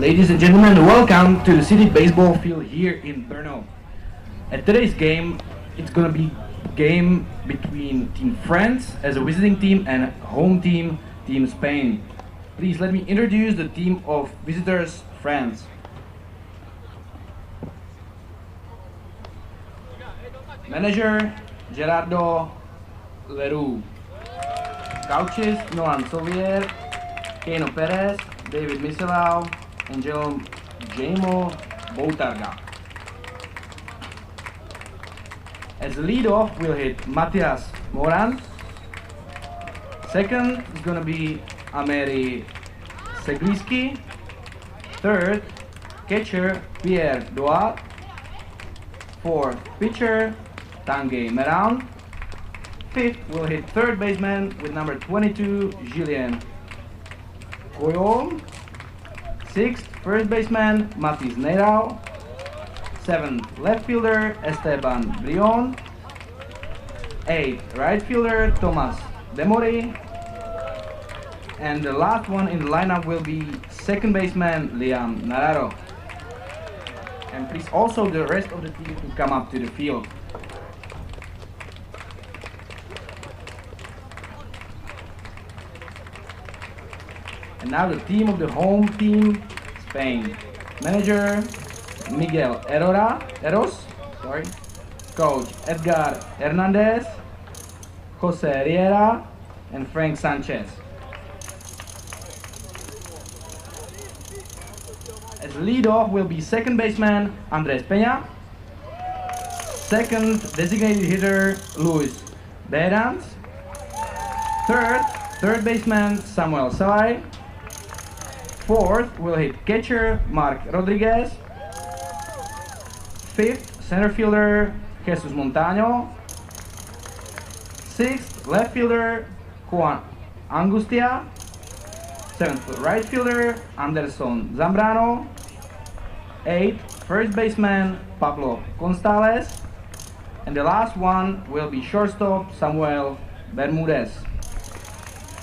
Ladies and gentlemen, welcome to the city baseball field here in Brno. At today's game, it's gonna be game between Team France as a visiting team and home team, Team Spain. Please let me introduce the team of visitors, France. Manager, Gerardo Leroux. Coaches, Nolan Sovier, Keno Perez, David Miselau, and Jamo Boutarga. As the lead-off, we'll hit Matthias Moran. Second is gonna be Ameri Segliski. Third, catcher Pierre Doat. Fourth, pitcher Tanguy Meran. Fifth, we'll hit third baseman with number 22, Julien Coyon. Sixth, first baseman Mathis Neirao. Seventh, left fielder Esteban Brion. Eighth, right fielder Thomas Demory. And the last one in the lineup will be second baseman Liam Nararo. And please also the rest of the team to come up to the field. And now the team of the home team, Spain. Manager Miguel Eros. Coach Edgar Hernandez, Jose Riera, and Frank Sanchez. As lead-off will be second baseman Andres Peña. Second, designated hitter Luis Behrens. Third baseman Samuel Salai. Fourth, we'll hit catcher Mark Rodriguez. Fifth, center fielder Jesus Montaño. Sixth, left fielder Juan Angustia. Seventh, right fielder Anderson Zambrano. Eighth, first baseman Pablo Gonzalez. And the last one will be shortstop Samuel Bermudez.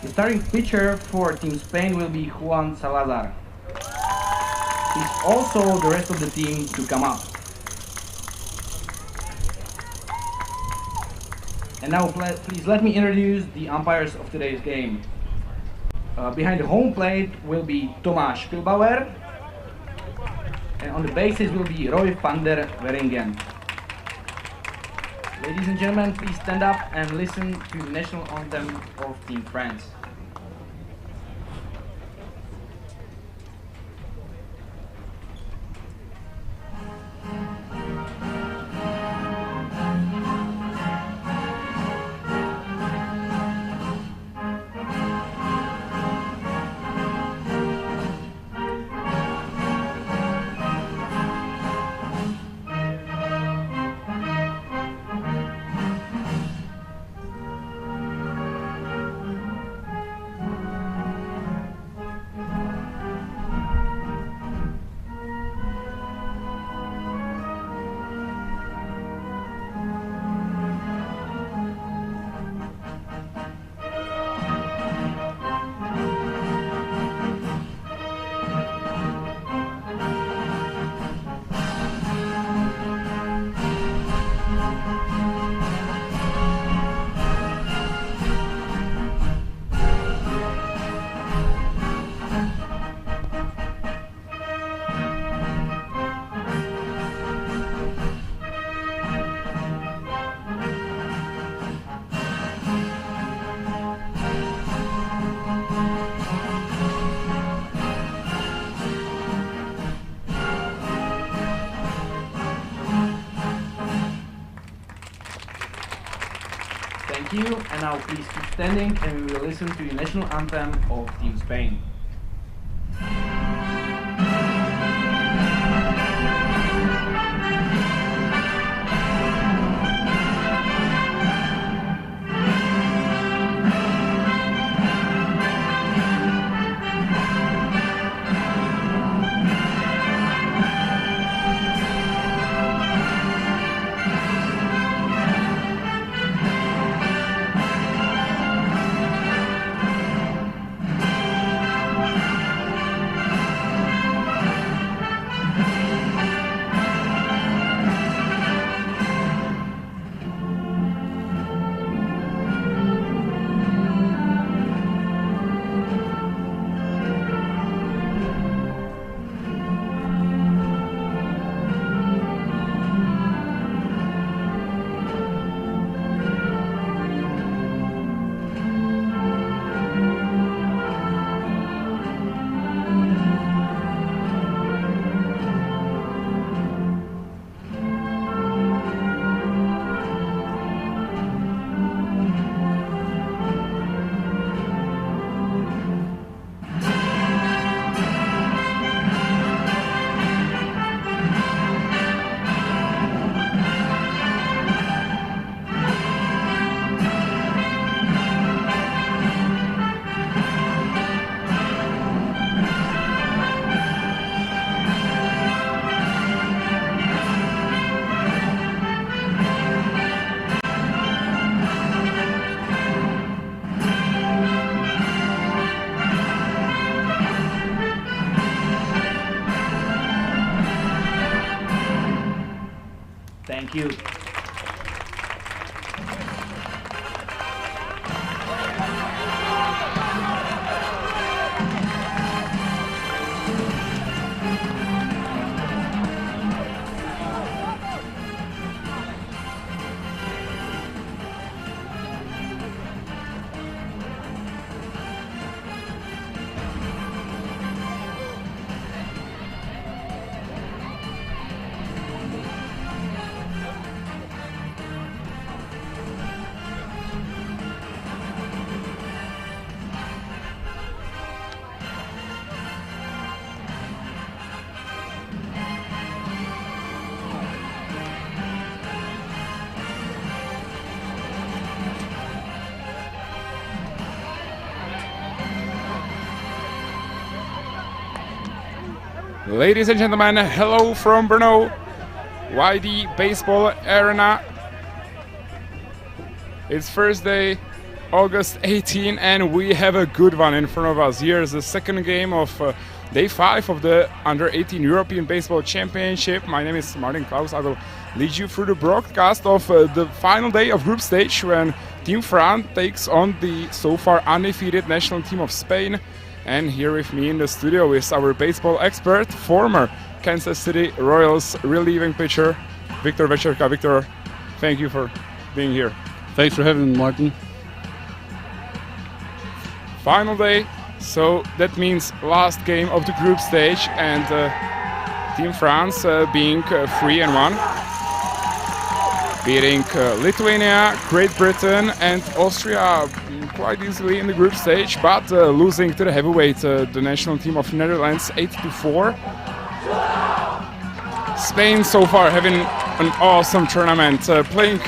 The starting pitcher for Team Spain will be Juan Salazar. Please also the rest of the team to come up. And now please let me introduce the umpires of today's game. Behind the home plate will be Tomáš Pilbauer. And on the bases will be Roy van der Weringen. Ladies and gentlemen, please stand up and listen to the national anthem of Team France. Thank you, and now please keep standing and we will listen to the national anthem of Team Spain. Thank you. Ladies and gentlemen, hello from Brno, YD Baseball Arena. It's Thursday, August 18, and we have a good one in front of us. Here's the second game of day 5 of the Under-18 European Baseball Championship. My name is Martin Klaus. I will lead you through the broadcast of the final day of group stage when Team France takes on the so far undefeated national team of Spain. And here with me in the studio is our baseball expert, former Kansas City Royals relieving pitcher, Viktor Večerka. Viktor, thank you for being here. Thanks for having me, Martin. Final day, so that means last game of the group stage, and Team France being 3-1, beating Lithuania, Great Britain, and Austria quite easily in the group stage, but losing to the heavyweight, the national team of Netherlands, 8-4. Spain so far having an awesome tournament, playing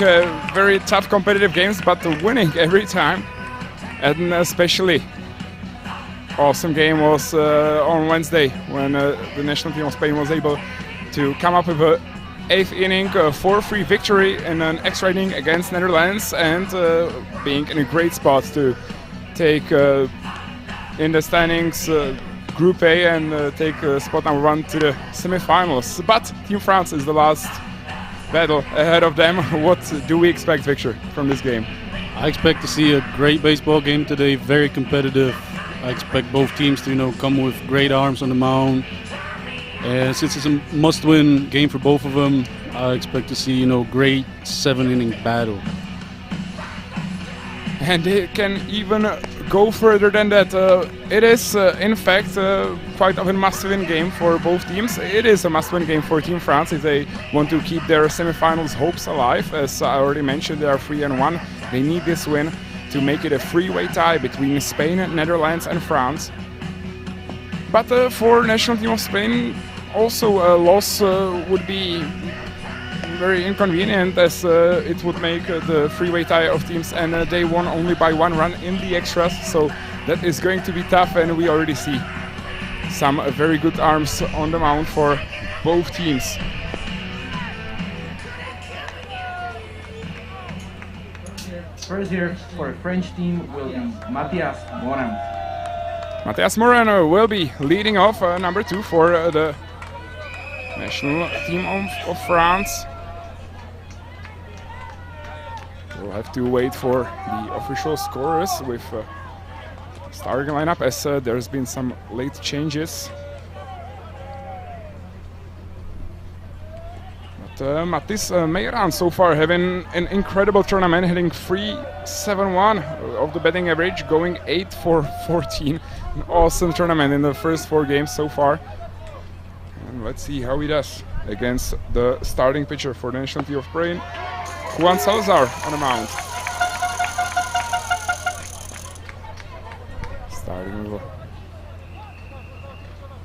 very tough competitive games, but winning every time. And especially awesome game was on Wednesday when the national team of Spain was able to come up with a 8th inning 4-3 victory in an extra inning against Netherlands, and being in a great spot to take in the standings Group A and take spot number 1 to the semifinals. But Team France is the last battle ahead of them. What do we expect, Victor, from this game? I expect to see a great baseball game today, very competitive. I expect both teams to, come with great arms on the mound. And since it's a must-win game for both of them, I expect to see, great 7-inning battle. And it can even go further than that. It is, in fact, quite of a must-win game for both teams. It is a must-win game for Team France if they want to keep their semifinals hopes alive. As I already mentioned, they are 3-1. They need this win to make it a three-way tie between Spain, Netherlands, and France. But for national team of Spain, also a loss would be very inconvenient, as it would make the three-way tie of teams, and they won only by 1 run in the extras, so that is going to be tough, and we already see some very good arms on the mound for both teams. First here for the French team will be Mathias Morin. Mathias Morin will be leading off number 2 for the national team of France. We'll have to wait for the official scorers with starting lineup, as there's been some late changes. But Mathis Meyran so far having an incredible tournament, hitting 371 of the batting average, going 8 for 14. An awesome tournament in the first 4 games so far. And let's see how he does against the starting pitcher for the national team of Spain, Juan Salazar, on the mound. Starting with a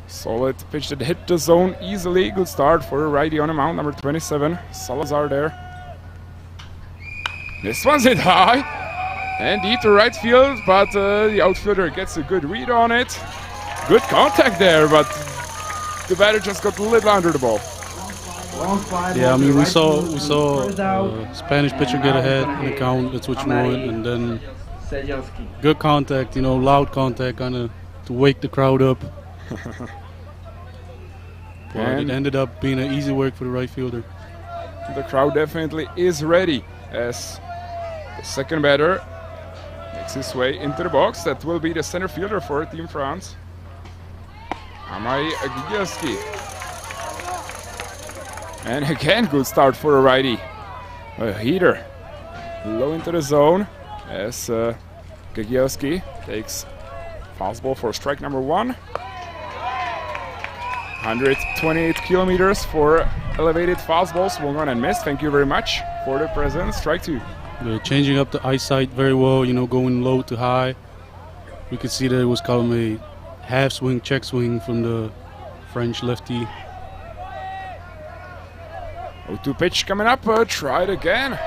solid pitch that hit the zone easily. Good start for a righty on the mound, number 27, Salazar there. This one's hit high and deep to right field, but the outfielder gets a good read on it. Good contact there, but the batter just got a little under the ball. Yeah, I mean, we saw Spanish pitcher get ahead in the count. That's what you want, and then good contact, loud contact, kind of to wake the crowd up. But it ended up being an easy work for the right fielder. The crowd definitely is ready as the second batter makes his way into the box. That will be the center fielder for Team France, Amaj Gigielski. And again, good start for a righty. A heater low into the zone as Gigielski takes fastball for strike number 1. 128 kilometers for elevated fastball, swung on and missed. Thank you very much for the presence. Strike 2. They're changing up the eyesight very well, going low to high. We could see that it was called a half swing, check swing from the French lefty. 0-2 pitch coming up, tried again.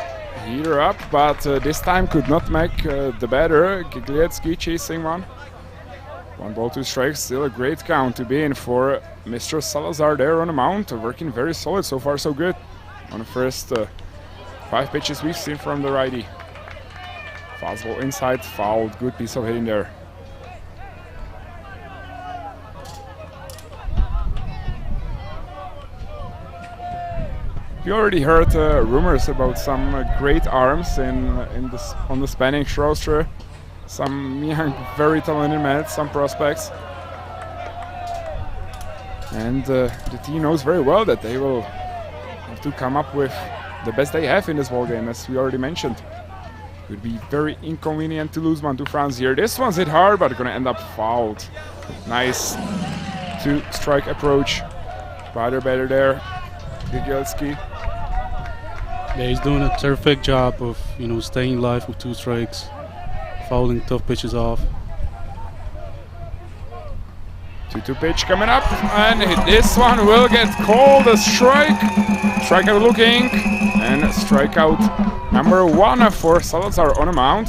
Heater up, but this time could not make the batter. Gigielski chasing one. 1 ball, 2 strikes, still a great count to be in for Mr. Salazar there on the mound, working very solid, so far so good. On the first 5 pitches we've seen from the righty. Fastball inside, fouled, good piece of hitting there. You already heard rumors about some great arms on the Spanish roster. Some young, very talented men, some prospects. And the team knows very well that they will have to come up with the best they have in this ball game, as we already mentioned. It would be very inconvenient to lose one to France here. This one's hit hard, but going to end up fouled. Nice 2-strike approach by the batter there, Gigielski. Yeah, he's doing a terrific job of staying alive with 2 strikes, fouling tough pitches off. 2-2 pitch coming up, and this one will get called a strike. Strikeout looking, and strikeout number 1 for Salazar on the mound.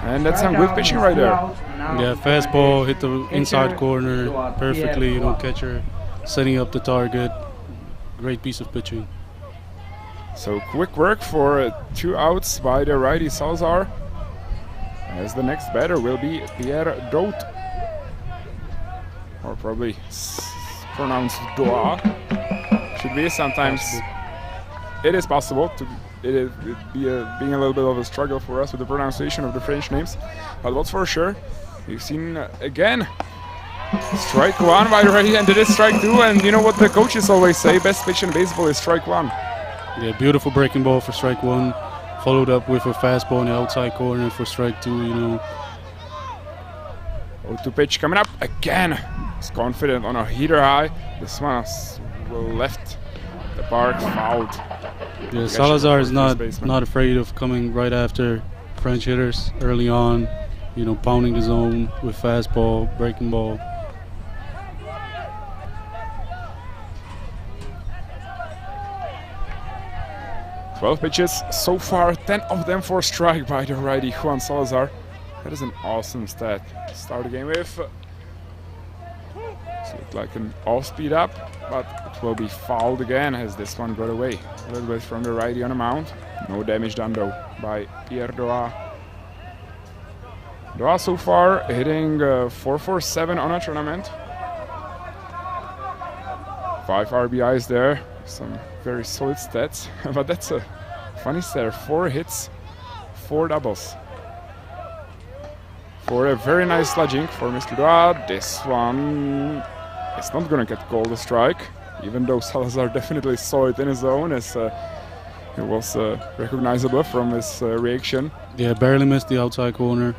And that's some good pitching right there. Yeah, fastball hit the inside corner perfectly. Catcher setting up the target. Great piece of pitching. So quick work for 2 outs by the righty Salazar. As the next batter will be Pierre Dout, or probably pronounced Doa. Should be sometimes. It is possible to being a little bit of a struggle for us with the pronunciation of the French names, but what's for sure, we've seen again strike 1 by the righty, and it is strike 2. And you know what the coaches always say: best pitch in baseball is strike 1. Yeah, beautiful breaking ball for strike 1. Followed up with a fastball in the outside corner for strike 2, 0-2 pitch coming up again. He's confident on a heater high. This one left the park, fouled. Yeah, Salazar is not afraid of coming right after French hitters early on, pounding the zone with fastball, breaking ball. Twelve pitches so far, 10 of them for strike by the righty Juan Salazar. That is an awesome stat. Start the game with. So it's like an off-speed up, but it will be fouled again as this one got away a little bit from the righty on the mound. No damage done though by Pierre Doa. Doa so far hitting 447 on a tournament. 5 RBIs there. Some very solid stats, but that's a funny stat. 4 hits, 4 doubles. For a very nice slugging for Mr. Doa. This one is not going to get called a strike, even though Salazar definitely saw it in his zone, as it was recognizable from his reaction. Yeah, barely missed the outside corner.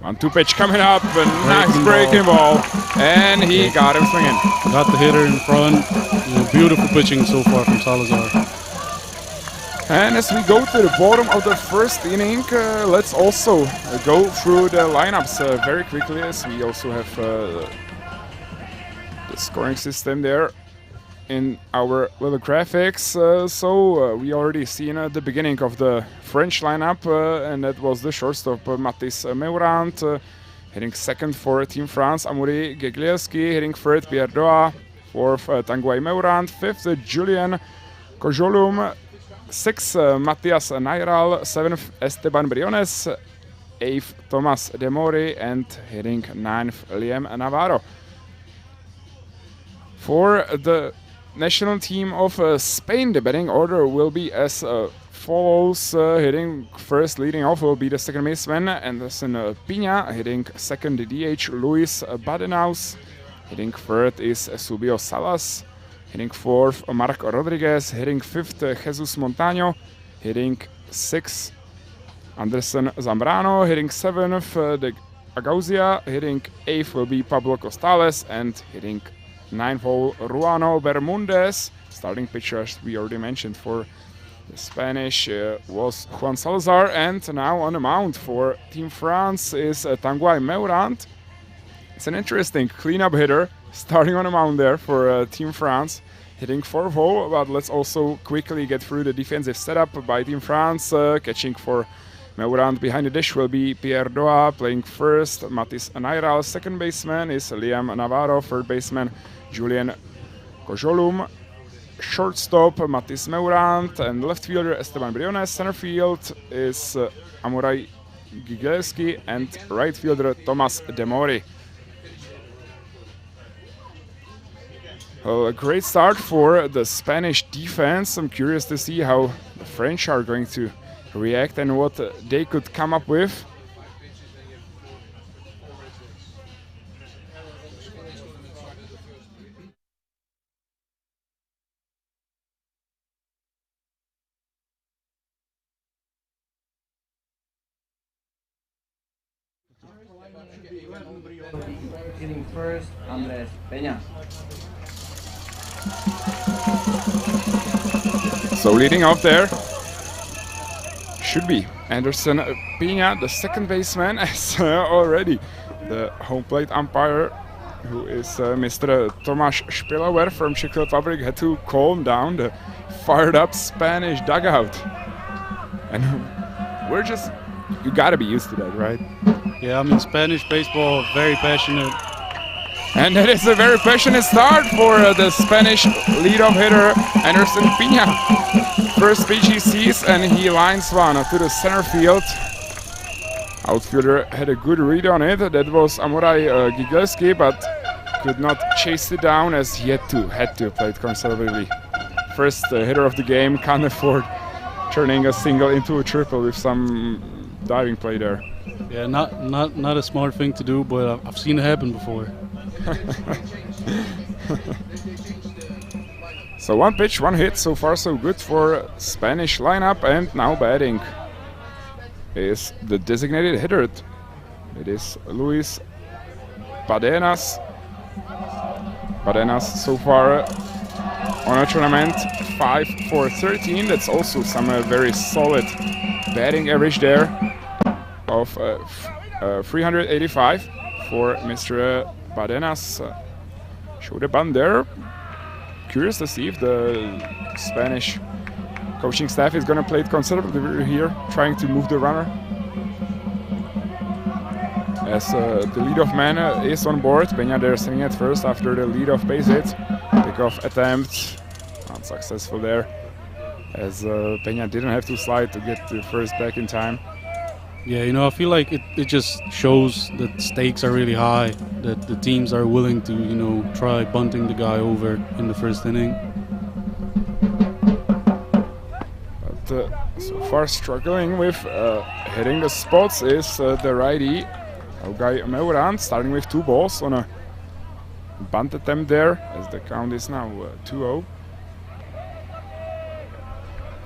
1-2 pitch coming up, a nice breaking ball, and he got him swinging. Got the hitter in front. Beautiful pitching so far from Salazar. And as we go to the bottom of the first inning, let's also go through the lineups very quickly, as we also have the scoring system there in our little graphics. We already seen the beginning of the French lineup, and that was the shortstop Mathis Meurant, hitting second for Team France, Amaury Gigielski, hitting third Pierre Doa, fourth Tanguy Meurant, fifth Julien Cojolum, sixth Matthias Nairal, seventh Esteban Briones, eighth Thomas Demori, and hitting ninth Liam Navarro. For the national team of Spain. The batting order will be as follows. Hitting first, leading off will be the second baseman Anderson Piña. Hitting second, the DH Luis Badenaus. Hitting third is Subio Salas. Hitting fourth, Marco Rodriguez. Hitting fifth, Jesus Montaño. Hitting sixth, Anderson Zambrano. Hitting seventh, the Agauzia. Hitting eighth will be Pablo Costales. And hitting ninth hole, Ruano Bermudez. Starting pitcher, as we already mentioned, for the Spanish was Juan Salazar. And now on the mound for Team France is Tanguy Meurant. It's an interesting cleanup hitter starting on the mound there for Team France. Hitting fourth hole, but let's also quickly get through the defensive setup by Team France. Catching for Meurant behind the dish will be Pierre Doa. Playing first, Matis Anairal. Second baseman is Liam Navarro. Third baseman, Julian Kojolum. Shortstop, Matis Meurant. And left fielder, Esteban Briones. Center field is Amurai Gigelski. And right fielder, Tomas Demori. Well, a great start for the Spanish defense. I'm curious to see how the French are going to react and what they could come up with. Hitting first, Andres Peña. So leading off there should be Anderson Piña, the second baseman, as already the home plate umpire, who is Mr. Tomáš Špilauer from Czech Republic, had to calm down the fired up Spanish dugout. And we're just, you gotta be used to that, right? Yeah, I mean, Spanish baseball, very passionate. And that is a very passionate start for the Spanish leadoff hitter, Anderson Piña. First pitch he sees, and he lines one to the center field. Outfielder had a good read on it. That was Amurai Gigelski, but could not chase it down as he had to play it conservatively. First hitter of the game, can't afford turning a single into a triple with some diving play there. Yeah, not a smart thing to do, but I've seen it happen before. So one pitch, one hit, so far so good for Spanish lineup. And now batting is the designated hitter. It is Luis Badenas. Badenas so far on a tournament 5 for 13. That's also some very solid batting average there of 385 for Mr. Badenas. Showed a bunt there. Curious to see if the Spanish coaching staff is going to play it conservatively here, trying to move the runner. As the leadoff man is on board. Peña there sitting at first after the leadoff base hit. Pickoff attempt unsuccessful there, as Peña didn't have to slide to get the first back in time. Yeah, you know, I feel like it just shows that stakes are really high, that the teams are willing to, you know, try bunting the guy over in the first inning. But so far struggling with hitting the spots is the righty, Tanguy Meurant, starting with 2 balls on a bunt attempt there, as the count is now 2-0.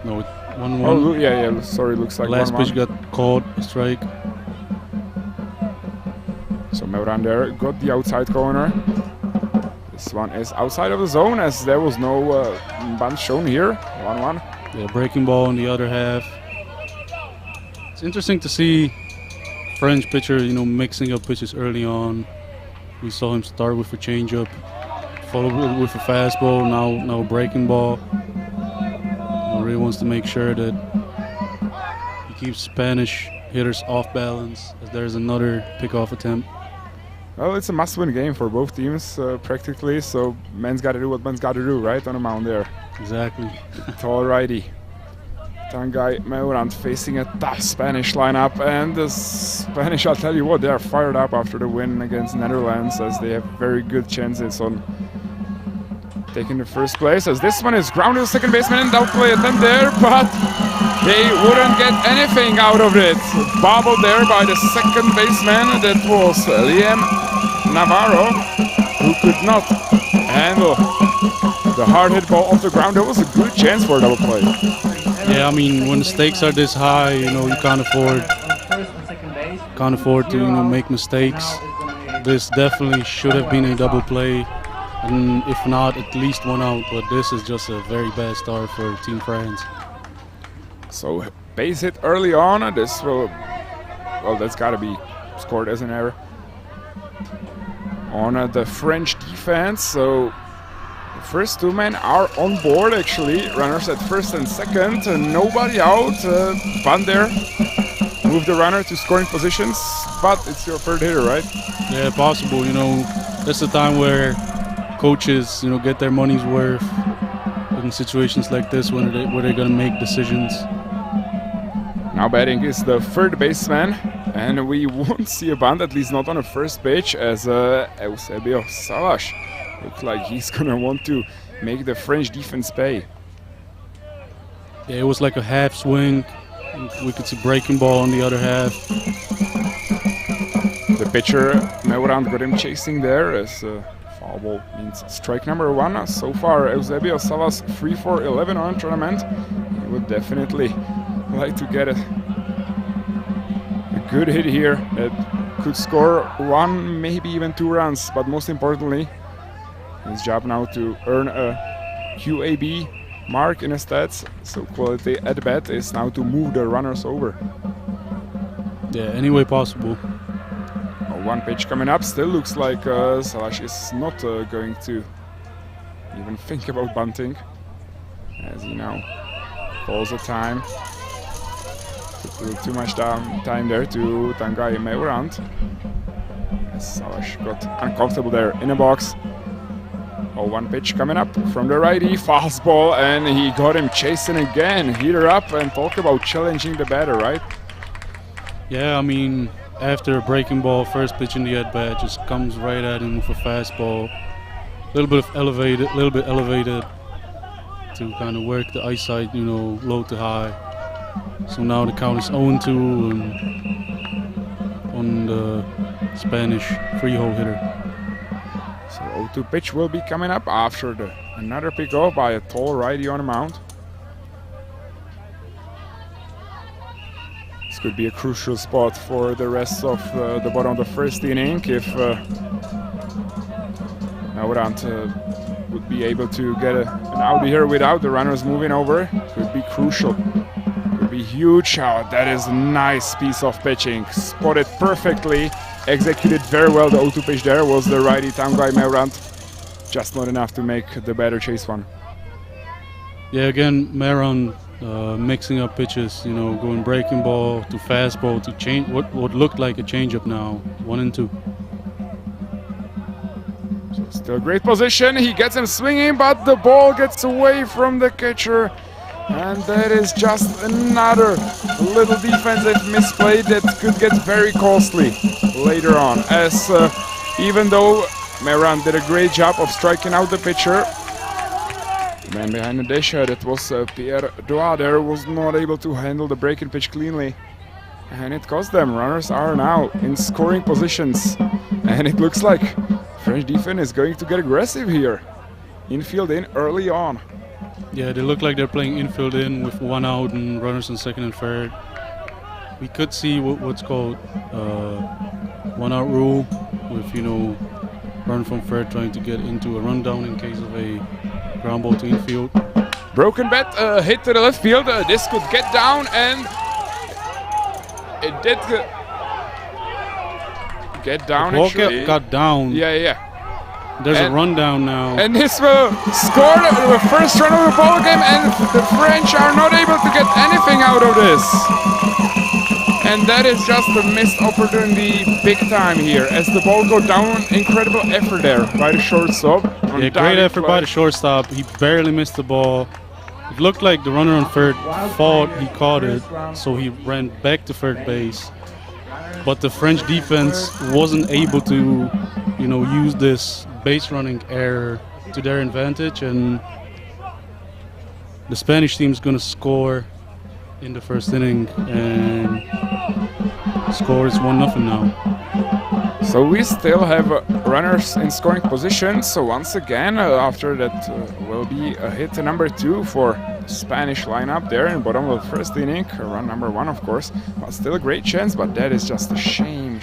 No, 1-1. Oh, yeah, sorry, looks like 1-1. Last pitch got caught, a strike. So Meurant there got the outside corner. This one is outside of the zone, as there was no bunt shown here. 1-1. Yeah, breaking ball in the other half. It's interesting to see French pitcher, you know, mixing up pitches early on. We saw him start with a changeup, follow with a fastball, now a breaking ball. He really wants to make sure that he keeps Spanish hitters off balance, as there's another pickoff attempt. Well, it's a must-win game for both teams, practically, so man's got to do what man's got to do, right, on the mound there. Exactly. Tall righty. Tanguy Meurant facing a tough Spanish lineup, and the Spanish, I'll tell you what, they are fired up after the win against Netherlands, as they have very good chances on taking the first place, as this one is grounded to second baseman and outplay attempt there, but they wouldn't get anything out of it. Bobbled there by the second baseman, that was Liam Navarro, who could not handle the hard hit ball off the ground. That was a good chance for a double play. Yeah, I mean, when the stakes are this high, you know, you can't afford to, you know, make mistakes. This definitely should have been a double play, and if not, at least one out. But this is just a very bad start for Team France. So base hit early on. This will, well, that's got to be scored as an error on the French defense. So the first two men are on board actually. Runners at first and second. Nobody out. Van der move the runner to scoring positions, but it's your third hitter, right? Yeah, possible. You know, that's the time where coaches, you know, get their money's worth in situations like this where they're gonna make decisions. Now batting is the third baseman, and we won't see a bunt, at least not on the first pitch, as Eusebio Savas looks like he's gonna want to make the French defense pay. Yeah, it was like a half swing. We could see breaking ball on the other half. The pitcher, Meurant, got him chasing there, as foul ball means strike number one. So far, Eusebio Savas 3 for 11 on tournament. He would definitely like to get a good hit here that could score one, maybe even 2 runs, but most importantly, his job now to earn a QAB mark in his stats, so quality at bat is now to move the runners over. Yeah, any way possible. One pitch coming up, still looks like Savas is not going to even think about bunting, as he now calls a time. Took a little too much time there to Tanguy Meurant, as Savas got uncomfortable there in the box. One pitch coming up from the righty, fastball, and he got him chasing again. Heater up, and talk about challenging the batter, right? Yeah, I mean, after a breaking ball, first pitch in the at-bat, just comes right at him with a fastball. A little bit elevated to kind of work the eyesight, you know, low to high. So now the count is 0-2 on the Spanish free-hole hitter. So 0-2 pitch will be coming up after another pickoff by a tall righty on the mound. This could be a crucial spot for the rest of the bottom of the first inning if Meurant would be able to get an out here without the runners moving over. Could be crucial. Could be huge. Oh, that is a nice piece of pitching. Spotted perfectly. Executed very well. The 0-2 pitch there was the righty Tanguy Meurant. Just not enough to make the batter chase one. Yeah, again, Meurant mixing up pitches, you know, going breaking ball to fastball to change what looked like a changeup now, 1-2. So still great position. He gets him swinging, but the ball gets away from the catcher. And that is just another little defensive misplay that could get very costly later on, as even though Meurant did a great job of striking out the pitcher, the man behind the dish, that was Pierre Doa there, was not able to handle the breaking pitch cleanly. And it cost them. Runners are now in scoring positions. And it looks like French defense is going to get aggressive here. Infield in early on. Yeah, they look like they're playing infield in with 1 out and runners in second and third. We could see what's called 1 out rule, with, you know, run from third trying to get into a rundown in case of a ground ball to infield. Broken bat, hit to the left field. This could get down, and it did get down. The ball actually got down. Yeah. There's a rundown now. And this will score the first run of the ball game, and the French are not able to get anything out of this. And that is just a missed opportunity big time here, as the ball go down. Incredible effort there by the shortstop. Yeah, great effort by the shortstop. He barely missed the ball. It looked like the runner on third thought he caught it, so he ran back to third base. But the French defense wasn't able to, you know, use this base running error to their advantage, and the Spanish team is going to score in the first inning, and score is 1-0 now. So we still have runners in scoring position. So once again, after that will be a hit number 2 for Spanish lineup there in bottom of the first inning. Run number 1, of course, but still a great chance. But that is just a shame.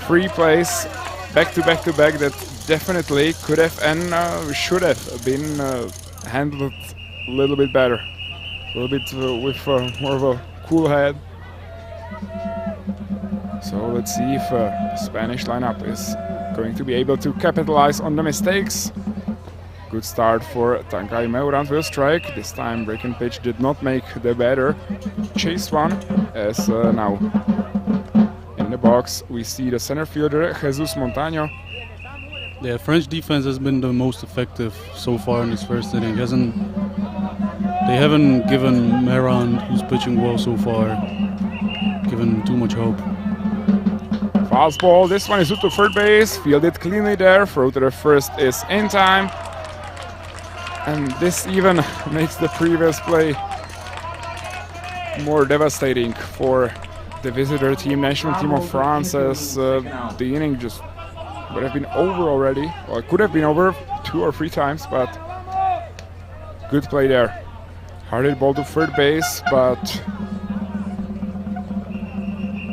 3 plays back to back that definitely could have and should have been handled a little bit better, a little bit with more of a cool head. So let's see if the Spanish lineup is going to be able to capitalize on the mistakes. Good start for Tankai Meurant will strike. This time break and pitch did not make the batter chase one, as now in the box we see the center fielder Jesus Montaño. Yeah, French defense has been the most effective so far in this first inning. They haven't given Meurant, who's pitching well so far, given too much hope. Fastball, this one is hit to third base, fielded cleanly there, throw to the first is in time. And this even makes the previous play more devastating for the visitor team, national team of France, as the inning just would have been over already. Well, it could have been over 2 or 3 times, but good play there. Hard hit ball to third base, but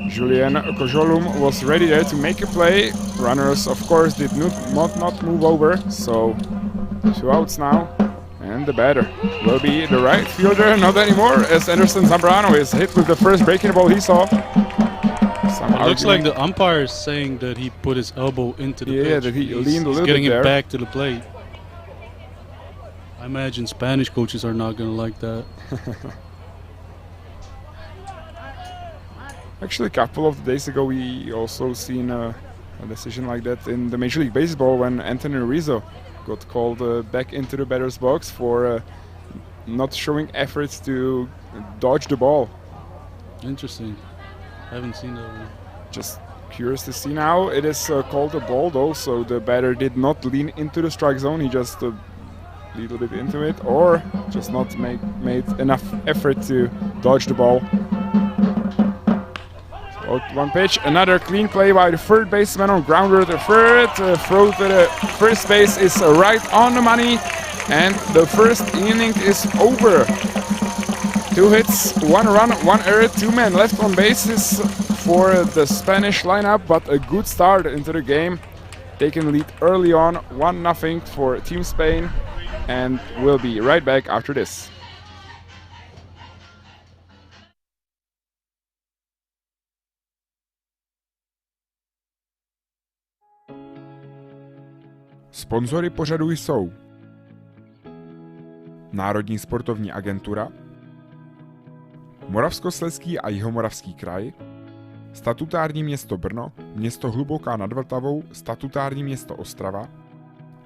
Julien Kojolum was ready there to make a play. Runners, of course, did not move over, so 2 outs now. And the batter will be the right fielder, not anymore, as Anderson Zambrano is hit with the first breaking ball he saw. It looks like the umpire is saying that he put his elbow into the pitch. Yeah, that he leaned a little bit getting there. it back to the plate. I imagine Spanish coaches are not going to like that. Actually, a couple of days ago, we also seen a decision like that in the Major League Baseball when Anthony Rizzo got called back into the batter's box for not showing efforts to dodge the ball. Interesting. I haven't seen that one. Just curious to see now. It is called a ball though, so the batter did not lean into the strike zone. He just a little bit into it, or just not made enough effort to dodge the ball. One pitch, another clean play by the third baseman on grounder to third. Throw to the first base is right on the money, and the first inning is over. 2 hits, 1 run, 1 error, 2 men left on bases for the Spanish lineup, but a good start into the game. They can lead early on, 1-0 for Team Spain, and we'll be right back after this. Sponzory pořadu jsou Národní sportovní agentura, Moravskoslezský a Jihomoravský kraj, statutární město Brno, město Hluboká nad Vltavou, statutární město Ostrava,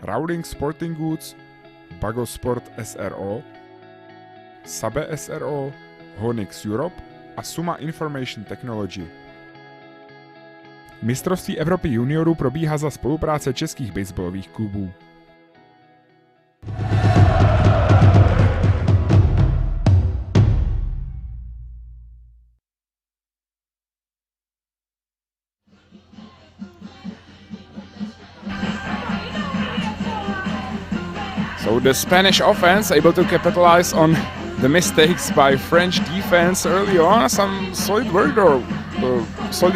Rowling Sporting Goods, Bago Sport SRO, Sabe SRO, Honix Europe a Suma Information Technology. Mistrovství Evropy juniorů probíhá za spolupráce českých baseballových klubů. So the Spanish offense able to capitalize on the mistakes by French defense early on. Some solid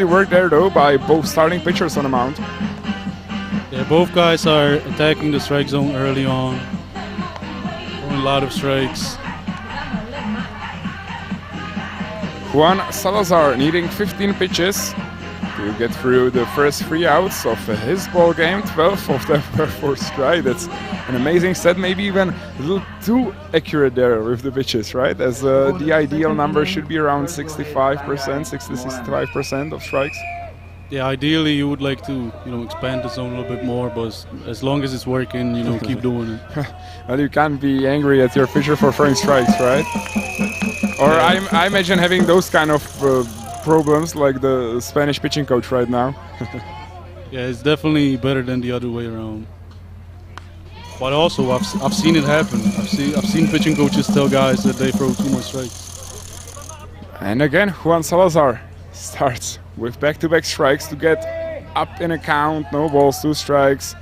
work there though by both starting pitchers on the mound. Yeah, both guys are attacking the strike zone early on. Throwing a lot of strikes. Juan Salazar needing 15 pitches to get through the first 3 outs of his ball game. 12 of them were for strike. That's an amazing set, maybe even a little too accurate there with the pitches, right? As the ideal number should be around 65%, 60-65% of strikes. Yeah, ideally you would like to, expand the zone a little bit more, but as long as it's working, keep doing it. Well, you can't be angry at your pitcher for throwing strikes, right? Or Yeah. I imagine having those kind of problems like the Spanish pitching coach right now. Yeah, it's definitely better than the other way around. But also, I've seen it happen. I've seen pitching coaches tell guys that they throw too much strikes. And again, Juan Salazar starts with back-to-back strikes to get up in a count. No balls, 2 strikes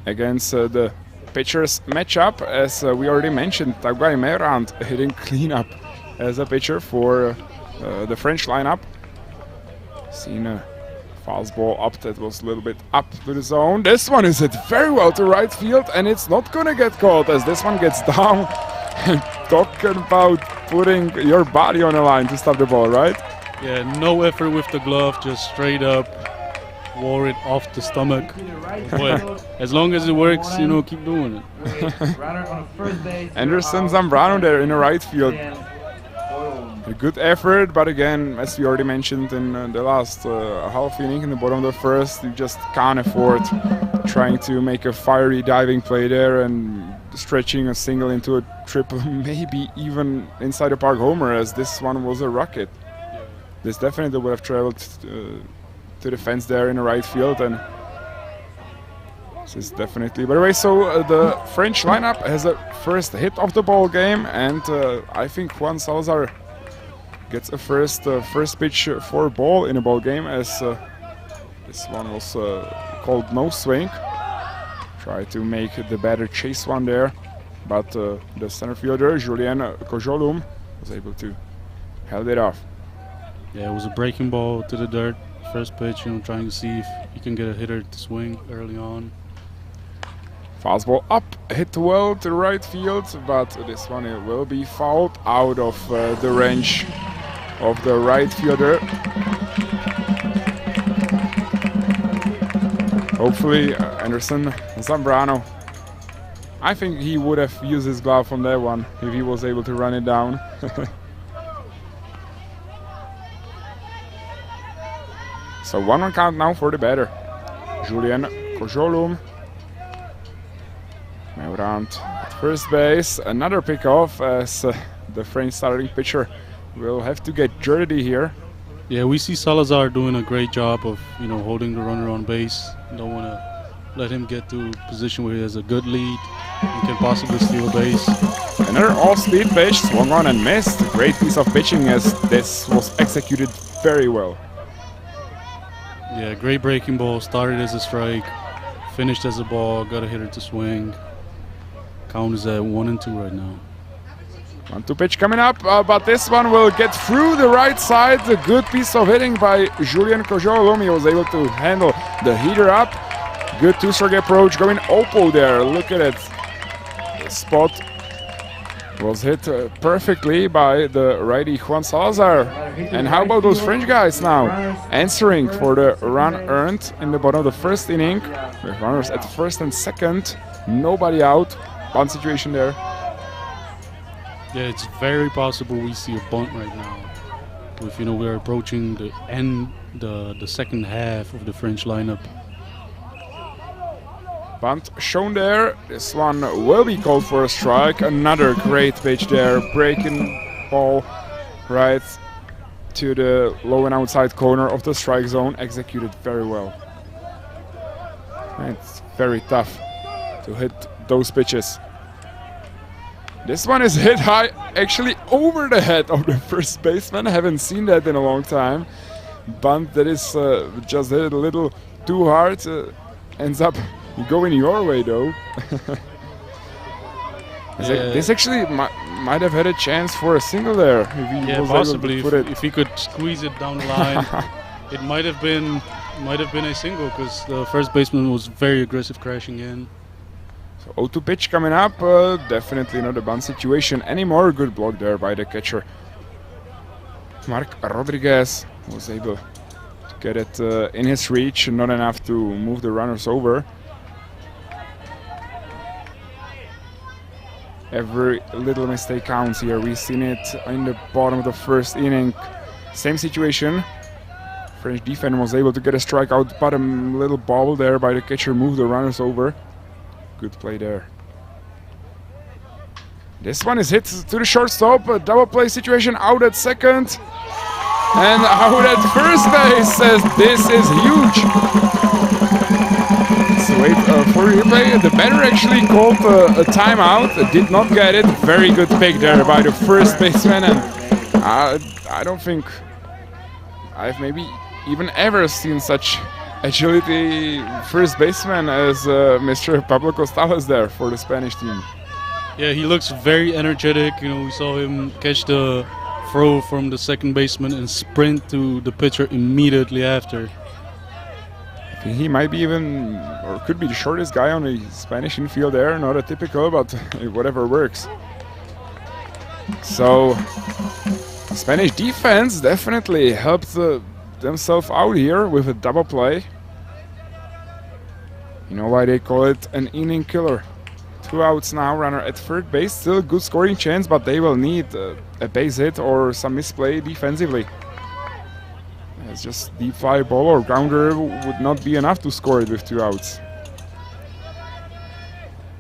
against the pitchers matchup. As we already mentioned, Taguay Meurant hitting cleanup as a pitcher for the French lineup. Seen a fastball up that was a little bit up to the zone. This one is hit very well to right field, and it's not gonna get caught as this one gets down. Talking about putting your body on the line to stop the ball, right? Yeah, no effort with the glove, just straight up, wore it off the stomach. But as long as it works, you know, keep doing it. Runner on first base. Anderson Zambrano there in the right field. A good effort, but again, as we already mentioned in the last half inning, in the bottom of the first, you just can't afford trying to make a fiery diving play there and stretching a single into a triple, maybe even inside the park homer, as this one was a rocket. This definitely would have traveled to the fence there in the right field, and this is definitely. By the way, so the French lineup has a first hit of the ball game, and I think Juan Salazar gets a first pitch for a ball in a ball game, as this one was called no swing. Try to make the batter chase one there, but the center fielder Julien Kojolum was able to held it off. Yeah, it was a breaking ball to the dirt. First pitch, you know, trying to see if you can get a hitter to swing early on. Fastball up, hit well to right field, but this one it will be fouled out of the range of the right fielder. Hopefully Anderson Zambrano, I think he would have used his glove on that one if he was able to run it down. So 1-1 count now for the batter, Julien Kojolum. Meurant at first base, another pickoff as the French starting pitcher will have to get dirty here. Yeah, we see Salazar doing a great job of, you know, holding the runner on base. Don't want to let him get to a position where he has a good lead and can possibly steal a base. Another off-speed pitch, swung on and missed. Great piece of pitching as this was executed very well. Yeah, great breaking ball. Started as a strike, finished as a ball, got a hitter to swing. Count is at 1-2 right now. 1-2 pitch coming up, but this one will get through the right side. A good piece of hitting by Julien Kojolum. He was able to handle the heater up. Good two-stroke approach, going Oppo there. Look at it. The spot was hit perfectly by the righty Juan Salazar. And how about those French guys now? Answering for the run earned in the bottom of the first inning. With runners at first and second. Nobody out. Bunt situation there. Yeah, it's very possible we see a bunt right now. If, you know, we're approaching the end, the second half of the French lineup. Bunt shown there. This one will be called for a strike. Another great pitch there. Breaking ball right to the low and outside corner of the strike zone. Executed very well. It's very tough to hit those pitches. This one is hit high, actually over the head of the first baseman. I haven't seen that in a long time. Bunt that is just hit a little too hard. Ends up going your way though. This actually might have had a chance for a single there. If he was possibly. Able to put if he could squeeze it down the line, it might have been a single, because the first baseman was very aggressive crashing in. So 0-2 pitch coming up. Definitely not a bunt situation anymore. Good block there by the catcher. Mark Rodriguez was able to get it in his reach, not enough to move the runners over. Every little mistake counts here. We've seen it in the bottom of the first inning. Same situation. French defense was able to get a strikeout, but a little bobble there by the catcher moved the runners over. Good play there. This one is hit to the shortstop. A double play situation out at second. And out at first base, says this is huge. It's wait for replay. The batter actually called a timeout, did not get it. Very good pick there by the first baseman, and I don't think I've maybe even ever seen such agility first baseman as Mr. Pablo Costales there for the Spanish team. Yeah, he looks very energetic. You know, we saw him catch the throw from the second baseman and sprint to the pitcher immediately after. I think he might be even, or could be the shortest guy on the Spanish infield there. Not a typical, but whatever works. So, Spanish defense definitely helped themselves out here with a double play. You know why they call it an inning killer. 2 outs now, runner at third base. Still a good scoring chance, but they will need a base hit or some misplay defensively. It's just deep fly ball or grounder would not be enough to score it with 2 outs.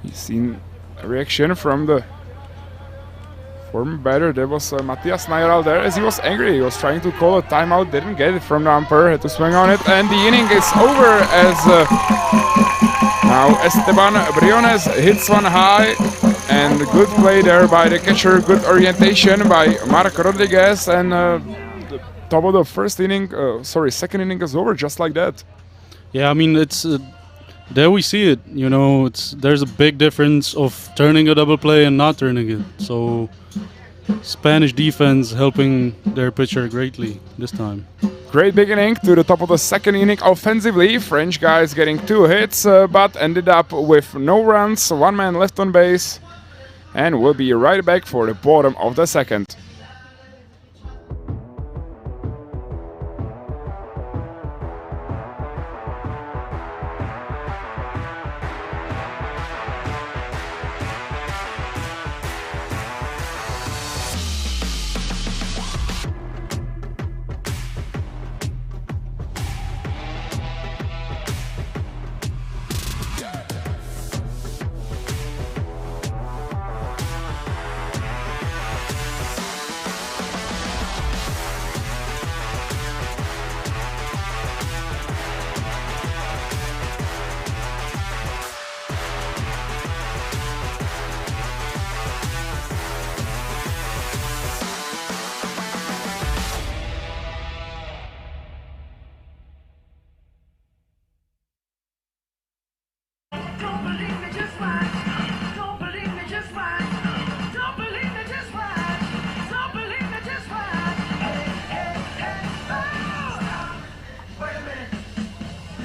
You've seen a reaction from the former batter. There was Matthias Nayaral there as he was angry. He was trying to call a timeout, didn't get it from the umpire, had to swing on it, and the inning is over as now Esteban Briones hits one high, and good play there by the catcher, good orientation by Marc Rodriguez, and the top of the second inning is over just like that. Yeah, I mean, it's there we see it. You know, there's a big difference of turning a double play and not turning it. So Spanish defense helping their pitcher greatly this time. Great beginning to the top of the second inning offensively. French guys getting 2 hits, but ended up with no runs, 1 man left on base, and we'll be right back for the bottom of the second.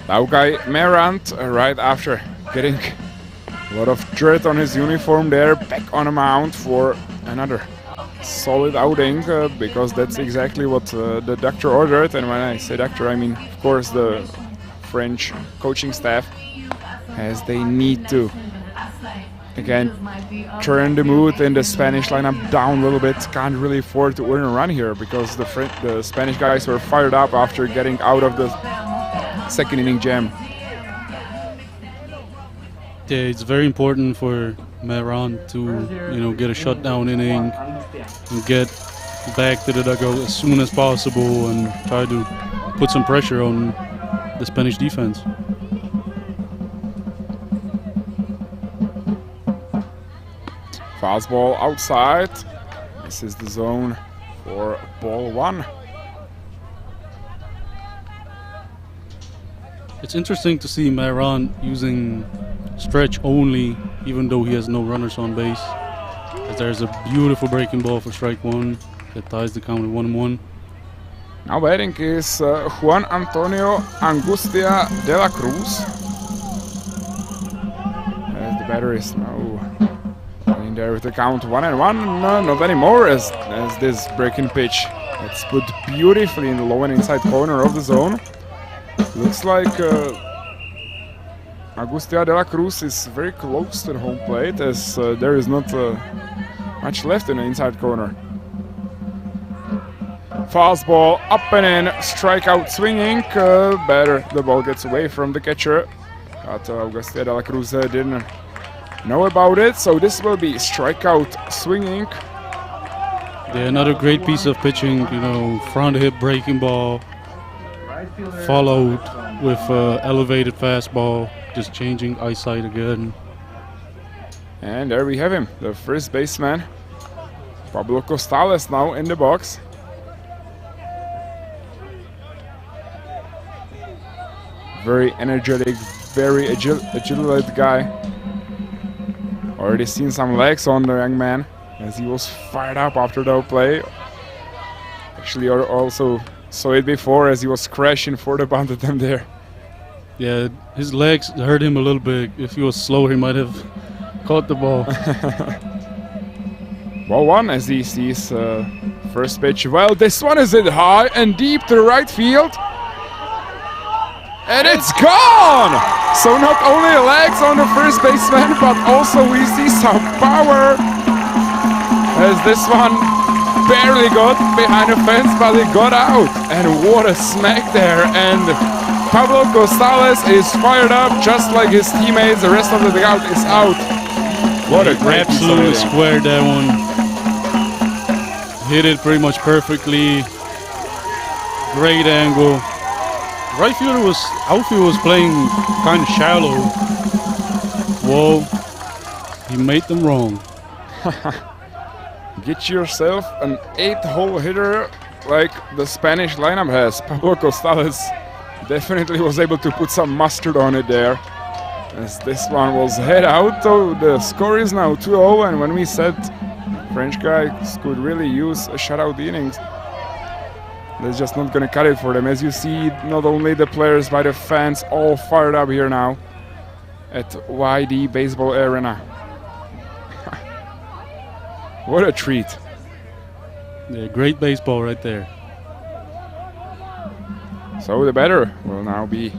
Laugai Merant, right after getting a lot of dirt on his uniform there, back on the mound for another solid outing, because that's exactly what the doctor ordered. And when I say doctor, I mean, of course, the French coaching staff, as they need to, again, turn the mood in the Spanish lineup down a little bit. Can't really afford to earn a run here because the Spanish guys were fired up after getting out of the second inning jam. Yeah, it's very important for Meran to, you know, get a shutdown inning and get back to the dugout as soon as possible and try to put some pressure on the Spanish defense. Fastball outside. This is the zone for ball 1. It's interesting to see Meran using stretch only, even though he has no runners on base. As there's a beautiful breaking ball for strike 1 that ties the count at 1-1. Now batting is Juan Antonio Angustia de la Cruz. As the batter is now in there with the count 1-1. No, not anymore, as this breaking pitch. It's put beautifully in the low and inside corner of the zone. Looks like Angustia de la Cruz is very close to the home plate, as there is not much left in the inside corner. Fastball up and in, strikeout swinging. Better the ball gets away from the catcher, but Angustia de la Cruz didn't know about it, so this will be strikeout swinging. Yeah, another great piece of pitching, you know, front hip breaking ball. Right fielder, followed zone. with elevated fastball, just changing eyesight again. And there we have him, the first baseman. Pablo Costales now in the box. Very energetic, very agile guy. Already seen some legs on the young man as he was fired up after that play. Actually, also saw it before as he was crashing for the bunt attempt there. Yeah, his legs hurt him a little bit. If he was slower, he might have caught the ball. Ball one as he sees first pitch. Well, this one is hit high and deep to the right field. And it's gone! So not only legs on the first baseman, but also we see some power. As this one barely got behind the fence, but it got out. And what a smack there. And Pablo Costales is fired up just like his teammates. The rest of the dugout is out. What a great Absolutely squared that one. Hit it pretty much perfectly. Great angle. Outfield was playing kind of shallow. Whoa, he made them wrong. Get yourself an 8-hole hitter like the Spanish lineup has. Pablo Costales definitely was able to put some mustard on it there. As this one was head out, so the score is now 2-0, and when we said French guys could really use a shutout innings, that's just not gonna cut it for them. As you see, not only the players but the fans all fired up here now at YD Baseball Arena. What a treat. Yeah, great baseball right there. So the batter will now be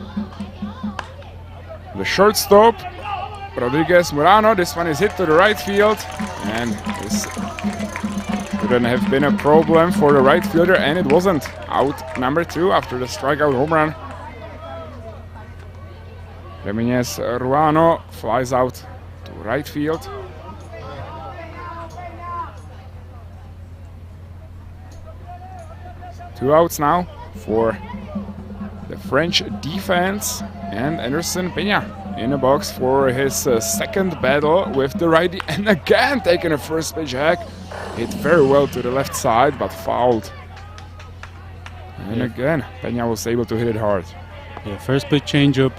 the shortstop, Rodriguez Murano. This one is hit to the right field, and this shouldn't have been a problem for the right fielder, and it wasn't. Out number 2 after the strikeout home run. Ramirez Ruano flies out to right field. Two outs now for the French defense, and Anderson Peña in the box for his second battle with the righty, and again taking a first pitch hack. Hit very well to the left side, but fouled. And again, Peña was able to hit it hard. Yeah, first pitch changeup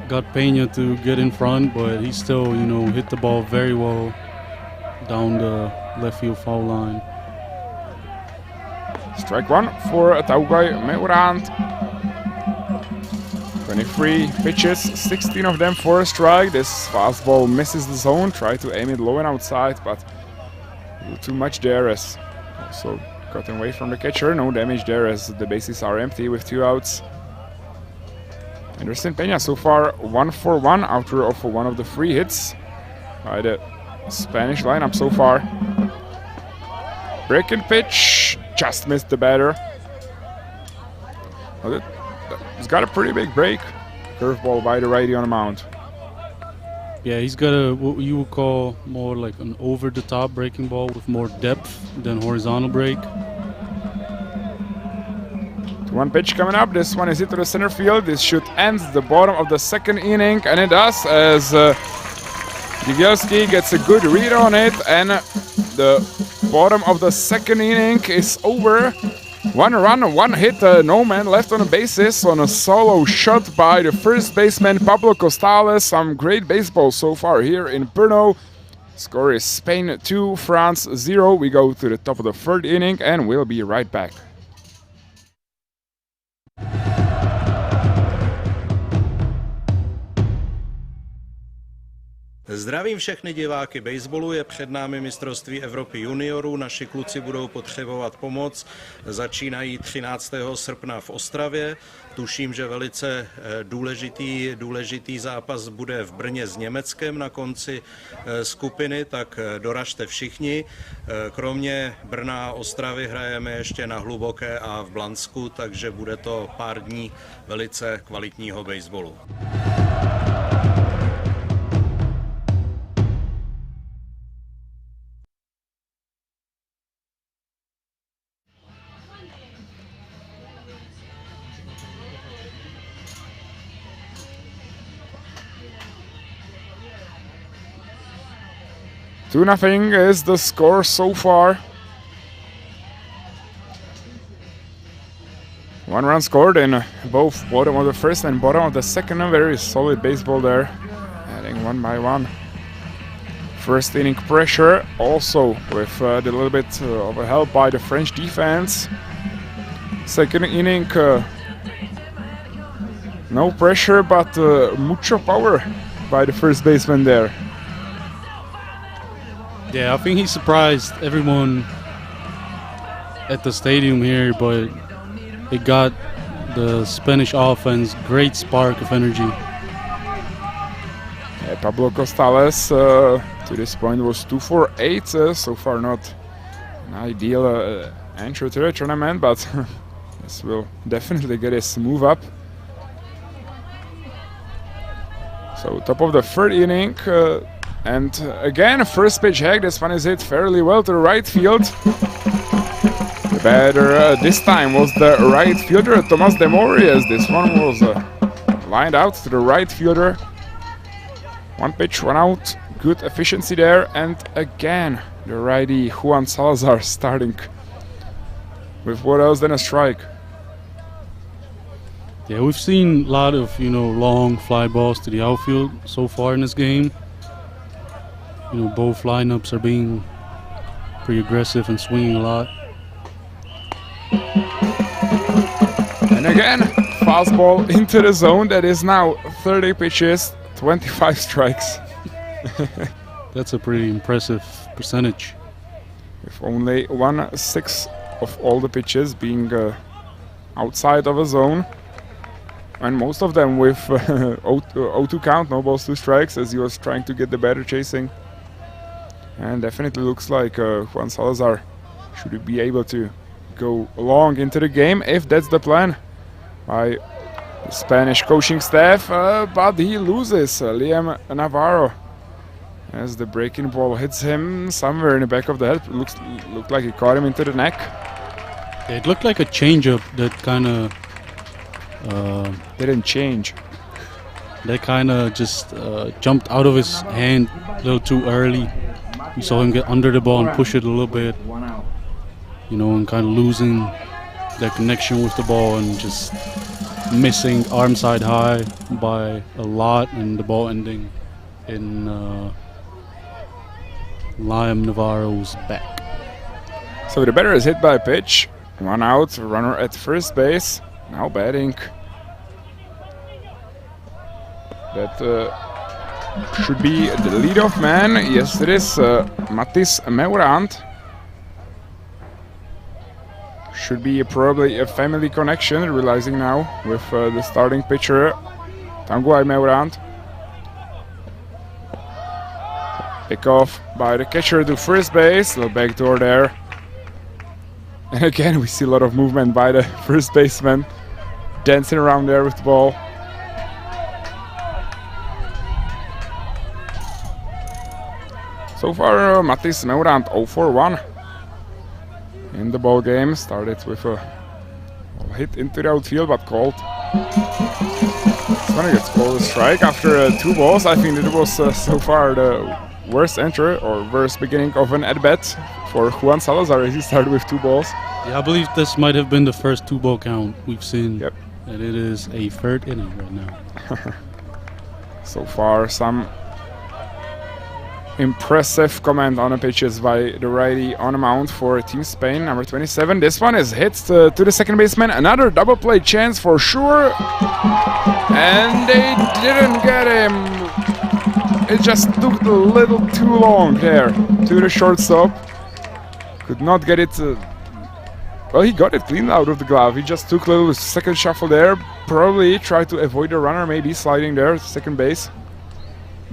got Peña to get in front, but he still, hit the ball very well down the left field foul line. Strike one for Taugay Meurant. 23 pitches, 16 of them for a strike. This fastball misses the zone. Try to aim it low and outside, but a little too much there, as also gotten away from the catcher. No damage there as the bases are empty with 2 outs. Anderson Peña so far 1 for 1 after of one of the 3 hits by the Spanish lineup so far. Breaking pitch, just missed the batter. Well, he's got a pretty big break. Curveball by the righty on the mound. Yeah, he's got what you would call more like an over-the-top breaking ball with more depth than horizontal break. One pitch coming up. This one is hit to the center field. This should end the bottom of the second inning, and it does, as Jigielski gets a good read on it, and the bottom of the second inning is over. 1 run, 1 hit, no man left on the bases on a solo shot by the first baseman Pablo Costales. Some great baseball so far here in Brno. Score is Spain 2, France 0. We go to the top of the third inning, and we'll be right back. Zdravím všechny diváky baseballu, je před námi mistrovství Evropy juniorů, naši kluci budou potřebovat pomoc, začínají 13. srpna v Ostravě, tuším, že velice důležitý zápas bude v Brně s Německem na konci skupiny, tak doražte všichni. Kromě Brna a Ostravy hrajeme ještě na Hluboké a v Blansku, takže bude to pár dní velice kvalitního baseballu. 2-0 is the score so far. 1 run scored in both bottom of the first and bottom of the second. A very solid baseball there, adding 1 by 1. First inning pressure, also with a little bit of a help by the French defense. Second inning, no pressure, but mucho power by the first baseman there. Yeah, I think he surprised everyone at the stadium here, but it got the Spanish offense great spark of energy. Yeah, Pablo Costales to this point was 2 for 8, so far not an ideal entry to the tournament, but this will definitely get his move up. So top of the third inning, and again first pitch hack. This one is hit fairly well to the right field. The batter this time was the right fielder, Tomas de Morias. This one was lined out to the right fielder. 1 pitch, 1 out. Good efficiency there, and again the righty Juan Salazar starting with what else than a strike. Yeah, we've seen a lot of long fly balls to the outfield so far in this game. Both lineups are being pretty aggressive and swinging a lot. And again, fastball into the zone. That is now 30 pitches, 25 strikes. That's a pretty impressive percentage. With only 1/6 of all the pitches being outside of a zone. And most of them with 0-2 count, no balls, 2 strikes, as he was trying to get the batter chasing. And definitely looks like Juan Salazar should be able to go long into the game, if that's the plan by the Spanish coaching staff. But he loses Liam Navarro as the breaking ball hits him somewhere in the back of the head. Looked like he caught him into the neck. Yeah, it looked like a changeup that kind of didn't change. That kind of just jumped out of his hand a little too early. We saw him get under the ball and push it a little bit, and kind of losing that connection with the ball and just missing arm side high by a lot, and the ball ending in Liam Navarro's back. So the batter is hit by a pitch. 1 out, runner at first base. Now batting. That should be the leadoff man. Yes, it is Matis Meurant. Should be probably a family connection, realizing now with the starting pitcher, Tanguy Meurant. Pick off by the catcher to first base. Little backdoor there. And again, we see a lot of movement by the first baseman, dancing around there with the ball. So far, Matis Meurant 0 for 1 in the ball game. Started with a hit into the outfield, but called. It's gonna get called a strike after 2 balls. I think it was so far the worst entry or worst beginning of an at-bat for Juan Salazar as he started with 2 balls. Yeah, I believe this might have been the first 2-ball count we've seen. Yep. And it is a 3rd inning right now. So far, some impressive command on the pitches by the righty on the mound for Team Spain, number 27. This one is hit to the second baseman. Another double play chance for sure. And they didn't get him. It just took a little too long there to the shortstop. Could not get it. Well, he got it clean out of the glove. He just took a little second shuffle there. Probably tried to avoid the runner, maybe sliding there to second base.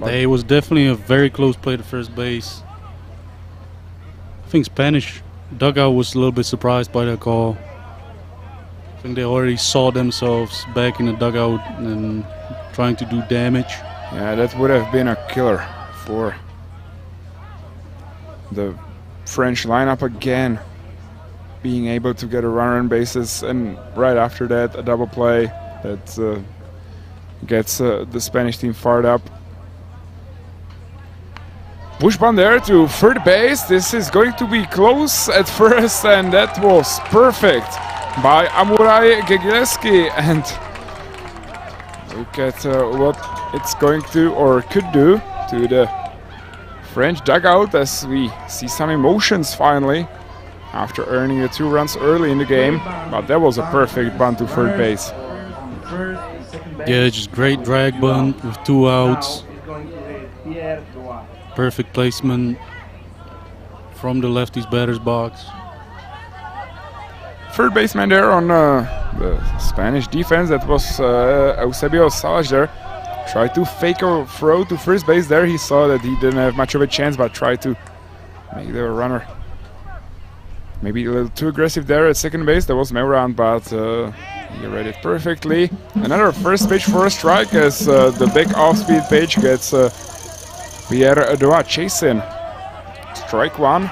It was definitely a very close play to first base. I think Spanish dugout was a little bit surprised by that call. I think they already saw themselves back in the dugout and trying to do damage. Yeah, that would have been a killer for the French lineup again. Being able to get a runner on bases, and right after that a double play that gets the Spanish team fired up. push ball there to third base. This is going to be close at first, and that was perfect by Amurai Gegileski. And look at what it's going to or could do to the French dugout as we see some emotions finally after earning the 2 runs early in the game. But that was a perfect bunt to third base. Yeah, just great drag bunt with 2 outs. Perfect placement from the lefty's batter's box. Third baseman there on the Spanish defense, that was Eusebio Salas there. Tried to fake a throw to first base there. He saw that he didn't have much of a chance, but tried to make the runner maybe a little too aggressive there at second base. That was Meurant, but he read it perfectly. Another first pitch for a strike as the big off-speed pitch gets Pierre Adoa chasing. Strike 1.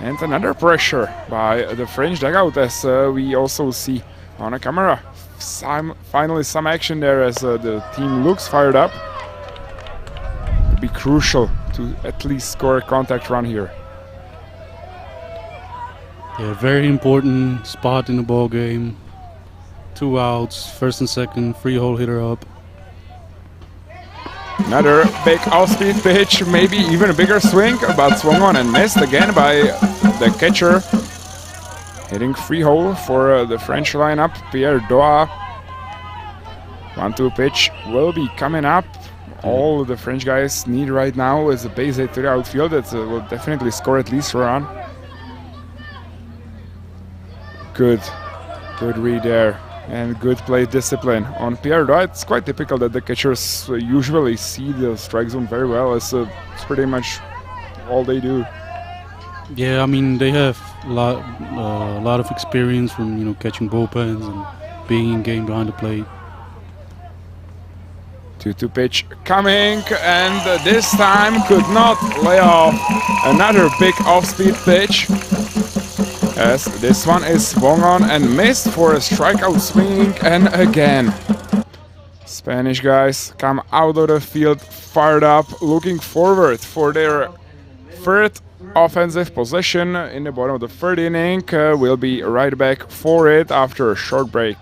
And another pressure by the French dugout as we also see on a camera. Finally some action there as the team looks fired up. It'd be crucial to at least score a contact run here. Yeah, very important spot in the ball game. 2 outs, first and second, free hole hitter up. Another big off-speed pitch, maybe even a bigger swing, but swung on and missed again by the catcher. Hitting free hole for the French lineup, Pierre Doa. 1-2 pitch will be coming up. All the French guys need right now is a base hit to the outfield that will definitely score at least a run. Good read there. And good play discipline on Pierre Doa. It's quite typical that the catchers usually see the strike zone very well, as it's pretty much all they do. Yeah, I mean they have a lot of experience from catching bullpens and being in game behind the plate. 2-2 pitch coming, and this time could not lay off. Another big off-speed pitch, as this one is swung on and missed for a strikeout swing, and again Spanish guys come out of the field fired up, looking forward for their third offensive possession in the bottom of the third inning. We'll be right back for it after a short break.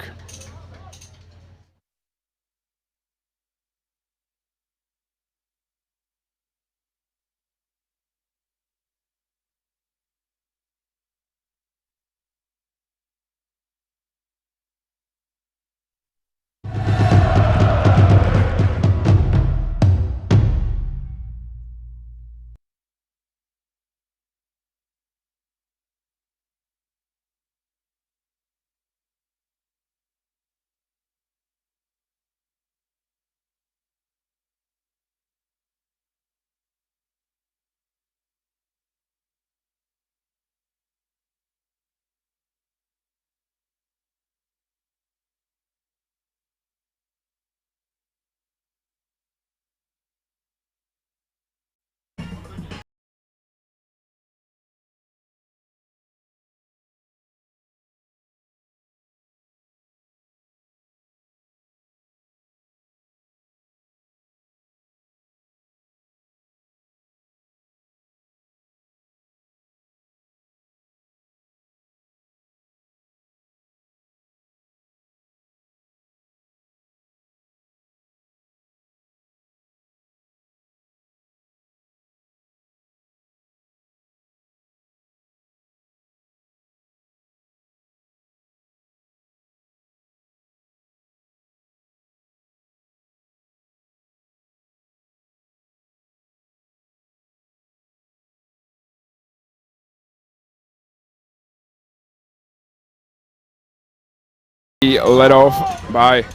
Led off by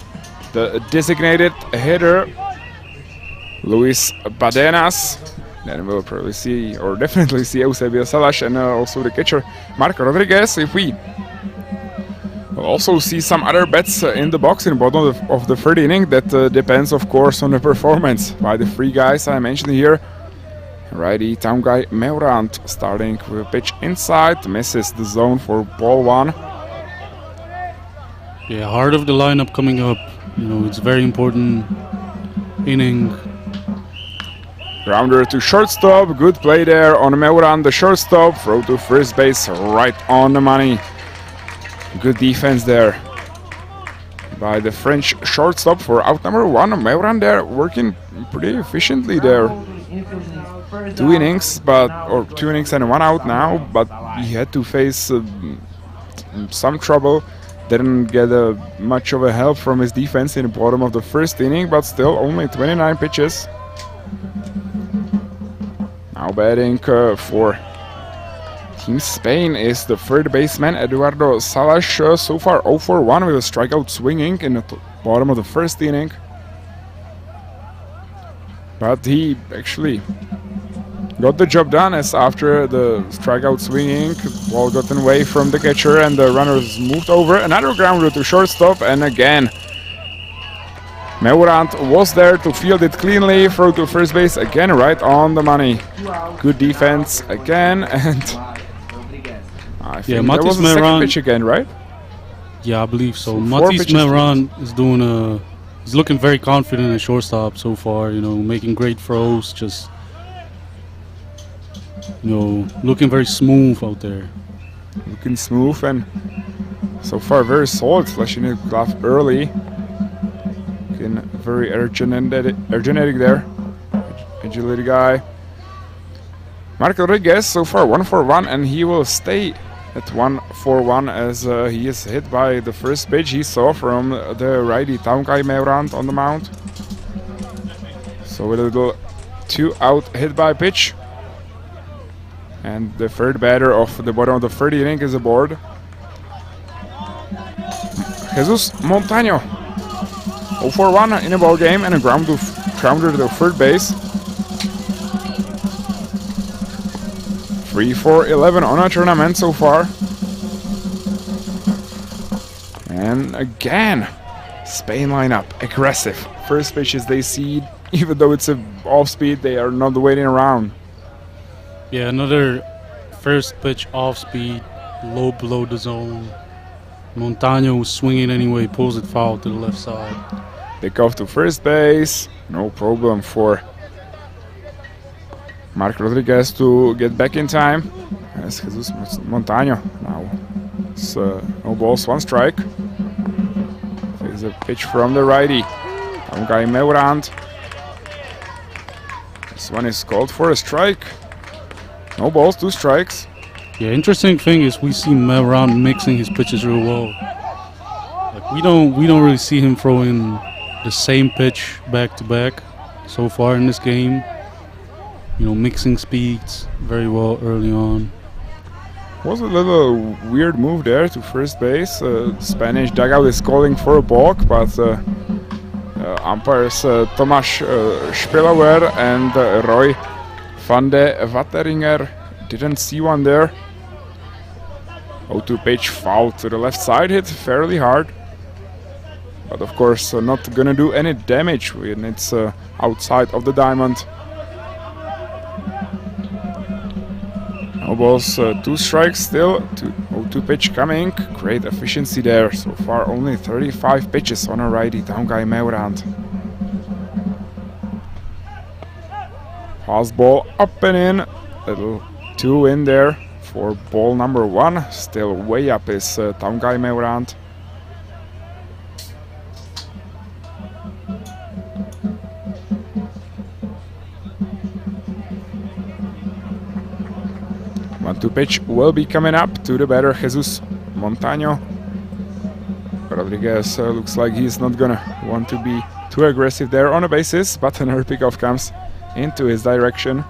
the designated hitter Luis Badenas. Then we'll probably see, or definitely see, Eusebio Salas and also the catcher Marco Rodriguez. If we will also see some other bats in the box in the bottom of the third inning. That depends, of course, on the performance by the 3 guys I mentioned here. Righty town guy Meurant starting with a pitch inside, misses the zone for ball 1. Yeah, heart of the lineup coming up. It's a very important inning. Grounder to shortstop. Good play there on Meuran, the shortstop. Throw to first base, right on the money. Good defense there by the French shortstop for out number 1. Meuran there working pretty efficiently there. 2 innings, or 2 innings and 1 out now, but he had to face some trouble. Didn't get much of a help from his defense in the bottom of the first inning, but still only 29 pitches. Now batting for Team Spain is the third baseman Eduardo Salas, so far 0 for 1 with a strikeout swinging in the bottom of the first inning. But he actually got the job done, as after the strikeout swinging, ball got away from the catcher and the runners moved over. Another grounder to shortstop, and again Meuran was there to field it cleanly, throw to first base again, right on the money. Good defense again, and I think that was the second pitch again, right? Yeah, I believe so. So 4 Matthijs pitches Meuran is doing he's looking very confident at shortstop so far, you know, making great throws, just, you know, looking very smooth out there. Looking smooth and so far very solid, flashing the glove early. Looking very energetic there. Agility guy. Mark Rodriguez so far 1 for 1, and he will stay at 1 for 1 as he is hit by the first pitch he saw from the righty Taunkai Meuran on the mound. So a little 2 out hit by pitch. And the third batter of the bottom of the third inning is aboard. Jesus Montaño 0 for 1 in a ball game, and a grounder to the third base. 3 for 11 on a tournament so far. And again, Spain lineup aggressive. First pitches they see, even though it's a off speed, they are not waiting around. Yeah, another first pitch off speed, low below the zone. Montaño swinging anyway, pulls it foul to the left side. Pick off to first base, no problem for Mark Rodriguez to get back in time. As Jesus Montaño now it's no balls, 1 strike. There's a pitch from the righty, Taunkai Meuran. This one is called for a strike. No balls, 2 strikes. Yeah, interesting thing is we see Meuran mixing his pitches real well. Like we don't really see him throwing the same pitch back to back so far in this game. You know, mixing speeds very well early on. Was a little weird move there to first base. Spanish dugout is calling for a balk, but umpires Tomáš Špilauer and Roy van de Wateringer didn't see one there. 0-2 pitch foul to the left side, hit fairly hard. But of course not gonna do any damage when it's outside of the diamond. No balls, 2 strikes still. 0-2 pitch coming. Great efficiency there. So far only 35 pitches on a righty, Taunkai Meuran. Fastball up and in. Little 2 in there for ball number 1. Still way up is Taunkai Meuran. One-two pitch will be coming up to the batter, Jesus Montaño. Rodriguez looks like he's not gonna want to be too aggressive there on a basis, but another pickoff comes into his direction.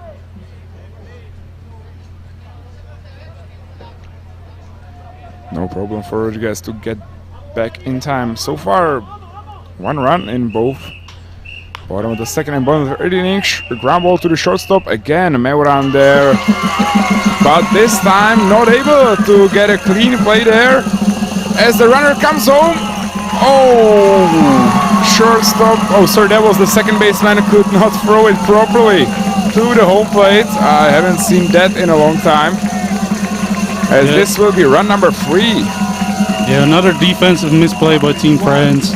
No problem for Rodriguez to get back in time. So far, 1 run in both bottom of the second and bottom of the third inning. A ground ball to the shortstop. Again, Meuran there. But this time not able to get a clean play there. As the runner comes home. Oh, shortstop. Oh, sorry, that was the second baseman who could not throw it properly to the home plate. I haven't seen that in a long time. As this will be run number 3. Yeah, another defensive misplay by Team France.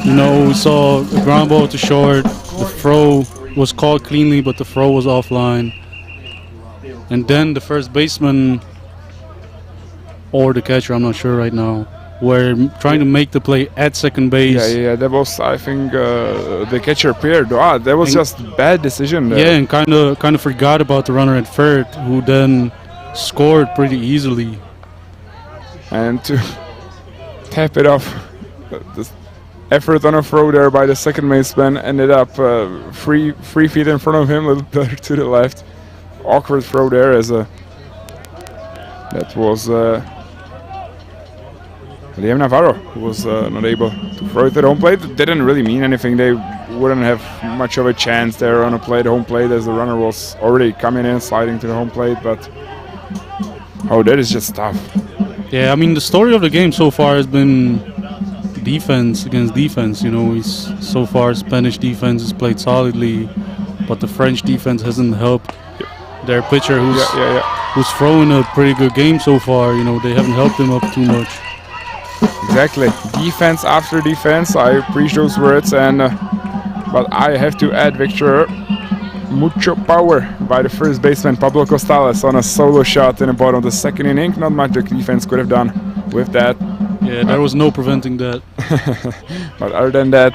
You know, we saw a ground ball to short. The throw was called cleanly, but the throw was offline. And then the first baseman or the catcher, I'm not sure right now, were trying to make the play at second base. Yeah, that was, I think, the catcher Pierre Doat. That was just bad decision there. Yeah, and kind of forgot about the runner at third, who then scored pretty easily. And to tap it off, the effort on a throw there by the second baseman ended up 3 feet in front of him, a little bit to the left. Awkward throw there as that was Liam Navarro, who was not able to throw it at home plate. It didn't really mean anything. They wouldn't have much of a chance there on a plate, home plate, as the runner was already coming in, sliding to the home plate. But that is just tough. Yeah, I mean, the story of the game so far has been defense against defense. You know, so far Spanish defense has played solidly, but the French defense hasn't helped their pitcher, who's throwing a pretty good game so far. You know, they haven't helped him up too much. Exactly, defense after defense. I appreciate those words, and but I have to add, Victor, mucho power by the first baseman Pablo Costales on a solo shot in the bottom of the second inning. Not much the defense could have done with that. Yeah, there was no preventing that. But other than that,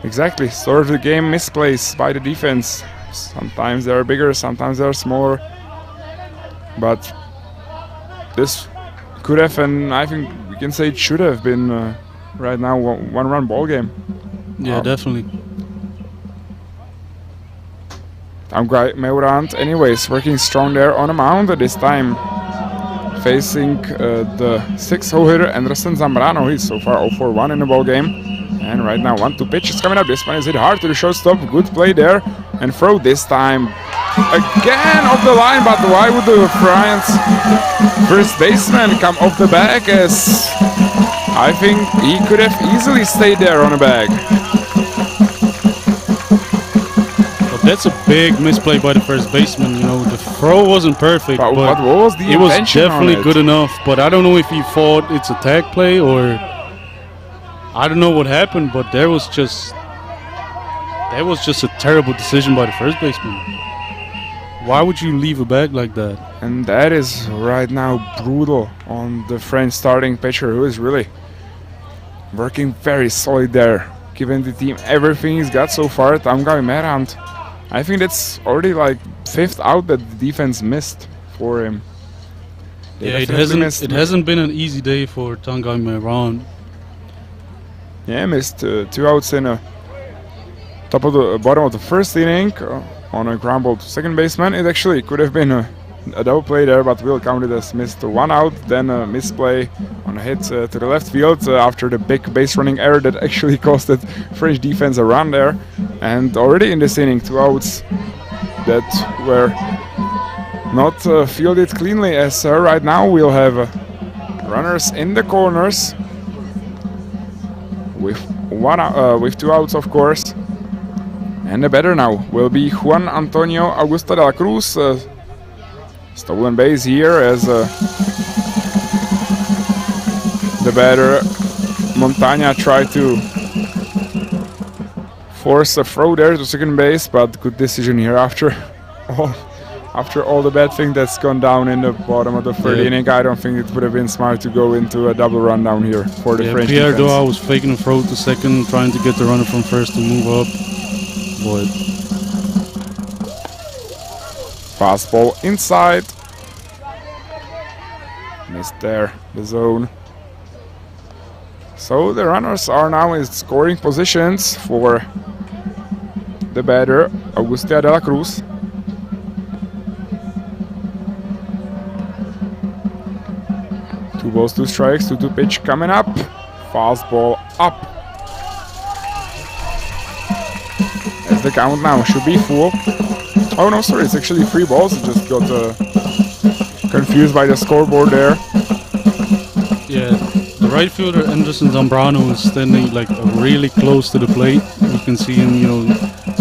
exactly, sort of the game misplays by the defense. Sometimes they are bigger, sometimes they are smaller. But this could have, and I think we can say it should have been right now one-run ball game. Yeah, definitely. Meurant, anyways, working strong there on a mound. This time facing the 6-hole hitter Anderson Zambrano. He's so far 0-for-1 in the ball game. And right now 1-2 pitch is coming up. This one is hit hard to the shortstop. Good play there. And throw this time again off the line. But why would the France first baseman come off the bag? As I think he could have easily stayed there on the bag. But that's a big misplay by the first baseman. You know, the throw wasn't perfect, but what was the it was intention definitely on it? good enough. But I don't know if he thought it's a tag play or I don't know what happened. But that was just a terrible decision by the first baseman. Why would you leave a bag like that? And that is right now brutal on the French starting pitcher, who is really working very solid there, giving the team everything he's got so far. Tanguy Meurant, I think that's already like 5th out that the defense missed for him. Yeah, it hasn't been an easy day for Tanguy Meurant. Yeah, missed 2 outs in a bottom of the first inning on a ground ball to second baseman. It actually could have been a double play there, but we'll count it as missed 1 out. Then a misplay on a hit to the left field after the big base running error that actually costed French defense a run there. And already in this inning, 2 outs that were not fielded cleanly, as right now we'll have runners in the corners with 2 outs, of course. And the batter now will be Juan Antonio Augusto de la Cruz. Stolen base here as the batter Montaña tried to force a throw there to second base, but good decision here after all the bad thing that's gone down in the bottom of the third inning. I don't think it would have been smart to go into a double run down here for the French Pierre defense. Doat was faking a throw to second, trying to get the runner from first to move up. But fastball inside. Missed there, the zone. So the runners are now in scoring positions for the batter, Augusto de la Cruz. Two balls, 2 strikes, 2-2 pitch coming up. Fastball up. As the count now should be full. Oh no, sorry, it's actually 3 balls. It just got confused by the scoreboard there. yeah, the right fielder Anderson Zambrano is standing like really close to the plate. You can see him, you know,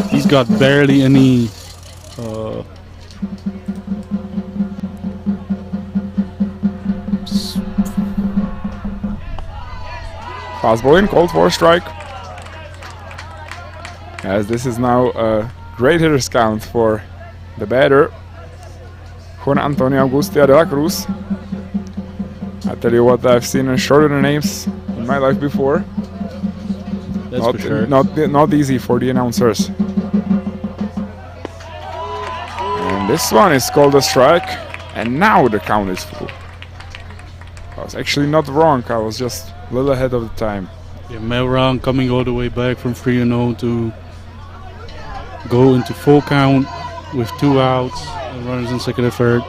he's got barely any fastball in, called for a strike. as this is now a great hitters count for the batter, Juan Antonio Angustia de la Cruz. I tell you what, I've seen shorter names in my life before. That's for sure. Not easy for the announcers. And this one is called a strike, and now the count is full. I was actually not wrong, I was just a little ahead of the time. Yeah, Melran coming all the way back from 3-0 to go into full count with 2 outs and runners in second and third.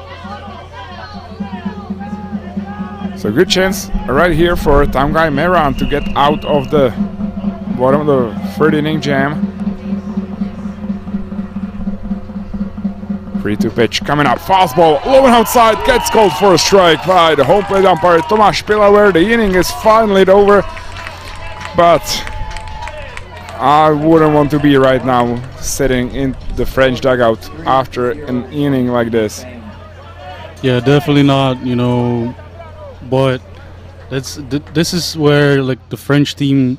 So good chance right here for Town Guy Melran to get out of the bottom of the third inning jam. 3-2 pitch coming up, fastball, low and outside, gets called for a strike by the home plate umpire Tomáš Pilawer. The inning is finally over, but I wouldn't want to be right now sitting in the French dugout after an inning like this. Yeah, definitely not, you know, but this is where like the French team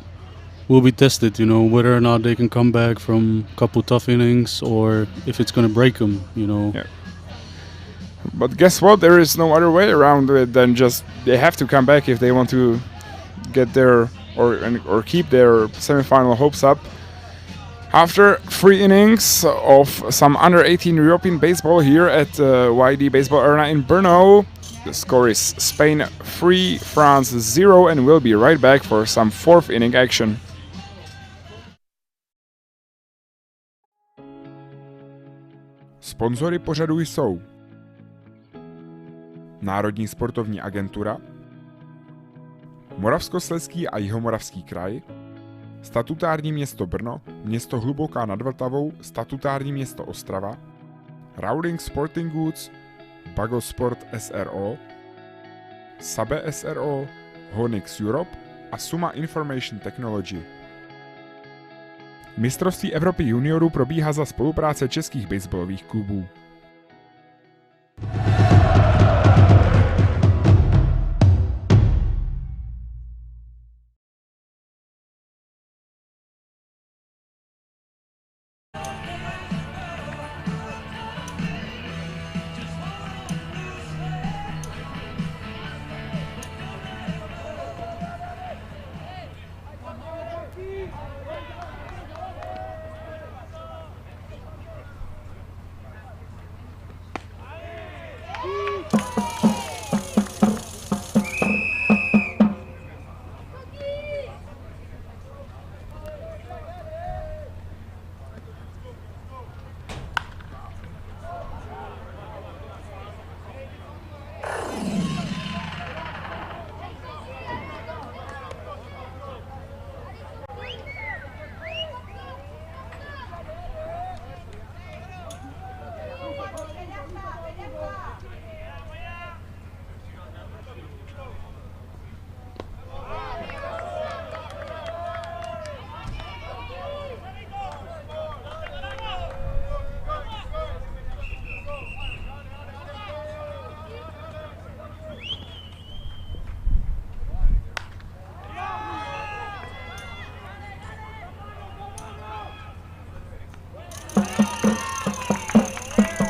will be tested, you know, whether or not they can come back from a couple tough innings or if it's going to break them, you know. Yeah. But guess what? There is no other way around it than just they have to come back if they want to get their or keep their semi-final hopes up. After 3 innings of some under-18 European baseball here at YD Baseball Arena in Brno, the score is Spain 3, France 0, and we'll be right back for some 4th inning action. Sponzory pořadu jsou Národní sportovní agentura, Moravskoslezský a Jihomoravský kraj, statutární město Brno, město Hluboká nad Vltavou, statutární město Ostrava, Rowling Sporting Goods, Bago Sport SRO, Sabe SRO, Honix Europe a Suma Information Technology. Mistrovství Evropy juniorů probíhá za spolupráce českých baseballových klubů.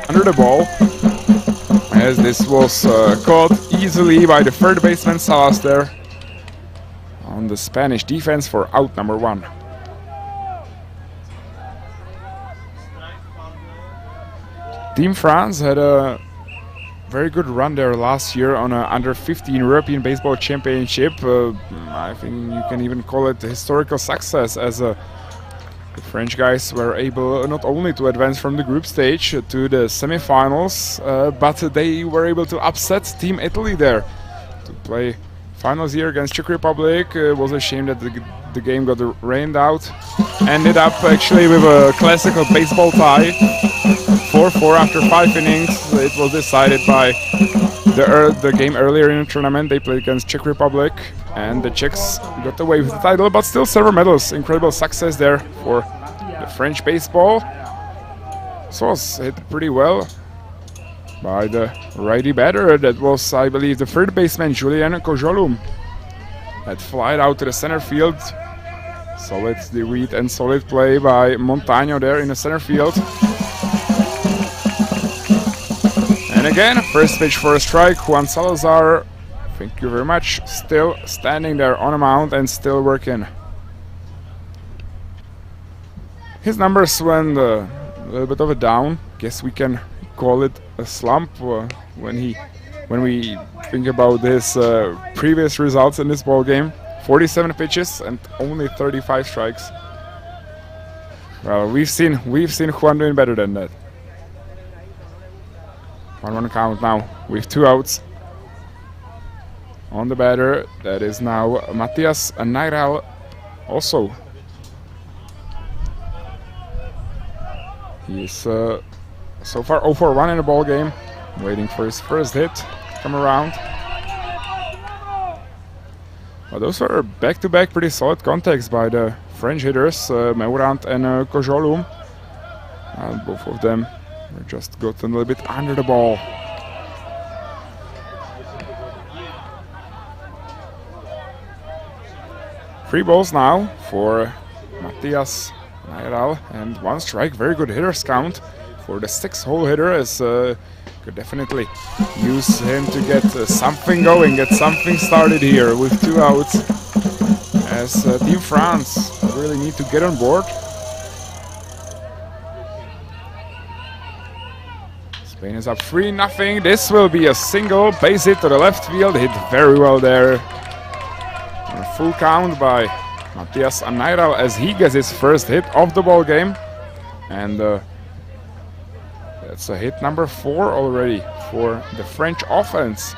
Under the ball, as this was caught easily by the third baseman Salas there on the Spanish defense for out number 1. Team France had a very good run there last year on an under 15 European Baseball Championship. I think you can even call it a historical success, as the French guys were able not only to advance from the group stage to the semi-finals, but they were able to upset Team Italy there to play finals here against Czech Republic. It was a shame that the game got rained out. Ended up actually with a classical baseball tie, 4-4 after 5 innings. It was decided by the game earlier in the tournament. They played against Czech Republic, and the Czechs got away with the title, but still silver medals. Incredible success there for the French baseball. This was hit pretty well by the righty batter. That was, I believe, the third baseman Julien Kojolum. That flied out to the center field Solid read and solid play by Montaño there in the center field. And again, first pitch for a strike. Juan Salazar, thank you very much. Still standing there on a mound and still working. His numbers went a little bit of a down. Guess we can call it a slump when we think about his previous results in this ball game. 47 pitches and only 35 strikes. Well, we've seen Juan doing better than that. 1-1 count now with 2 outs. On the batter, that is now Matias Nairal also. He is so far 0 for 1 in the ball game, waiting for his first hit to come around. Well, those were back-to-back pretty solid contacts by the French hitters, Meurant and Kojolum. Both of them were just gotten a little bit under the ball. Three balls now for Matias Nairal and 1 strike. Very good hitters count for the 6-hole hitter, as could definitely use him to get something going, get something started here with 2 outs, as Team France really need to get on board. Spain is up 3-0. This will be a single base hit to the left field, hit very well there. And a full count by Matias Nairal as he gets his first hit of the ball game, and that's a hit number 4 already for the French offense.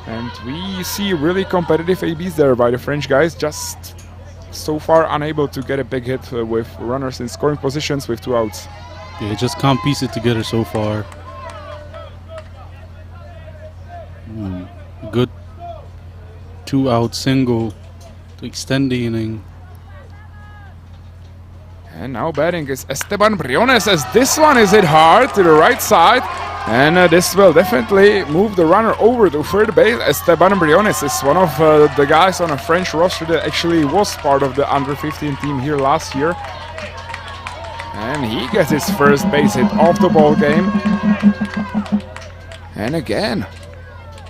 And we see really competitive ABs there by the French guys, just so far unable to get a big hit with runners in scoring positions with 2 outs. Yeah, just can't piece it together so far. Good 2-out single to extend the inning. And now batting is Esteban Briones, as this one is hit hard to the right side. And this will definitely move the runner over to third base. Esteban Briones is one of the guys on a French roster that actually was part of the under-15 team here last year. And he gets his first base hit of the ball game. And again,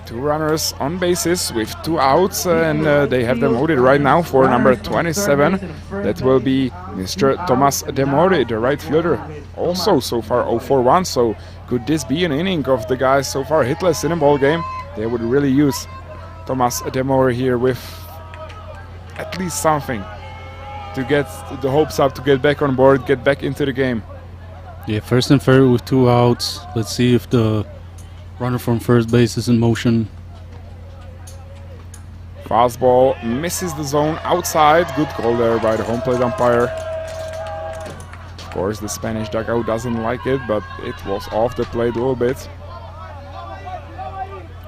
2 runners on bases with 2 outs, and they have them loaded right now for number 27. That will be Mr. Thomas Demore, the right fielder. Also so far 0 for 1, so could this be an inning of the guys so far hitless in the ball game? They would really use Thomas Demore here with at least something to get the hopes up, to get back on board, get back into the game. Yeah, first and third with 2 outs. Let's see if the runner from first base is in motion. Fastball misses the zone outside. Good call there by the home plate umpire. Of course, the Spanish dugout doesn't like it, but it was off the plate a little bit.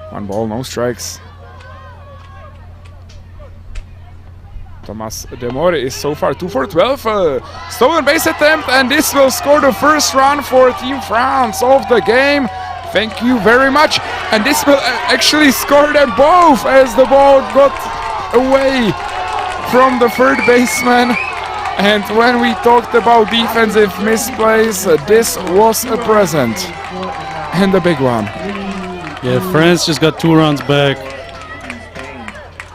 1 ball, no strikes. Thomas Demore is so far 2 for 12. Stolen base attempt, and this will score the first run for Team France of the game. Thank you very much. And this will actually score them both, as the ball got away from the third baseman. And when we talked about defensive misplays, this was a present, and a big one. Yeah, France just got 2 runs back.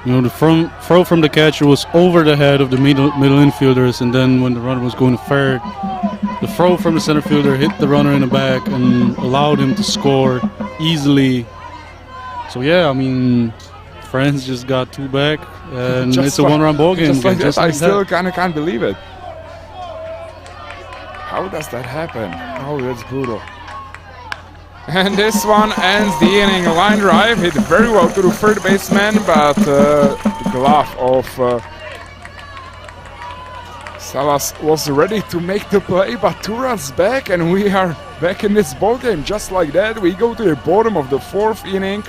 You know, the throw from the catcher was over the head of the middle infielders, and then when the runner was going to third, the throw from the center fielder hit the runner in the back and allowed him to score easily. So yeah, I mean, France just got 2 back, and it's a 1-run ball game. Just like that, I still kind of can't believe it. How does that happen? Oh, that's brutal. And this one ends the inning. A line drive hit very well to the third baseman, but the glove of Salas was ready to make the play, but 2 runs back, and we are back in this ball game. Just like that, we go to the bottom of the 4th inning.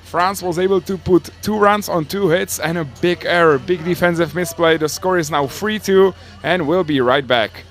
France was able to put 2 runs on 2 hits and a big error, big defensive misplay. The score is now 3-2, and we'll be right back.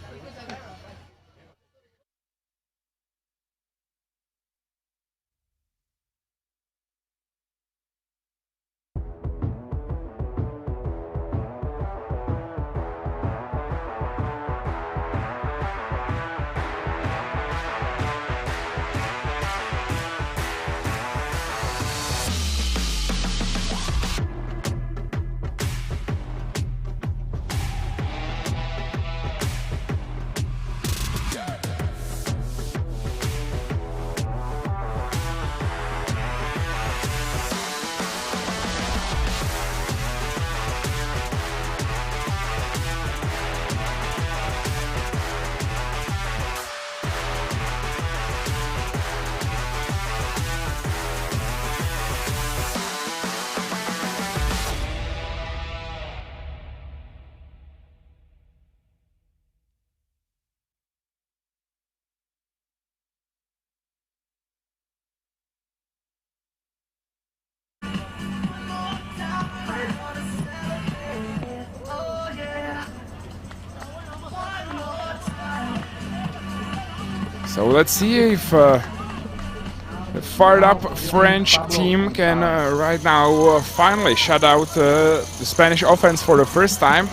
So let's see if the fired up French team can right now finally shut out the Spanish offense for the first time.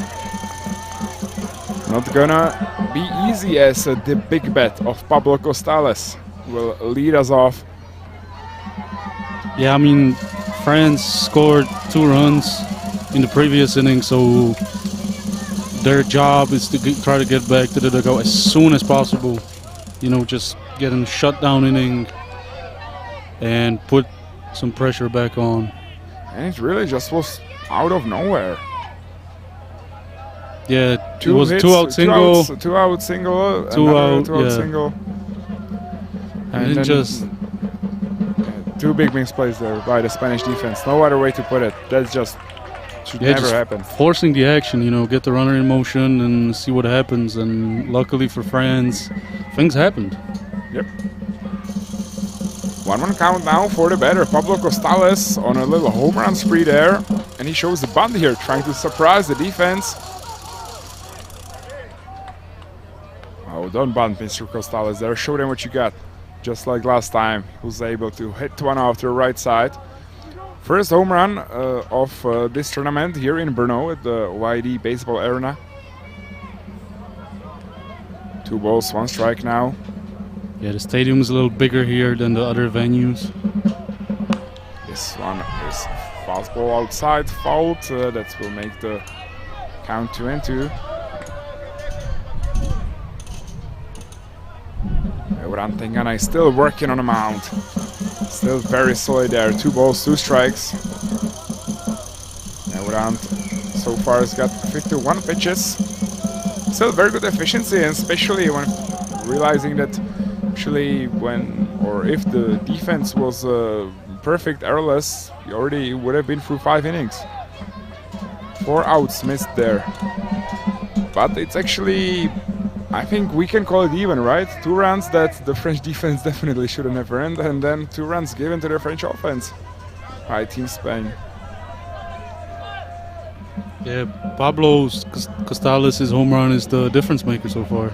Not gonna be easy, as the big bet of Pablo Costales will lead us off. Yeah, I mean, France scored 2 runs in the previous inning, so their job is to try to get back to the dugout as soon as possible. You know, just get a shutdown inning and put some pressure back on. And it really just was out of nowhere. Yeah, Two it was hits, 2 out single. 2 out single, 2 out, 2 out yeah. single. And then just 2 big misplays there by the Spanish defense. No other way to put it. That just should never just happen. forcing the action, you know, get the runner in motion and see what happens. And luckily for France, things happened. Yep. 1-1 count now for the batter. Pablo Costales on a little home run spree there. And he shows the bunt here, trying to surprise the defense. Oh, don't bunt, Mr. Costales there. Show them what you got. Just like last time, he was able to hit one off to the right side. First home run of this tournament here in Brno at the YD Baseball Arena. 2 balls, 1 strike now. Yeah, the stadium is a little bigger here than the other venues. This one is fastball outside, fouled. That will make the count 2-2. Tengana is still working on the mound. Still very solid there. 2 balls, 2 strikes. Eurant so far has got 51 pitches. Still very good efficiency, and especially when realizing that actually when or if the defense was perfect errorless, he already would have been through 5 innings. 4 outs missed there. But it's actually, I think we can call it even, right? 2 runs that the French defense definitely shouldn't have earned, and then 2 runs given to the French offense by Team Spain. Yeah, Pablo Costales' home run is the difference maker so far.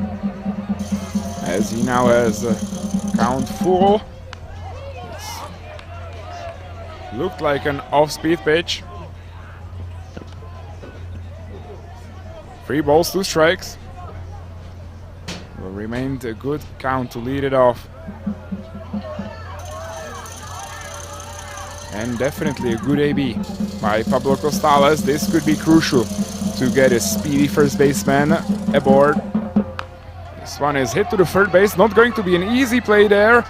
As he now has a count full. Looked like an off-speed pitch. 3 balls, 2 strikes. Will remain a good count to lead it off. And definitely a good AB by Pablo Costales. This could be crucial to get a speedy first baseman aboard. This one is hit to the third base. Not going to be an easy play there.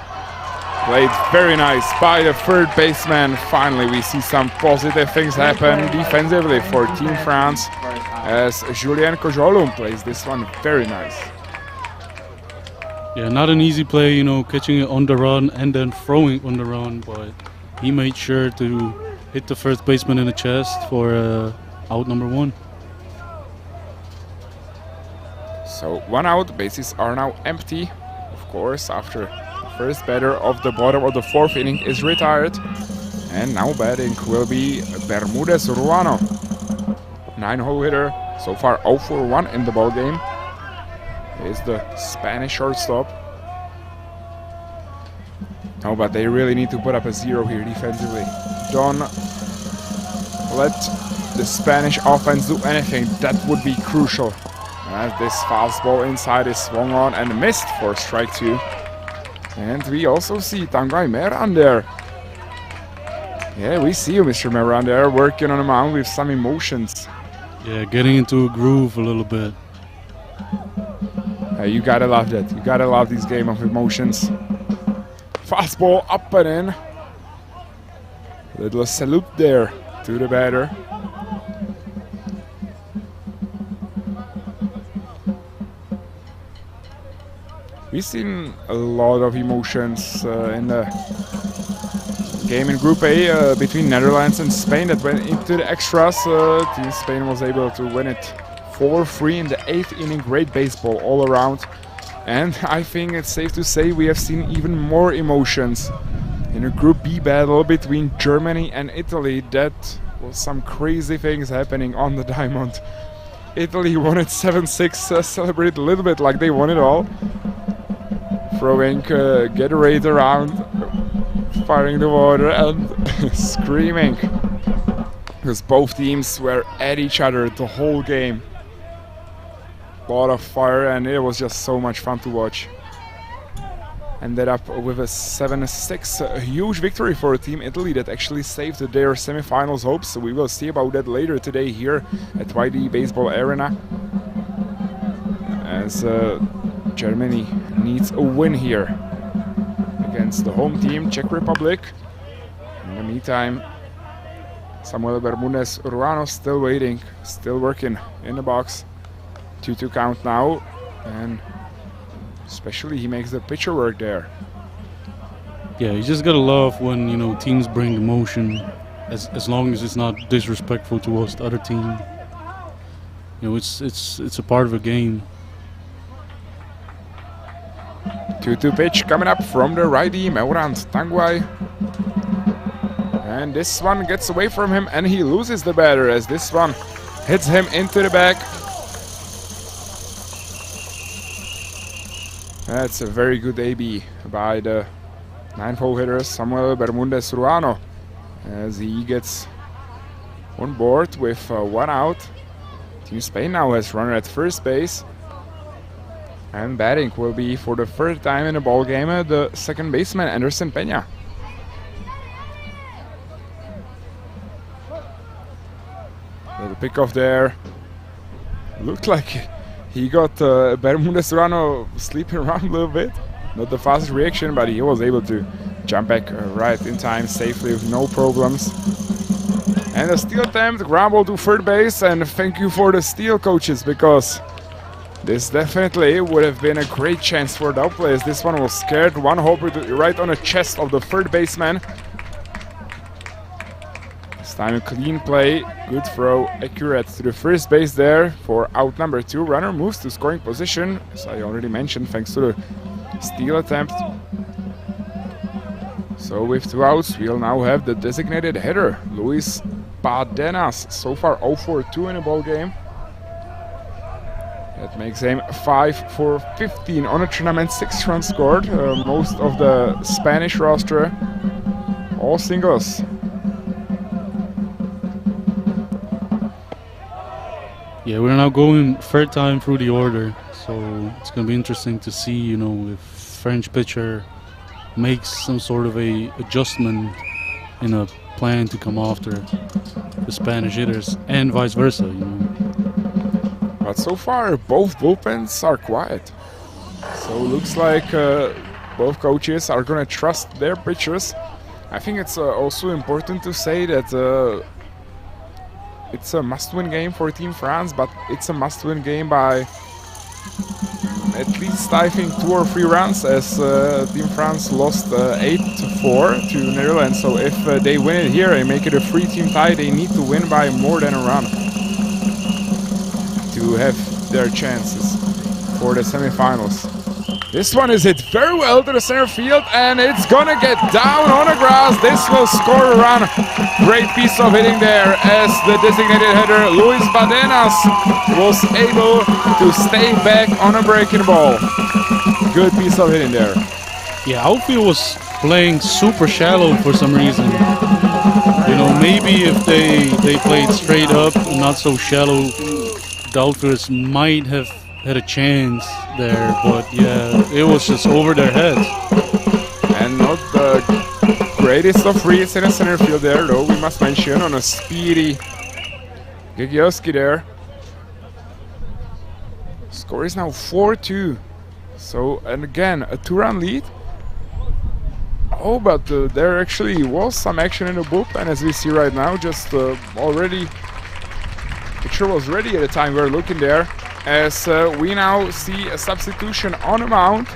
Played very nice by the third baseman. Finally, we see some positive things happen defensively for Team France, as Julien Cojolum plays this one very nice. Yeah, not an easy play, you know, catching it on the run and then throwing on the run, but he made sure to hit the first baseman in the chest for out number 1. So 1 out, bases are now empty. Of course, after the first batter of the bottom of the 4th inning is retired. And now batting will be Bermudez Ruano. 9-hole hitter, so far 0 for 1 in the ball game. Is the Spanish shortstop. No, but they really need to put up a 0 here defensively. Don't let the Spanish offense do anything. That would be crucial. As this fastball inside is swung on and missed for strike 2. And we also see Tanguy Meran there. Yeah, we see you, Mr. Meran there, working on the mound with some emotions. Yeah, getting into a groove a little bit. You gotta love that. You gotta love this game of emotions. Fastball up and in. Little salute there to the batter. We've seen a lot of emotions in the game in Group A between Netherlands and Spain that went into the extras. Team Spain was able to win it 4-3 in the 8th inning. Great baseball all around. And I think it's safe to say we have seen even more emotions in a Group B battle between Germany and Italy. That was some crazy things happening on the diamond. Italy won it 7-6, celebrated a little bit like they won it all. throwing Gatorade around, firing the water and screaming. Because both teams were at each other the whole game. A lot of fire, and it was just so much fun to watch. Ended up with a 7-6, a huge victory for Team Italy that actually saved their semifinals hopes. So we will see about that later today here at YD Baseball Arena. As Germany needs a win here against the home team, Czech Republic. In the meantime, Samuel Bermudez Ruano still waiting, still working in the box. 2-2 count now, and especially he makes the pitcher work there. Yeah, you just gotta love when, you know, teams bring emotion, as long as it's not disrespectful towards the other team. You know, it's a part of a game. 2-2 pitch coming up from the righty, Meurant Tanguay. And this one gets away from him and he loses the batter as this one hits him into the back. That's a very good AB by the 9th-hole hitter Samuel Bermudez Ruano as he gets on board with 1 out. Team Spain now has runner at first base. And batting will be for the third time in the ball game the second baseman Anderson Peña. Little pickoff there. Looked like he got Bermudez Ruano sleeping around a little bit. Not the fastest reaction, but he was able to jump back right in time safely with no problems. And a steal attempt, ground ball to third base, and thank you for the steal coaches, because this definitely would have been a great chance for the outplay. This one was scared. One hop right on the chest of the third baseman. This time a clean play, good throw, accurate to the first base there for out number 2. Runner moves to scoring position, as I already mentioned, thanks to the steal attempt. So with 2 outs, we'll now have the designated hitter, Luis Badenas. So far 0 for 2 in the ball game. That makes him 5 for 15 on a tournament, 6 runs scored. Most of the Spanish roster, all singles. Yeah, we're now going third time through the order, so it's going to be interesting to see, you know, if French pitcher makes some sort of a adjustment in a plan to come after the Spanish hitters, and vice versa, you know. But so far, both bullpens are quiet. So looks like both coaches are going to trust their pitchers. I think it's also important to say that it's a must-win game for Team France, but it's a must-win game by at least, I think, 2 or 3 runs, as Team France lost 8-4 to Netherlands. So if they win it here and make it a 3-team tie, they need to win by more than a run to have their chances for the semifinals. This one is hit very well to the center field, and it's gonna get down on the grass. This will score a run. Great piece of hitting there, as the designated hitter Luis Badenas was able to stay back on a breaking ball. Good piece of hitting there. Yeah, outfield was playing super shallow for some reason. You know, maybe if they played straight up, not so shallow, the outfielders might have had a chance there, but yeah, it was just over their heads. And not the greatest of reads in the center field there, though, we must mention, on a speedy Gigiowski there. Score is now 4-2. So, and again, a 2-run lead. Oh, but there actually was some action in the bullpen, as we see right now. Just already, pitcher was ready at the time we were looking there. As we now see a substitution on the mound.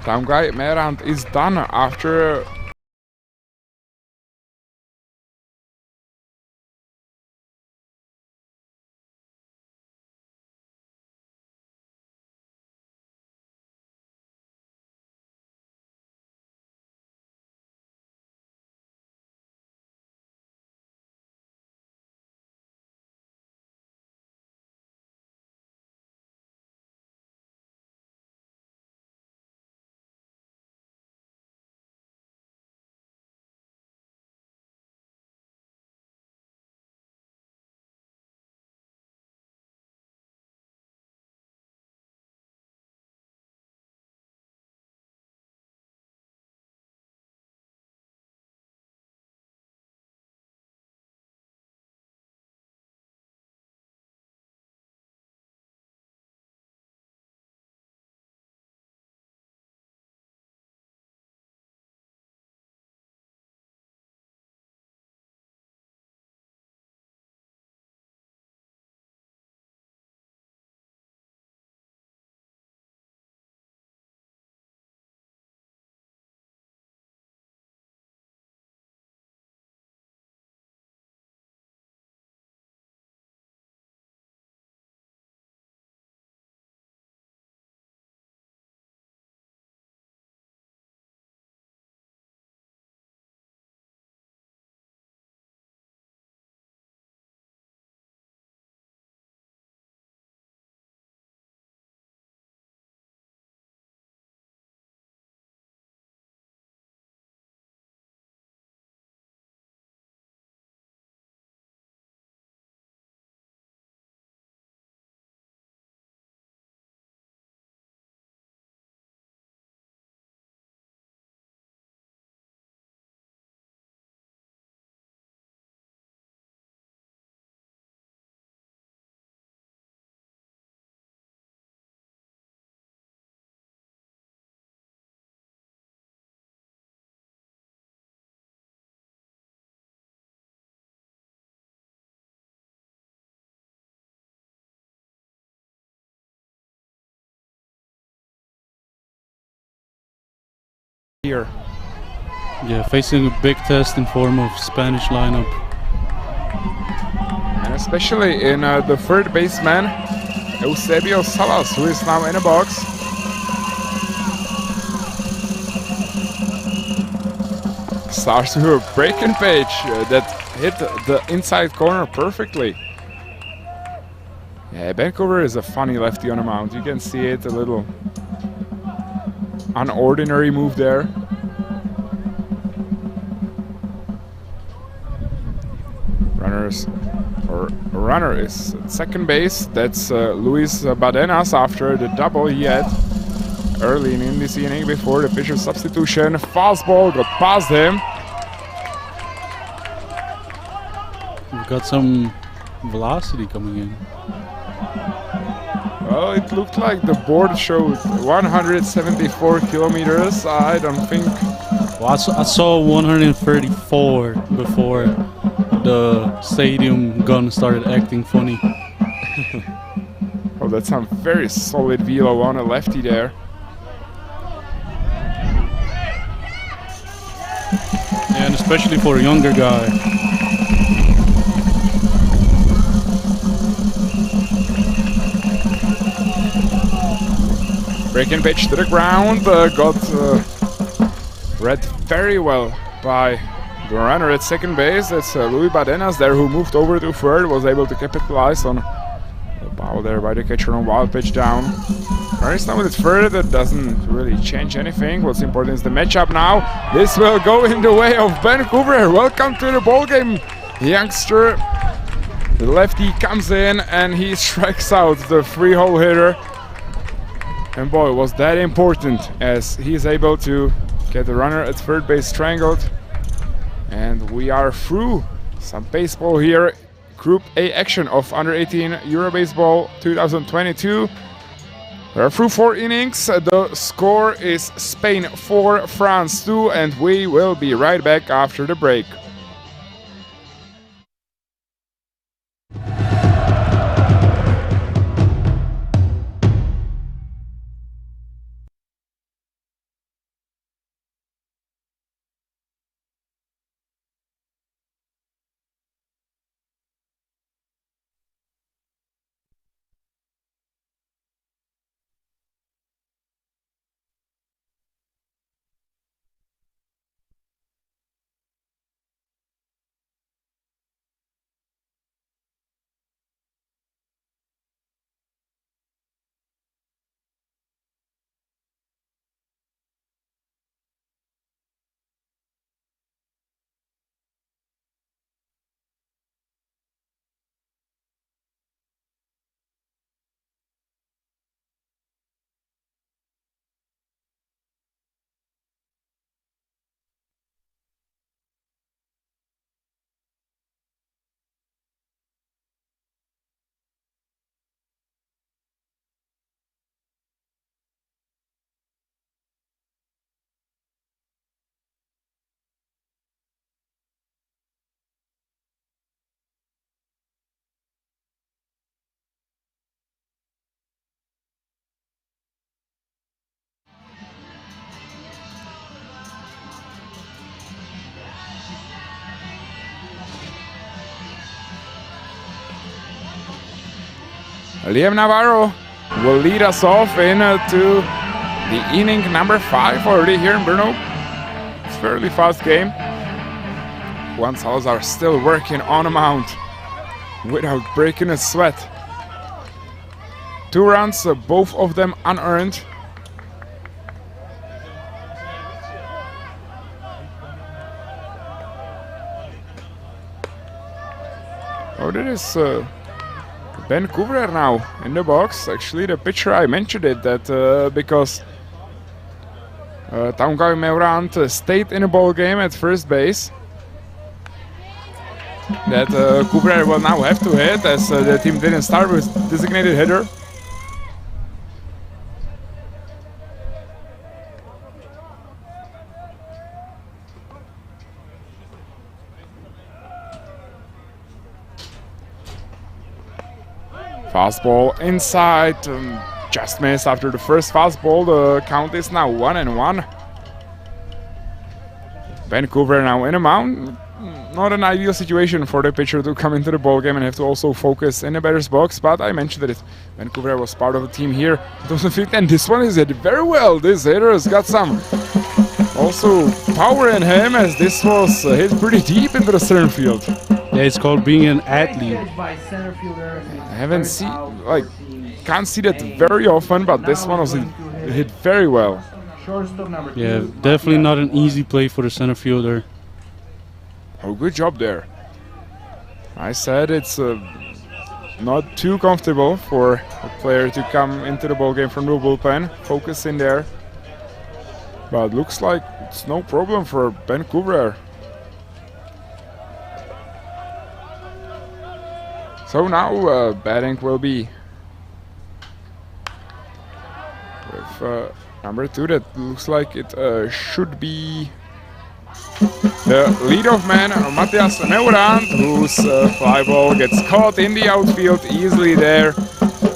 Tanguay Meurant is done after here. Yeah, facing a big test in form of Spanish lineup. And especially in the third baseman, Eusebio Salas, who is now in a box. Starts with a breaking pitch that hit the inside corner perfectly. Yeah, Vancouver is a funny lefty on the mound. You can see it, a little unordinary move there. Runner is at second base. That's Luis Badenas after the double he had early in this inning before the pitcher substitution. Fastball got past him. We've got some velocity coming in. Well, it looked like the board showed 174 kilometers. I don't think. Well, I saw 134 before the stadium gun started acting funny. Oh, that's some very solid velo on a lefty there. And especially for a younger guy. Breaking pitch to the ground, got read very well by the runner at second base. That's Luis Badenas there, who moved over to third, was able to capitalize on the ball there by the catcher on wild pitch down. Runner's now with third, that doesn't really change anything. What's important is the matchup now. This will go in the way of Vancouver. Welcome to the ball game, youngster. The lefty comes in and he strikes out the 3-hole hitter. And boy, was that important, as he's able to get the runner at third base strangled. And we are through some baseball here. Group A action of Under-18 Euro Baseball 2022. We are through 4 innings. The score is Spain 4, France 2, and we will be right back after the break. Liam Navarro will lead us off into the inning number 5 already here in Brno. It's a fairly fast game. Juan Salazar still working on a mound without breaking a sweat. 2 runs, both of them unearned. Oh, that is Vancouver now in the box. Actually, the pitcher, I mentioned it, that because Taungai Meurant stayed in the ball game at first base, that Cooper will now have to hit, as the team didn't start with designated hitter. Fastball inside, just missed after the first fastball. The count is now 1-1. Vancouver now in a mound. Not an ideal situation for the pitcher to come into the ball game and have to also focus in the batter's box, but I mentioned that Vancouver was part of the team here in 2015, and this one is hit very well. This hitter has got some also power in him, as this was hit pretty deep into the center field. Yeah, it's called being an athlete. I haven't seen, can't see that very often, but this one was hit very well. Yeah, definitely not an easy play for the center fielder. Oh, good job there. I said it's not too comfortable for a player to come into the ball game from the bullpen, focus in there. But looks like it's no problem for Vancouver. So now batting will be with number 2. That looks like it should be the leadoff man, Matthias Neurand, whose fly ball gets caught in the outfield easily there.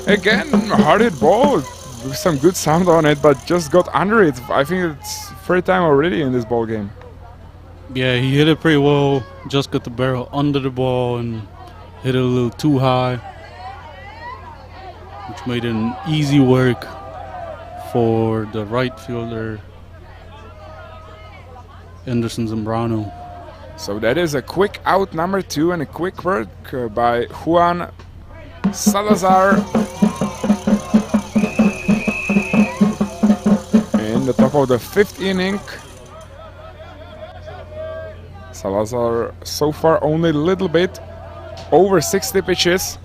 Again, hard hit ball with some good sound on it, but just got under it. I think it's third time already in this ball game. Yeah, he hit it pretty well. Just got the barrel under the ball and hit it a little too high, which made it an easy work for the right fielder, Anderson Zambrano. So that is a quick out, number 2, and a quick work by Juan Salazar in the top of the 5th inning. Salazar so far only a little bit over 60 pitches.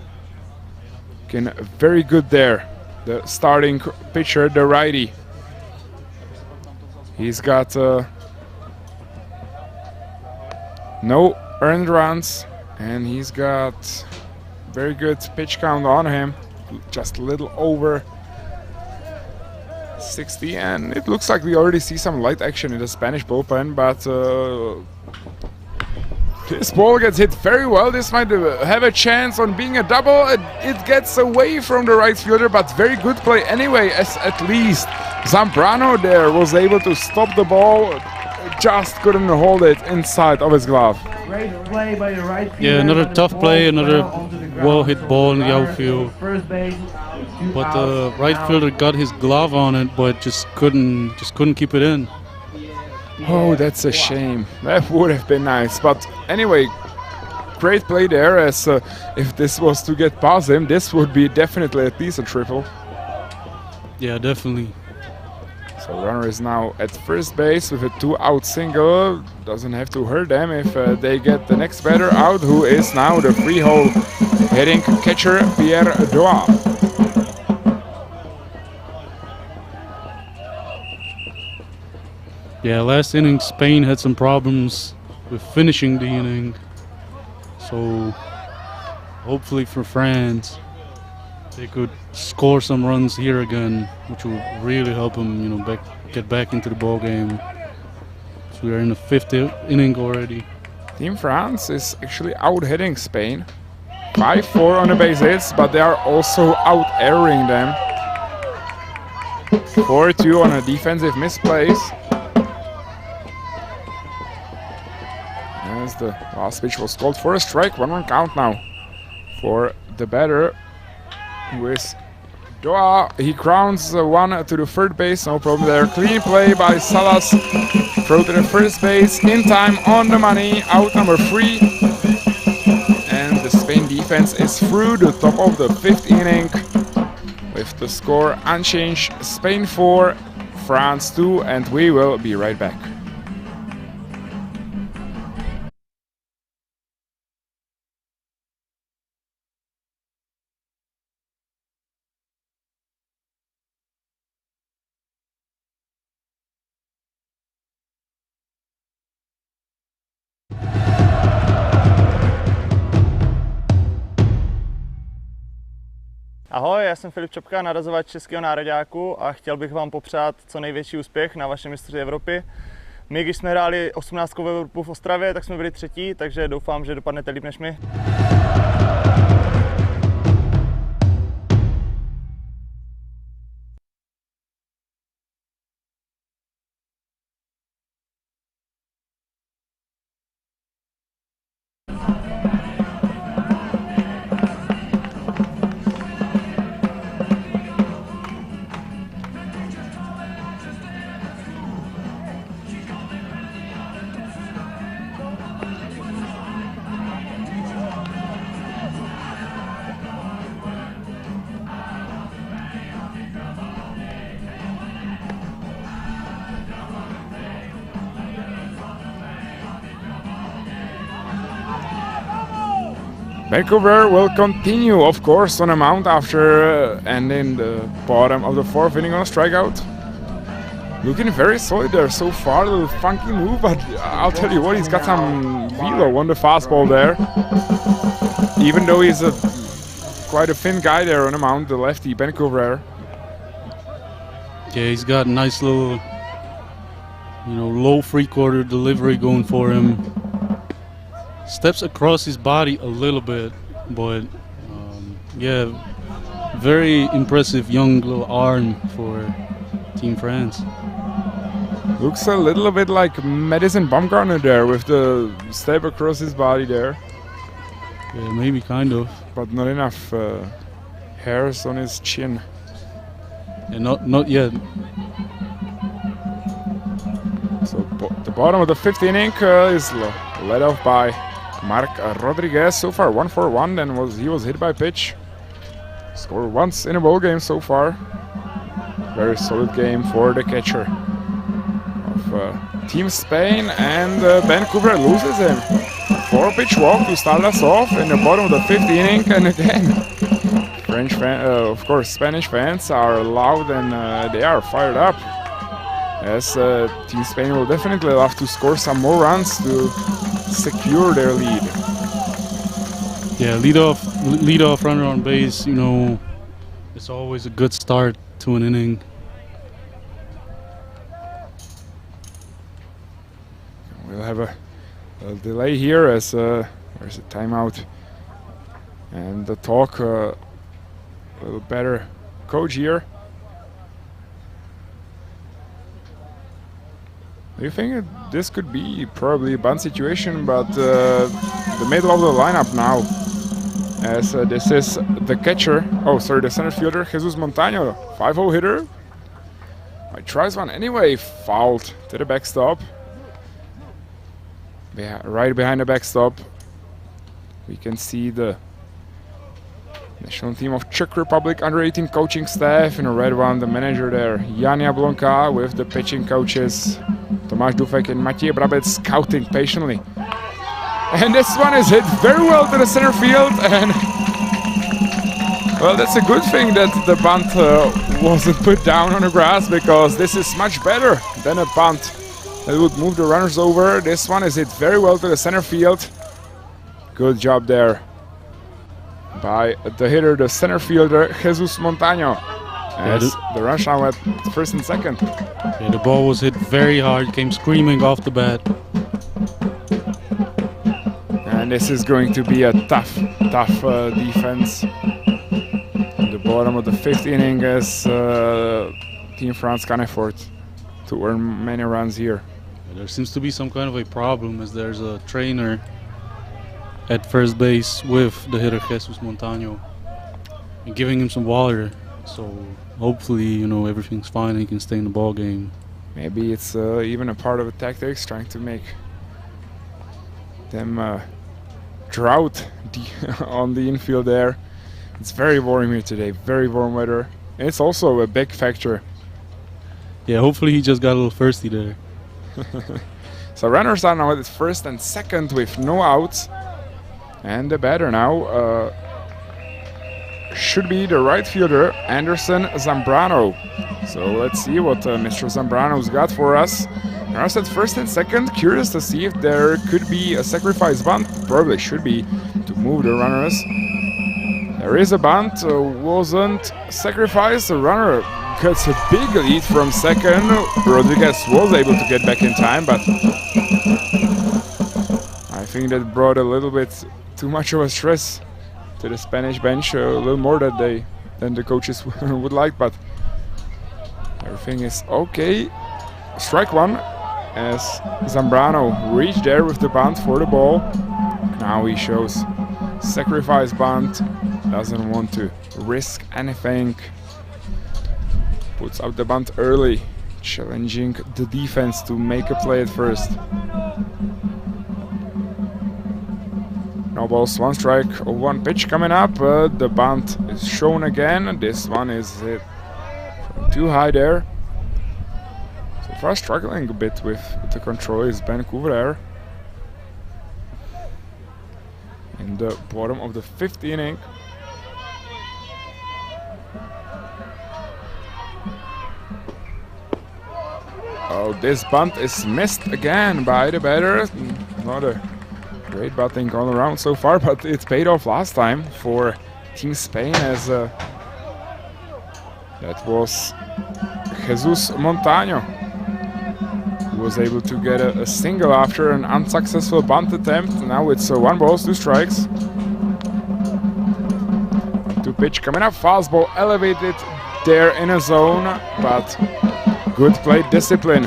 Looking very good there. The starting pitcher, the righty. He's got no earned runs, and he's got very good pitch count on him, just a little over 60, and it looks like we already see some light action in the Spanish bullpen, but this ball gets hit very well. This might have a chance on being a double. It gets away from the right fielder, but very good play anyway, as at least Zambrano there was able to stop the ball. Just couldn't hold it inside of his glove. Great play by the right fielder. Yeah, another tough play, another well-hit ball in the outfield. First base, But the right fielder got his glove on it, but just couldn't keep it in. Oh, that's a shame. That would have been nice. But anyway, great play there, as if this was to get past him, this would be definitely at least a triple. Yeah, definitely. So runner is now at first base with a 2-out single. Doesn't have to hurt them if they get the next batter out, who is now the free-hole hitting catcher Pierre Doa. Yeah, last inning Spain had some problems with finishing the inning. So hopefully for France, they could score some runs here again, which will really help them, get back into the ball game. So we are in the 5th inning already. Team France is actually out-hitting Spain. 5-4 on the base hits, but they are also out-airing them. 4-2 on a defensive misplays. As the last pitch was called for a strike, 1-1 count now for the batter, who is Doa. He grounds one to the third base, no problem there. Clean play by Salas. Throw to the first base, in time, on the money, out number 3. And the Spain defense is through the top of the 5th inning with the score unchanged. Spain 4, France 2, and we will be right back. Ahoj, já jsem Filip Čopka, narazovač českého nároďáku, a chtěl bych vám popřát co největší úspěch na vašem mistrovství Evropy. My, když jsme hráli 18. v Ostravě, tak jsme byli 3., takže doufám, že dopadnete líp než my. Vancouver will continue, of course, on a mount after ending the bottom of the 4th inning on a strikeout. Looking very solid there so far, a little funky move, but I'll tell you what, he's got some velo on the fastball there. Even though he's quite a thin guy there on the mound, the lefty, Vancouver. Yeah, he's got a nice little, low 3/4 delivery going for him. Steps across his body a little bit, but yeah, very impressive young little arm for Team France. Looks a little bit like Madison Bumgarner there with the step across his body there. Yeah, maybe kind of. But not enough hairs on his chin. Yeah, not yet. So the bottom of the 5th inning is led off by Mark Rodriguez. So far 1 for 1, and he was hit by pitch. Scored once in a ball game so far. Very solid game for the catcher of Team Spain, and Vancouver loses him. 4-pitch walk to start us off in the bottom of the 5th inning, and again, of course, Spanish fans are loud and they are fired up. As Team Spain will definitely love to score some more runs to secure their lead. Yeah, lead off runner on base. It's always a good start to an inning. We'll have a delay here as there's a timeout and the talk a little better coach here. Do you think this could be probably a bunt situation, but the middle of the lineup now, as this is the catcher, the center fielder, Jesus Montaño, 5-0 hitter. He tries one anyway, fouled to the backstop. Right behind the backstop, we can see the national team of Czech Republic under-18 coaching staff. In a red one, the manager there, Jan Jablonka, with the pitching coaches, Tomáš Dufek and Matěj Brabec, scouting patiently. And this one is hit very well to the center field, and well, that's a good thing that the bunt wasn't put down on the grass, because this is much better than a bunt that would move the runners over. This one is hit very well to the center field. Good job there by the hitter, the center fielder, Jesus Montaño, as the rush now at 1st and 2nd. Yeah, the ball was hit very hard, came screaming off the bat. And this is going to be a tough defense. In the bottom of the 5th inning, as Team France can afford to earn many runs here. There seems to be some kind of a problem, as there's a trainer at first base with the hitter Jesus Montaño and giving him some water. So hopefully, everything's fine and he can stay in the ball game. Maybe it's even a part of the tactics, trying to make them drought on the infield there. It's very warm here today, very warm weather. And it's also a big factor. Yeah, hopefully he just got a little thirsty there. So runners are now at 1st and 2nd with no outs. And the batter now should be the right fielder, Anderson Zambrano. So let's see what Mr. Zambrano's got for us. Runners at 1st and 2nd. Curious to see if there could be a sacrifice bunt. Probably should be, to move the runners. There is a bunt, wasn't sacrificed. The runner gets a big lead from 2nd. Rodriguez was able to get back in time, but I think that brought a little bit too much of a stress to the Spanish bench, a little more than the coaches would like, but everything is okay. Strike one, as Zambrano reached there with the bunt for the ball. Now he shows sacrifice bunt, doesn't want to risk anything. Puts out the bunt early, challenging the defense to make a play at first. No balls, 1 strike, 1 pitch coming up. The bunt is shown again. This one is hit from too high there. So far struggling a bit with the control is Vancouver there. in the bottom of the 5th inning. Oh, this bunt is missed again by the batter. Not a great batting gone around so far, but it paid off last time for Team Spain, as that was Jesus Montaño, who was able to get a single after an unsuccessful bunt attempt. Now it's 1 ball, 2 strikes. 1-2 pitch coming up, fastball elevated there in a zone, but good plate discipline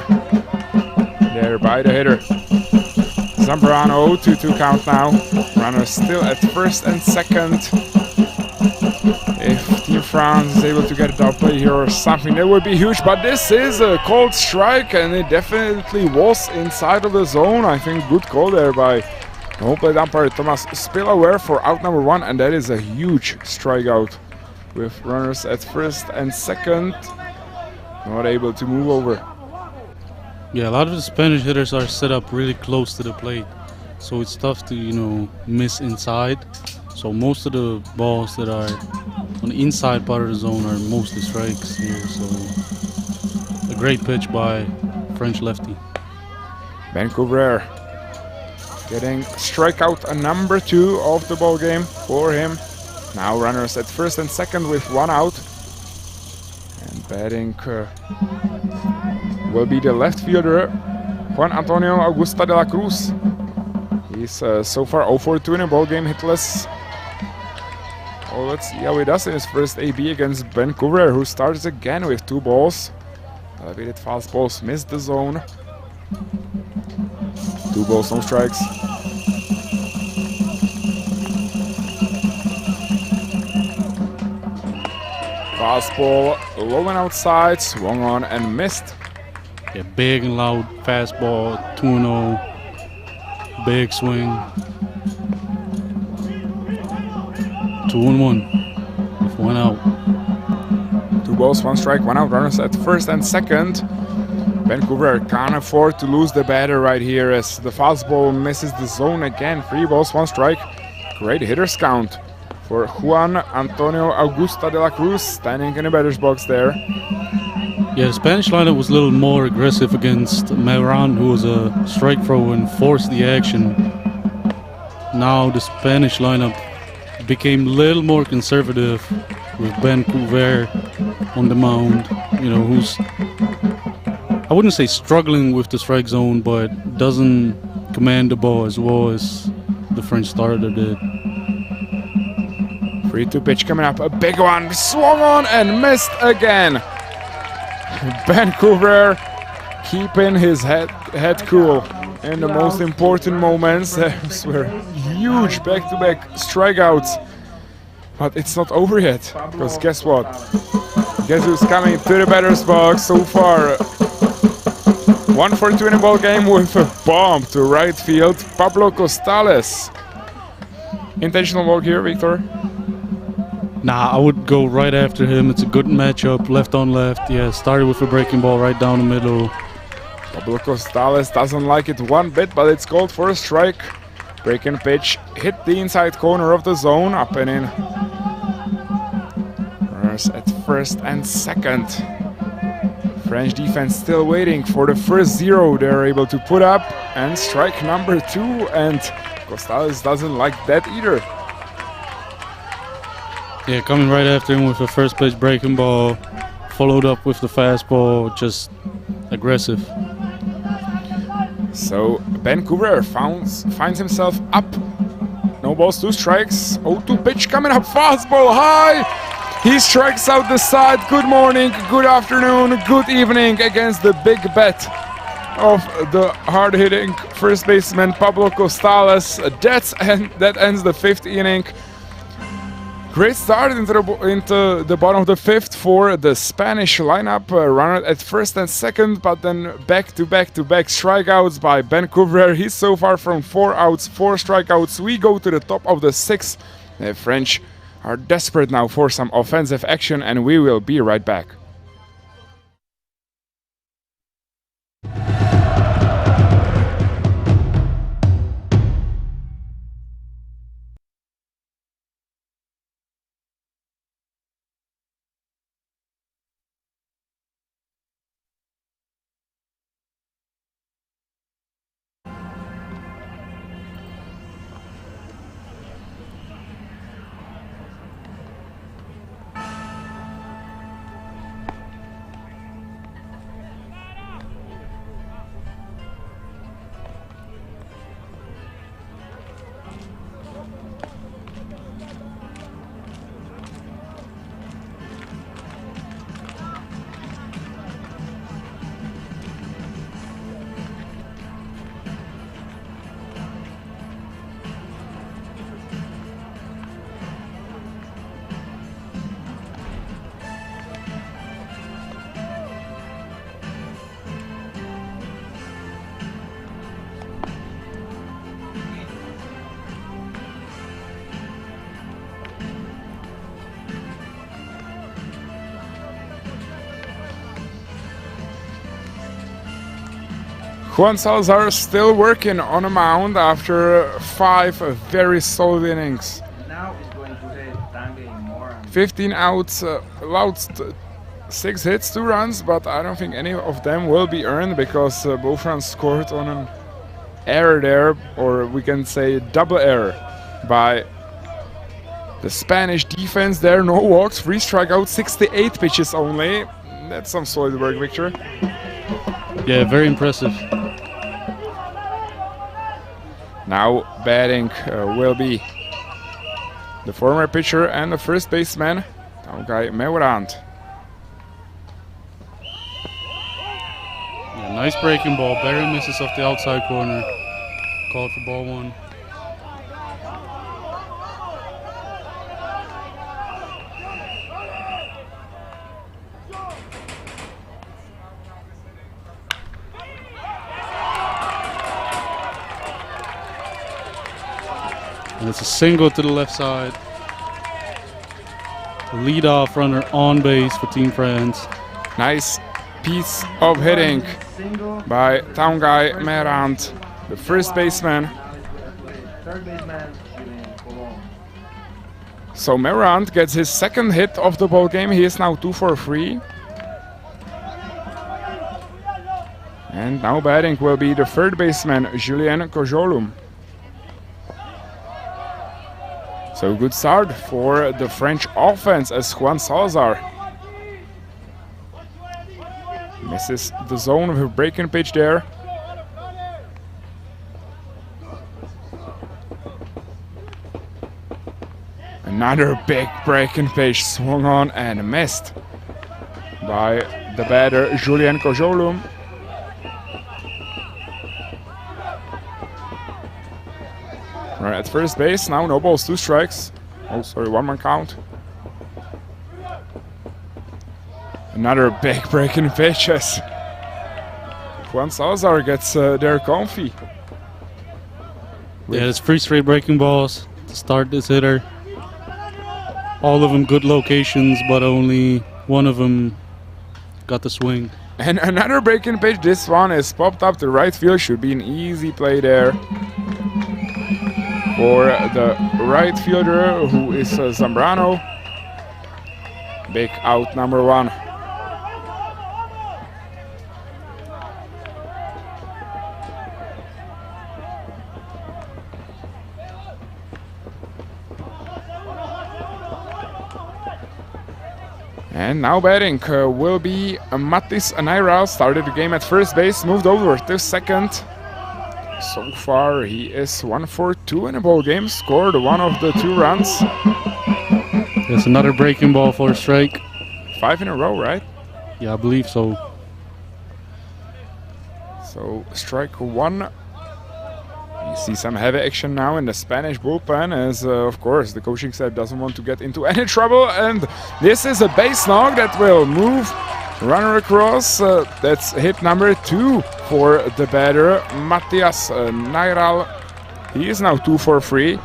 there by the hitter. Zambrano, 2-2 count now. Runners still at first and second. If Team France is able to get a double play here or something, that would be huge. But this is a called strike, and it definitely was inside of the zone. I think good call there by the home plate umpire Thomas Spillaware for out number 1, and that is a huge strikeout with runners at first and second. Not able to move over. Yeah, a lot of the Spanish hitters are set up really close to the plate, so it's tough to, miss inside. So most of the balls that are on the inside part of the zone are mostly strikes here. So a great pitch by French lefty. Vancouver getting strikeout number 2 of the ball game for him. Now runners at first and second with 1 out. And batting will be the left fielder Juan Antonio Augusta de la Cruz. He's so far 0-for-2 in a ball game, hitless. Oh, let's see how he does in his first AB against Vancouver, who starts again with 2 balls. Elevated fastballs missed the zone. 2 balls, no strikes. Fastball low and outside, swung on and missed. Yeah, big and loud fastball, 2-0, big swing. 2-1 with 1 out. 2 balls, 1 strike, 1 out. Runners at first and second. Vancouver can't afford to lose the batter right here as the fastball misses the zone again. 3 balls, 1 strike. Great hitters count for Juan Antonio Augusta de la Cruz, standing in the batter's box there. Yeah, the Spanish lineup was a little more aggressive against Meuran, who was a strike thrower and forced the action. Now the Spanish lineup became a little more conservative with Vancouver on the mound, who's, I wouldn't say struggling with the strike zone, but doesn't command the ball as well as the French starter did. 3-2 pitch coming up, a big one, swung on and missed again. Vancouver keeping his head cool in the most important moments. Those were huge back-to-back strikeouts. But it's not over yet, because guess what? Guess who's coming to the batter's box so far? 1-for-2 in a ball game with a bomb to right field, Pablo Costales. Intentional walk here, Victor? Nah, I would go right after him. It's a good matchup, left on left. Yeah, started with a breaking ball right down the middle. Pablo Costales doesn't like it one bit, but it's called for a strike. Breaking pitch hit the inside corner of the zone, up and in. Runners at first and second. French defense still waiting for the first 0 they're able to put up, and strike number 2, and Costales doesn't like that either. Yeah, coming right after him with a first pitch breaking ball, followed up with the fastball, just aggressive. So Vancouver finds himself up. No balls, 2 strikes. 0-2 pitch coming up, fastball high. He strikes out the side. Good morning, good afternoon, good evening against the big bat of the hard-hitting first baseman Pablo Costales. That ends the 5th inning. Great start into the bottom of the 5th for the Spanish lineup. Runner at first and second, but then back-to-back strikeouts by Vancouver. He's so far from 4 outs, 4 strikeouts. We go to the top of the 6th. The French are desperate now for some offensive action, and we will be right back. Juan Salazar still working on a mound after 5 very solid innings. Now is going to hit Tanguy Moran. 15 outs, allowed 6 hits, 2 runs, but I don't think any of them will be earned because both runs scored on an error there, or we can say double error by the Spanish defense there. No walks, 3 strikeouts, 68 pitches only. That's some solid work, Victor. Yeah, very impressive. Now batting will be the former pitcher and the first baseman, Tanguy Moran. Yeah, nice breaking ball. Barry misses off the outside corner. Called for ball 1. And it's a single to the left side. The leadoff runner on base for Team France. Nice piece of hitting by Tanguy Moran, the first baseman. Now he's going to hit third baseman, Julien Colomb. So Moran gets his second hit of the ball game. He is now 2 for 3. And now batting will be the third baseman, Julien Colomb. So good start for the French offense as Juan Salazar misses the zone with a breaking pitch there. Another big breaking pitch swung on and missed by the batter Julien Colomb. Right at first base, now no balls, 2 strikes. Oh, sorry, 1-man count. Another big breaking pitch as Juan Salazar gets there comfy. Yeah, it's 3 straight breaking balls to start this hitter. All of them good locations, but only one of them got the swing. And another breaking pitch. This one is popped up to right field. Should be an easy play there for the right fielder, who is Zambrano. Big out number 1. And now batting will be Matis Nairal. Started the game at first base, moved over to second. So far he is 1 for 2 in a ball game, scored 1 of the 2 runs. There's another breaking ball for a strike. 5 in a row, right? Yeah, I believe so. So strike 1. You see some heavy action now in the Spanish bullpen as, of course, the coaching staff doesn't want to get into any trouble. And this is a base knock that will move runner across. That's hit number 2 for the batter, Matthias Nairal. He is now 2 for 3.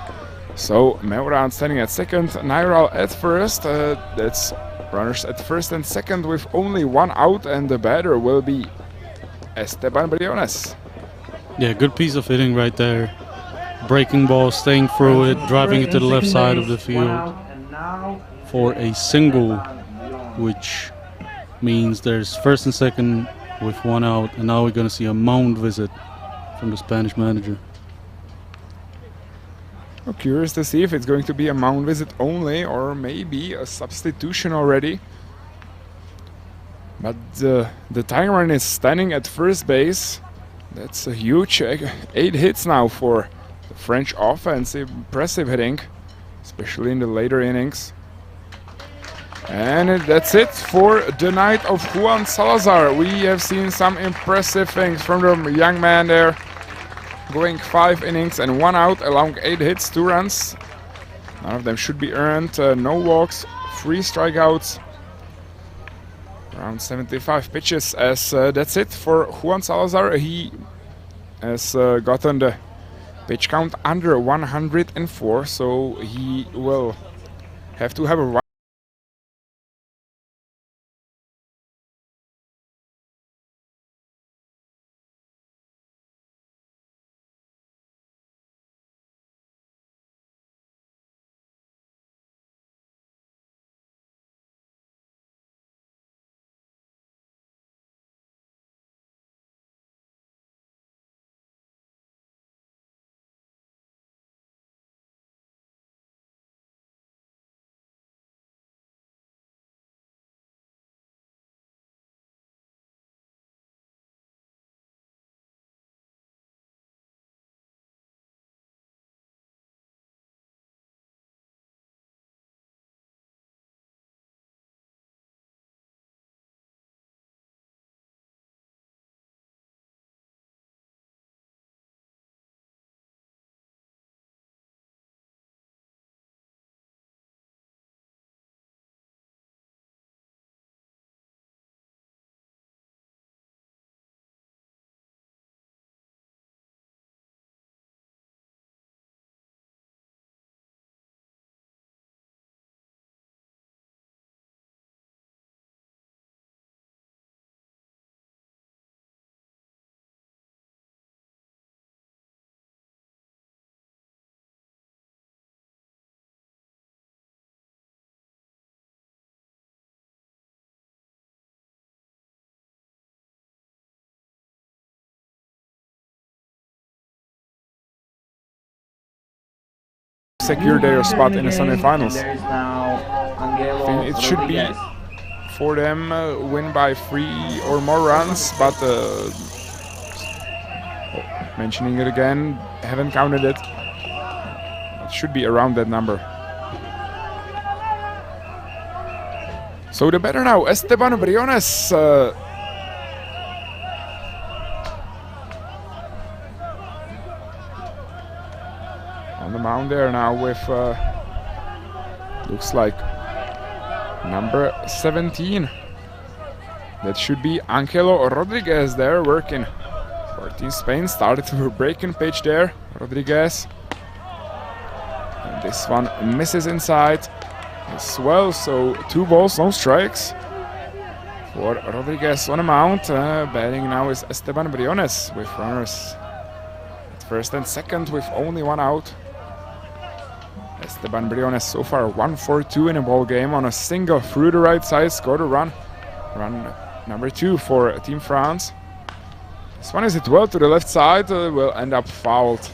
So Moran standing at second, Nairal at first. That's runners at first and second with only 1 out, and the batter will be Esteban Briones. Yeah, good piece of hitting right there. Breaking ball, staying through it, driving it to the left side of the field for a single, which means there's first and second with 1 out, and now we're going to see a mound visit from the Spanish manager. I'm curious to see if it's going to be a mound visit only or maybe a substitution already. But the Tiger is standing at first base. That's a huge 8 hits now for the French offense. Impressive hitting, especially in the later innings. And that's it for the night of Juan Salazar. We have seen some impressive things from the young man there, going 5 innings and 1 out, allowing 8 hits, 2 runs. None of them should be earned. No walks, 3 strikeouts, around 75 pitches. As that's it for Juan Salazar. He has gotten the pitch count under 104, so he will have to have a secure their spot in the semifinals. There is now I think it should be for them win by 3 or more runs, but mentioning it again, haven't counted it. It should be around that number. So the batter now, Esteban Briones. On the mound there now with, looks like number 17. That should be Angelo Rodriguez there working for Team Spain. Started with a breaking pitch there, Rodriguez. And this one misses inside as well, so 2 balls, no strikes for Rodriguez on the mound. Batting now is Esteban Briones with runners at first and second with only 1 out. Esteban Briones so far 1 for 2 in a ball game on a single through the right side, scored a run. Run number 2 for Team France. This one is hit well to the left side, will end up fouled.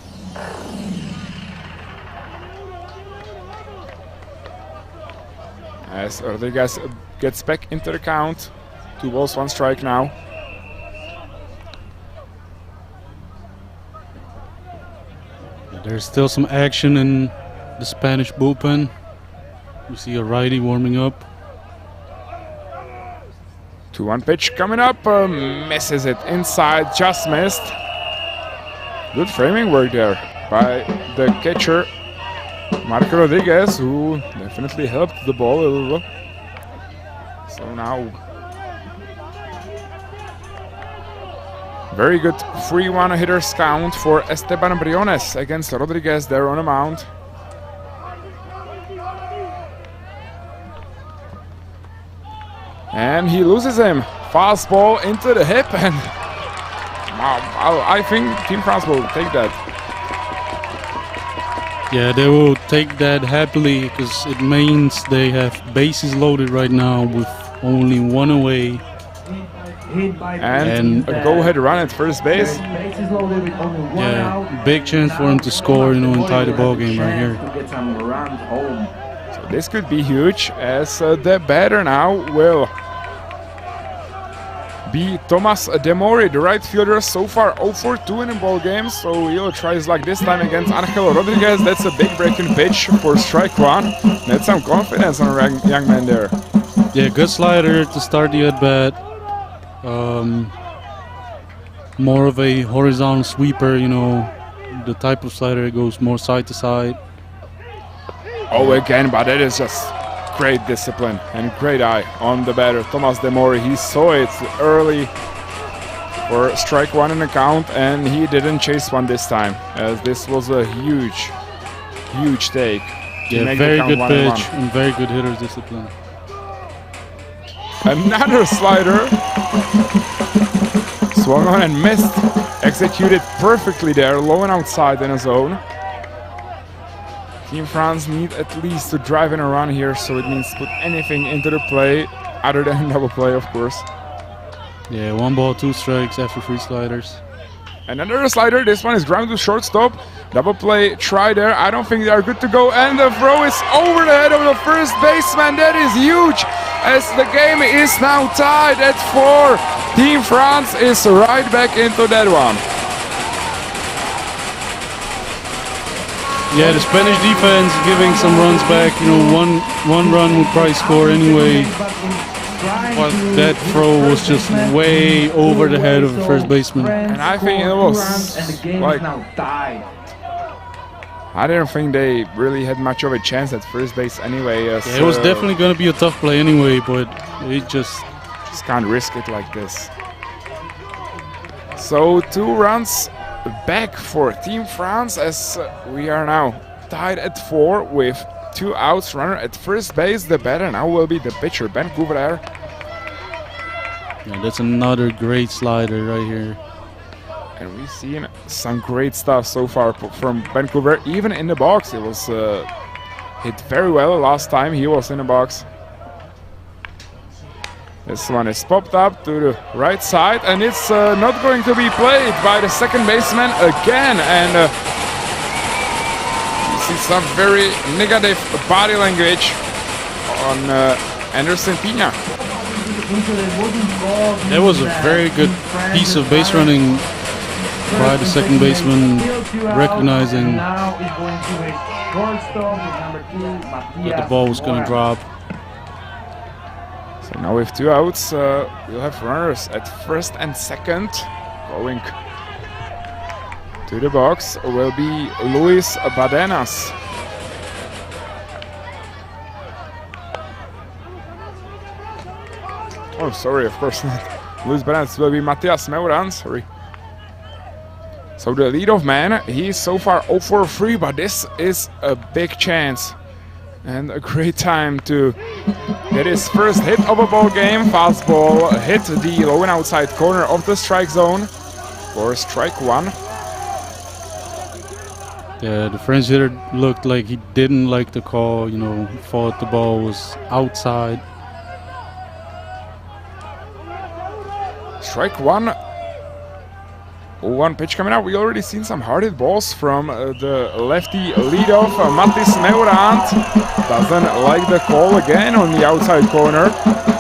As Rodriguez gets back into the count. 2 balls, 1 strike now. There's still some action in the Spanish bullpen. We see a righty warming up. 2-1 pitch coming up, misses it inside, just missed. Good framing work there by the catcher, Marco Rodriguez, who definitely helped the ball a little. So now, very good 3-1 hitters count for Esteban Briones against Rodriguez there on the mound. And he loses him. Fastball into the hip, and I think Team France will take that. Yeah, they will take that happily because it means they have bases loaded right now with only 1 away. And a go-ahead run at first base. Yeah, big chance for him to score, and tie the ball game right here. So this could be huge, as the batter now will be Thomas Demori, the right fielder, so far 0 for 2 in a ball game. So he'll try his luck this time against Angelo Rodriguez. That's a big breaking pitch for strike 1. That's some confidence on a young man there. Yeah, good slider to start the at-bat. More of a horizontal sweeper, the type of slider that goes more side to side. Oh, again, but it is just great discipline and great eye on the batter, Thomas Demori. He saw it early for strike 1 in the count, and he didn't chase one this time, as this was a huge take. Yeah, very good pitch and very good hitter's discipline. Another slider. Swung on and missed. Executed perfectly there, low and outside in a zone. Team France need at least to drive in a run here, so it means to put anything into the play, other than double play, of course. Yeah, 1 ball, 2 strikes after 3 sliders. Another slider, this one is ground to shortstop. Double play try there, I don't think they are good to go, and the throw is over the head of the first baseman. That is huge, as the game is now tied at 4. Team France is right back into that one. Yeah, the Spanish defense is giving some runs back. One run would probably score anyway. But that throw was just way over the head of the first baseman. And I think it was like, I didn't think they really had much of a chance at first base anyway. Yeah, it was definitely going to be a tough play anyway, but it just can't risk it like this. So 2 runs back for Team France, as we are now tied at 4 with 2 outs. Runner at first base. The batter now will be the pitcher, Ben Couvert. Yeah, that's another great slider right here. And we've seen some great stuff so far from Ben Couvert, even in the box. It was hit very well last time he was in the box. This one is popped up to the right side, and it's not going to be played by the second baseman again. And you see some very negative body language on Anderson Pina. That was a very good piece of base running by the second baseman, recognizing that the ball was going to drop. So now with 2 outs, we'll have runners at first and second. Going to the box will be Luis Badenas. Oh, sorry, of course not. Luis Badenas will be Matias Meuran, sorry. So the leadoff man, he's so far 0 for 3, but this is a big chance. And a great time to get his first hit of a ball game. Fastball hit the low and outside corner of the strike zone for strike 1. Yeah, the French hitter looked like he didn't like the call, you know, thought the ball was outside. Strike 1. 0-1 pitch coming out. We already seen some hard hit balls from the lefty leadoff. Matis Meurant doesn't like the call again on the outside corner.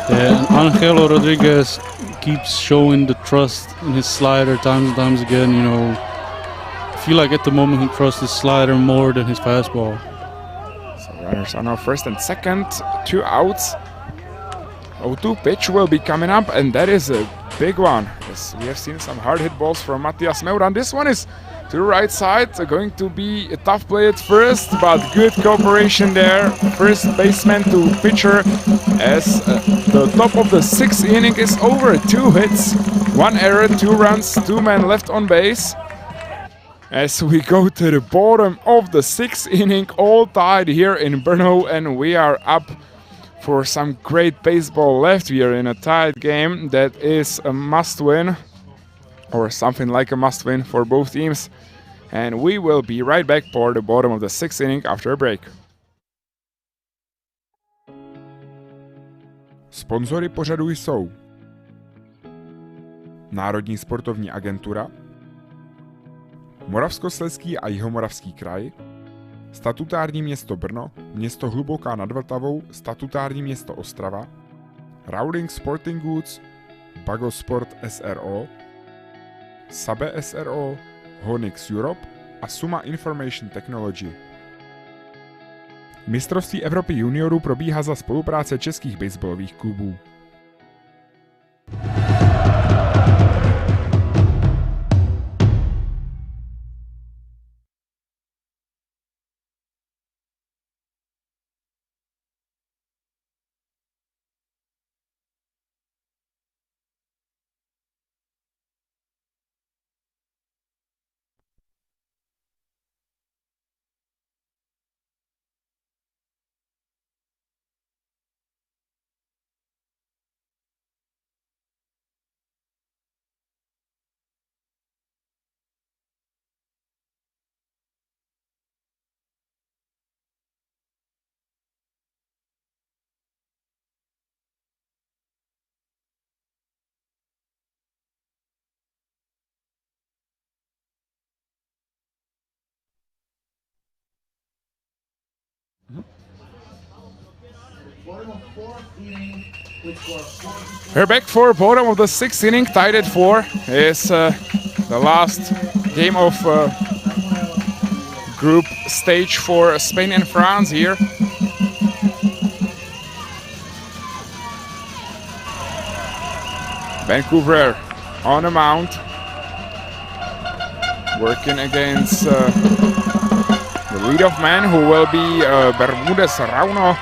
Yeah, and Angelo Rodriguez keeps showing the trust in his slider times and times again. You know, I feel like at the moment he trusts his slider more than his fastball. So runners are now first and second. 2 outs. 0-2 pitch will be coming up, and that is a big one. Yes, we have seen some hard hit balls from Matias Meuran. This one is to the right side, going to be a tough play at first, but good cooperation there. First baseman to pitcher as the top of the 6th inning is over. 2 hits, 1 error, 2 runs, 2 men left on base. As we go to the bottom of the 6th inning, all tied here in Brno, and we are up for some great baseball left. We are in a tied game that is a must-win, or something like a must-win for both teams. And we will be right back for the bottom of the 6th inning after a break. Sponzory pořadu jsou Národní sportovní agentura, Moravskoslezský a Jihomoravský kraj, statutární město Brno, město Hluboká nad Vltavou, statutární město Ostrava, Rowling Sporting Goods, Bagosport SRO, Sabe SRO, Honix Europe a Suma Information Technology. Mistrovství Evropy juniorů probíhá za spolupráce českých baseballových klubů. We're back for bottom of the 6th inning, tied at 4. Is the last game of group stage for Spain and France here. Vancouver on the mound, working against the leadoff man, who will be Bermudez Rauno,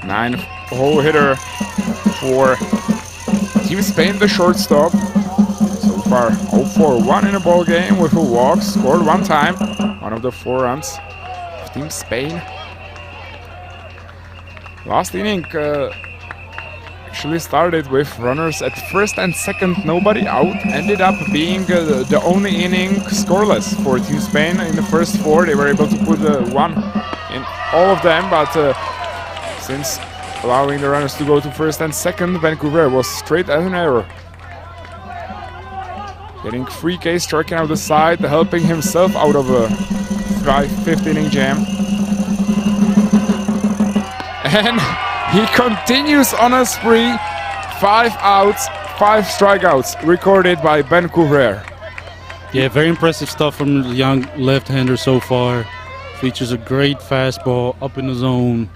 9-hole hitter for Team Spain, the shortstop. So far 0-for-1 in a ball game with a walk, scored 1 time, one of the 4 runs of Team Spain. Last inning actually started with runners at first and second, nobody out. Ended up being the only inning scoreless for Team Spain. In the first 4 they were able to put 1 in all of them, but since allowing the runners to go to first and second, Vancouver was straight as an error. Getting 3 Ks, striking out the side, helping himself out of a fifth inning jam. And he continues on a spree. 5 outs, 5 strikeouts recorded by Ben Couvreur. Yeah, very impressive stuff from the young left-hander so far. Features a great fastball up in the zone.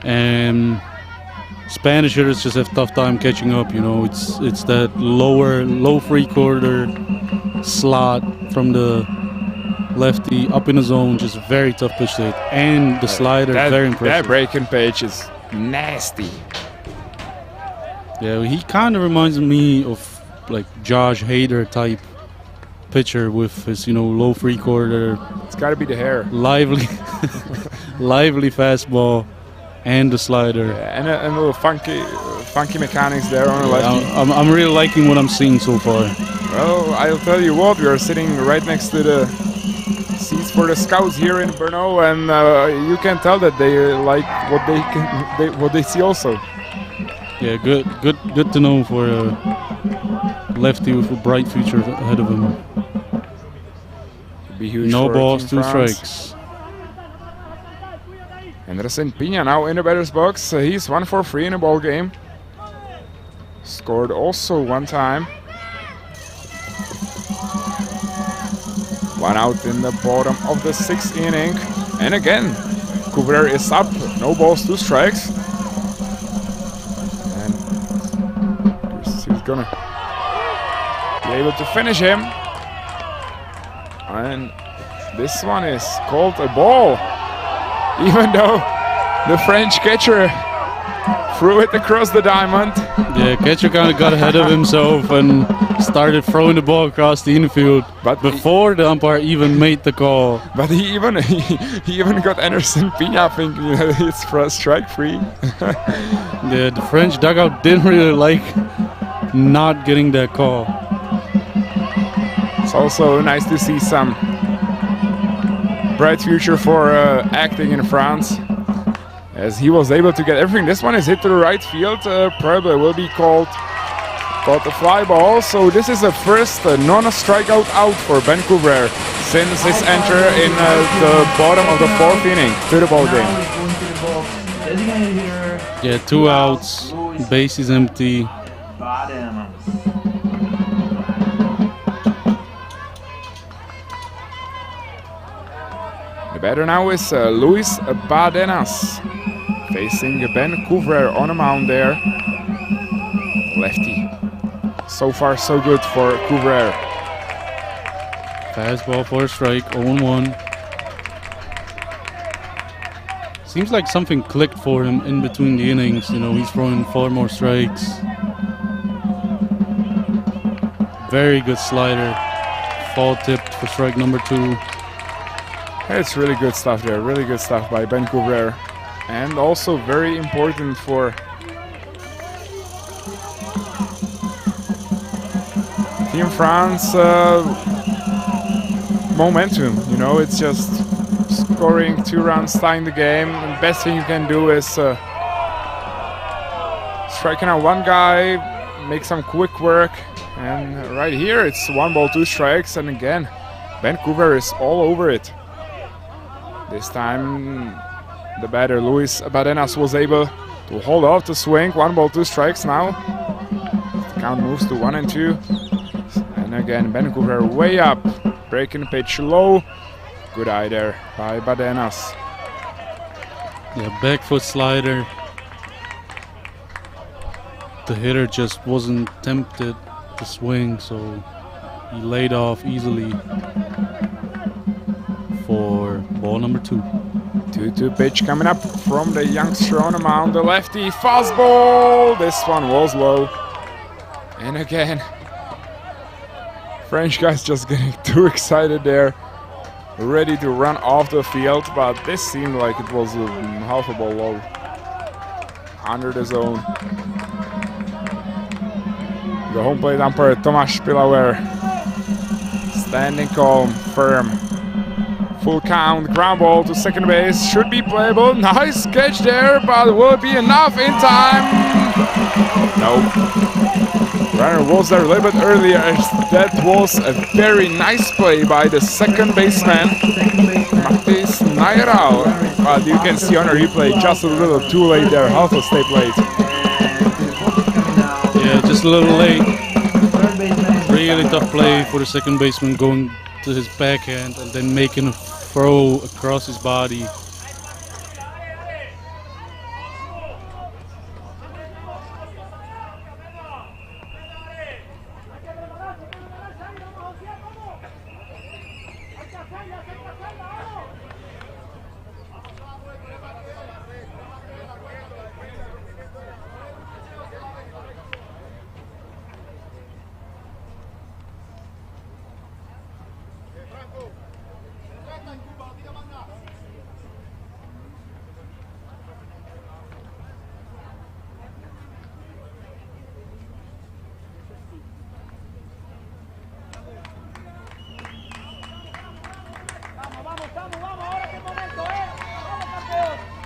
And Spanish hitters just have a tough time catching up, you know. It's that low three-quarter slot from the lefty up in the zone, just very tough pitch to hit. And the slider, very impressive. That breaking pitch is nasty. Yeah, he kind of reminds me of like Josh Hader type pitcher with his, you know, low three-quarter. It's got to be the hair. Lively fastball and the slider. Yeah, and a little funky mechanics there on the lefty. I'm really liking what I'm seeing so far. Well, I'll tell you what, we are sitting right next to the seats for the scouts here in Brno, and you can tell that they like what they see also. Yeah, good to know for a lefty with a bright future ahead of him. Could be huge. No for balls, Team 2 France. strikes. Anderson Pina now in the batter's box. He's 1 for 3 in a ball game. Scored also 1 time. 1 out in the bottom of the 6th inning. And again, Couvreur is up. No balls, 2 strikes. And he's gonna be able to finish him. And this one is called a ball. Even though the French catcher threw it across the diamond. Yeah, catcher kind of got ahead of himself and started throwing the ball across the infield, But before the umpire even made the call. But he even got Anderson Pina thinking that it's for a strike 3. Yeah, the French dugout didn't really like not getting that call. It's also nice to see some bright future for acting in France, as he was able to get everything. This one is hit to the right field, probably will be called a fly ball. So this is the first non-strikeout out for Ben Couvreur since his entry in the bottom of the 4th inning to the ball game. Yeah, 2 outs, base is empty. The batter now is Luis Badenas, facing Ben Couvreur on a mound there. Lefty. So far so good for Couvreur. Fastball for a strike, 0-1. Seems like something clicked for him in between the innings. You know, he's throwing 4 more strikes. Very good slider. Fall tipped for strike number 2. It's really good stuff there. Really good stuff by Ben Couvreur. And also very important for Team France momentum. You know, it's just scoring 2 runs, tying the game. The best thing you can do is striking out 1 guy, make some quick work. And right here, it's 1 ball, 2 strikes. And again, Ben Couvreur is all over it. This time, the batter, Luis Badenas, was able to hold off the swing. 1 ball, 2 strikes now. The count moves to 1-2. And again, Ben Couvreur way up. Breaking pitch low. Good eye there by Badenas. Yeah, back foot slider. The hitter just wasn't tempted to swing, so he laid off easily for ball number 2. 2-2 pitch coming up from the youngster on the mound. The lefty fastball. This one was low. And again, French guys just getting too excited there. Ready to run off the field, but this seemed like it was half a ball low. Under the zone. The home plate umpire, Tomáš Pilauer, standing calm, firm. Full count, ground ball to second base, should be playable. Nice catch there, but will it be enough in time? No. runner was there a little bit earlier. That was a very nice play by the second baseman, Matis Nairal. But you can see on a replay just a little too late there. Half a step late. Yeah, just a little late. Really tough play for the second baseman, going to his backhand and then making a throw across his body.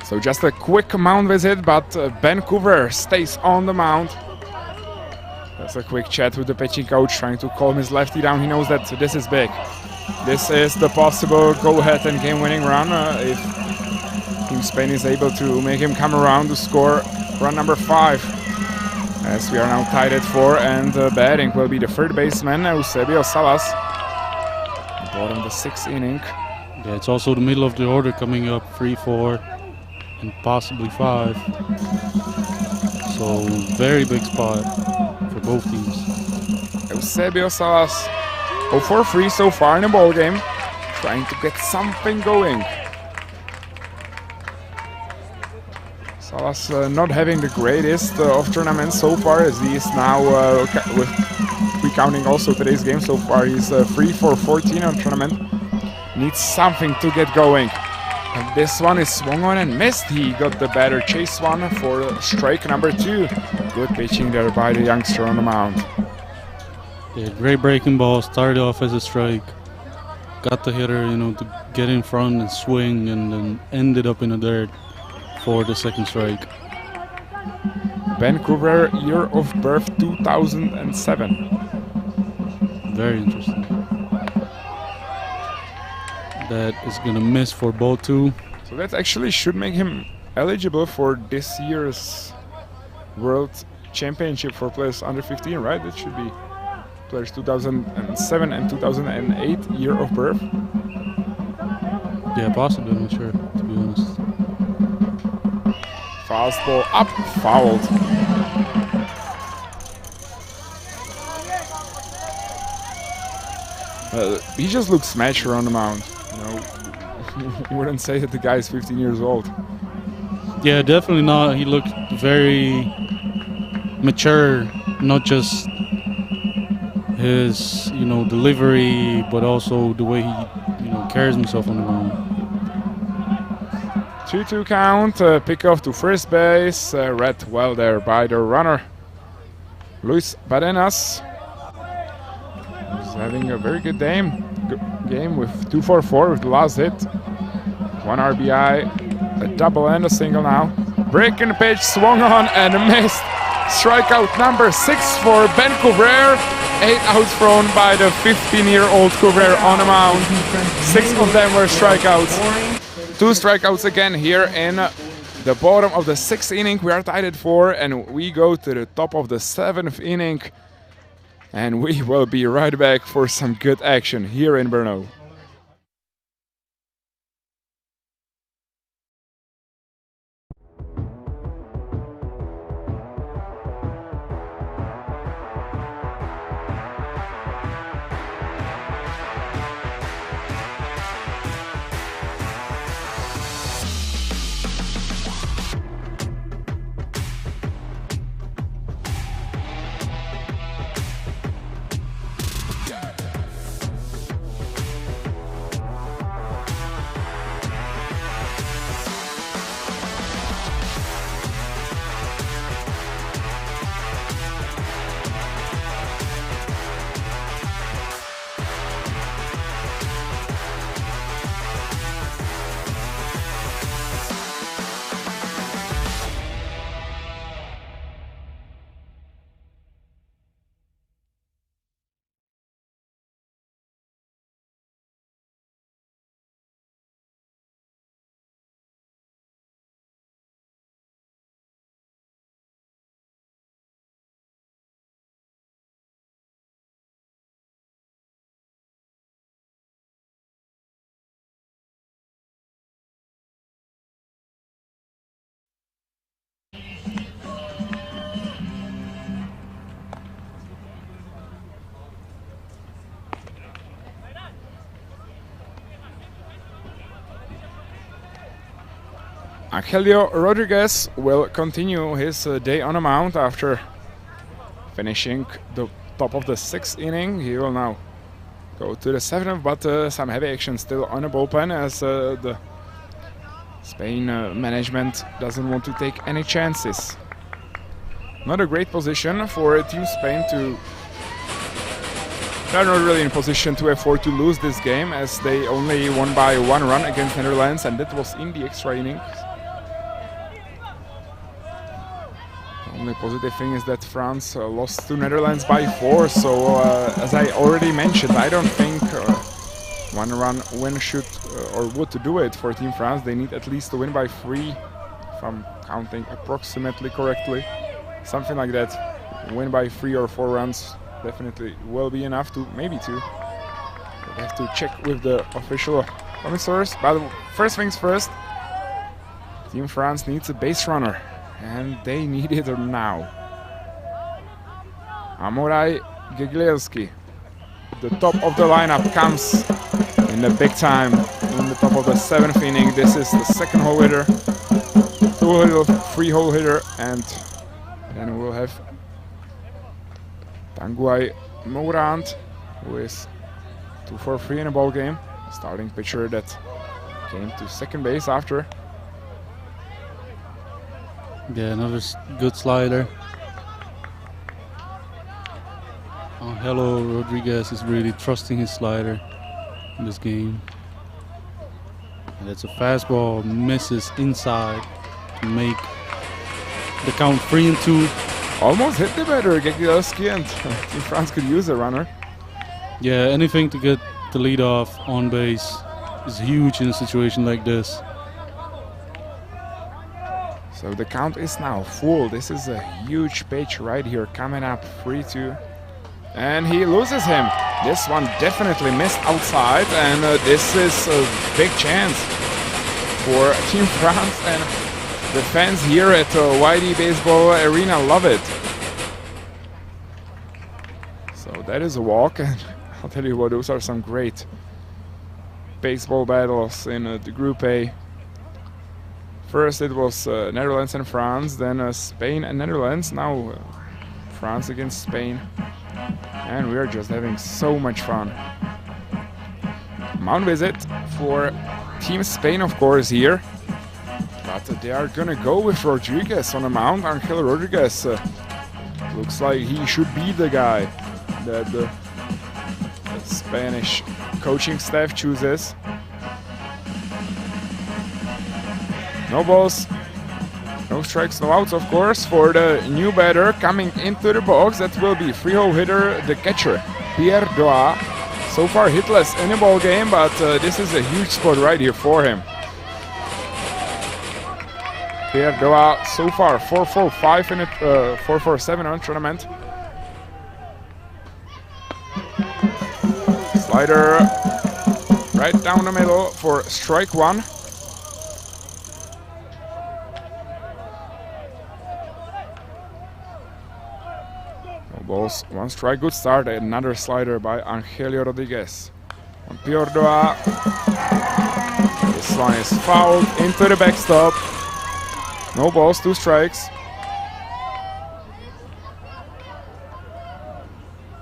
So just a quick mound visit, but Vancouver stays on the mound. That's a quick chat with the pitching coach, trying to calm his lefty down. He knows that this is big. This is the possible go-ahead and game-winning run if Team Spain is able to make him come around to score run number 5. As we are now tied at 4, and batting will be the third baseman, Eusebio Salas. Bottom of the 6th inning. Yeah, it's also the middle of the order coming up, 3, 4, and possibly 5. So very big spot for both teams. Eusebio Salas 0 for 3 so far in the ball game, trying to get something going. Salas not having the greatest of tournaments so far, as he is now with recounting also today's game. So far he's 3 for 14 on tournament. Needs something to get going. And this one is swung on and missed. He got the batter chase one for strike number 2. Good pitching there by the youngster on the mound. Yeah, great breaking ball, started off as a strike. Got the hitter, to get in front and swing, and then ended up in the dirt for the second strike. Vancouver, year of birth 2007. Very interesting. That is gonna miss for ball 2. So that actually should make him eligible for this year's World Championship for players under 15, right? That should be players 2007 and 2008 year of birth. Yeah, possibly, I'm not sure, to be honest. Fastball up, fouled. He just looks mature on the mound. You wouldn't say that the guy is 15 years old. Yeah, definitely not. He looked very mature, not just his, delivery, but also the way he, carries himself on the mound. 2-2 count, pickoff to first base, read well there by the runner. Luis Badenas is having a very good game with 2 for 4 with the last hit. 1 RBI, a double and a single now. Breaking the pitch, swung on and missed. Strikeout number 6 for Vancouver. 8 outs thrown by the 15-year-old Couvreur on the mound. 6 of them were strikeouts. 2 strikeouts again here in the bottom of the 6th inning. We are tied at 4, and we go to the top of the 7th inning. And we will be right back for some good action here in Brno. Angelio Rodriguez will continue his day on the mound after finishing the top of the 6th inning. He will now go to the 7th, but some heavy action still on the bullpen as the Spain management doesn't want to take any chances. Not a great position for Team Spain to... They're not really in a position to afford to lose this game as they only won by 1 run against Netherlands, and that was in the extra innings. The only positive thing is that France lost to Netherlands by 4, so as I already mentioned, I don't think 1 run win should or would do it for Team France. They need at least to win by 3, if I'm counting approximately correctly. Something like that. Win by 3 or 4 runs definitely will be enough to, maybe 2. We have to check with the official commissars. But first things first, Team France needs a base runner, and they need it now. Amorai Giglielski, the top of the lineup, comes in the big time in the top of the 7th inning. This is the 2nd hole hitter, 2-hole, 3-hole hitter, and then we'll have Tanguy Morant, who is 2 for 3 in a ball game. Starting pitcher that came to 2nd base after. Yeah, another good slider. Angelo Rodriguez is really trusting his slider in this game. And it's a fastball, misses inside to make the count 3-2. Almost hit the batter, Giglielski, and Team France could use a runner. Yeah, anything to get the lead off on base is huge in a situation like this. So the count is now full. This is a huge pitch right here coming up, 3-2. And he loses him. This one definitely missed outside, and this is a big chance for Team France, and the fans here at YD Baseball Arena love it. So that is a walk, and I'll tell you what, those are some great baseball battles in the Group A. First it was Netherlands and France, then Spain and Netherlands, now France against Spain. And we're just having so much fun. Mound visit for Team Spain, of course, here. But they are gonna go with Rodriguez on the mound. Angel Rodriguez looks like he should be the guy that the Spanish coaching staff chooses. No balls, no strikes, no outs, of course, for the new batter coming into the box. That will be 3-hole hitter, the catcher, Pierre Doa. So far hitless in the ball game, but this is a huge spot right here for him. Pierre Doa so far 4-4-5 in it, 4-4-7 on tournament. Slider right down the middle for strike 1. Balls, 1 strike, good start. Another slider by Angelio Rodriguez. On Pierre Doa. This one is fouled into the backstop. No balls, 2 strikes.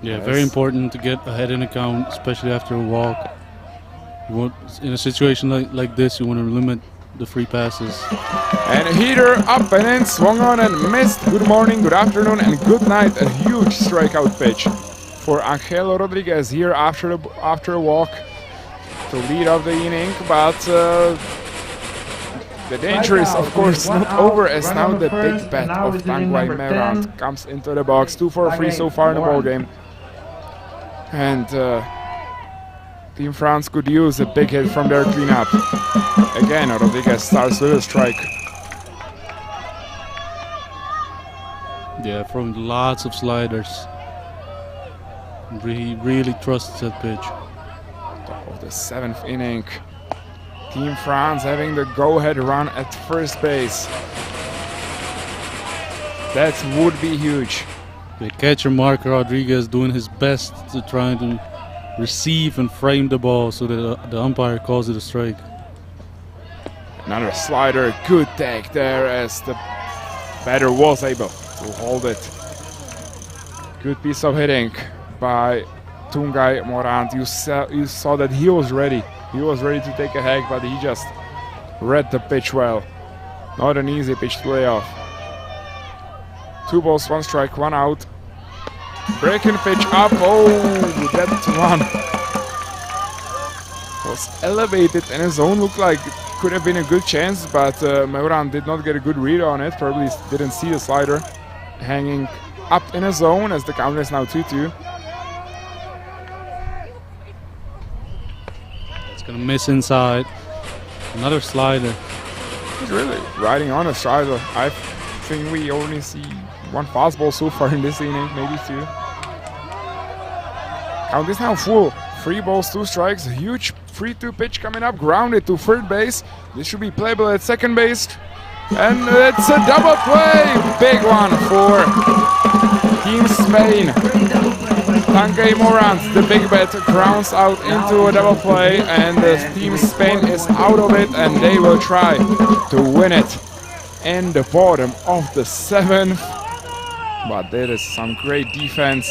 Yeah, very important to get ahead in the count, especially after a walk. You want, in a situation like this, you want to limit the free passes. And a heater up and in, swung on and missed. Good morning, good afternoon, and good night. A huge strikeout pitch for Angelo Rodriguez here after a walk to lead off the inning. But the danger is, of course, not over, as now the big bat of Tanguy Morant comes into the box. 2 for 3 so far in the ball game. And Team France could use a big hit from their cleanup. Again, Rodriguez starts with a strike. Yeah, from lots of sliders. He really trusts that pitch. Top of the 7th inning. Team France having the go-ahead run at first base. That would be huge. The catcher Mark Rodriguez doing his best to try to receive and frame the ball so that the umpire calls it a strike. Another slider, good tag there as the batter was able to hold it. Good piece of hitting by Tungay Morant. You saw that he was ready. He was ready to take a hack, but he just read the pitch well. Not an easy pitch to lay off. 2 balls, 1 strike, 1 out. Breaking pitch up. Oh, that one was elevated in his zone. Looked like it could have been a good chance, but Morant did not get a good read on it. Probably didn't see the slider hanging up in his zone as the count is now 2-2. It's gonna miss inside. Another slider. He's really riding on a slider. I think we only see 1 fastball so far in this inning, maybe 2. Count is now full. 3 balls, 2 strikes. A huge 3-2 pitch coming up, grounded to third base. This should be playable at second base. And it's a double play! Big one for Team Spain. Tungay Morant, the big bat, grounds out into a double play, and Team Spain is out of it, and they will try to win it in the bottom of the 7th. But there is some great defense.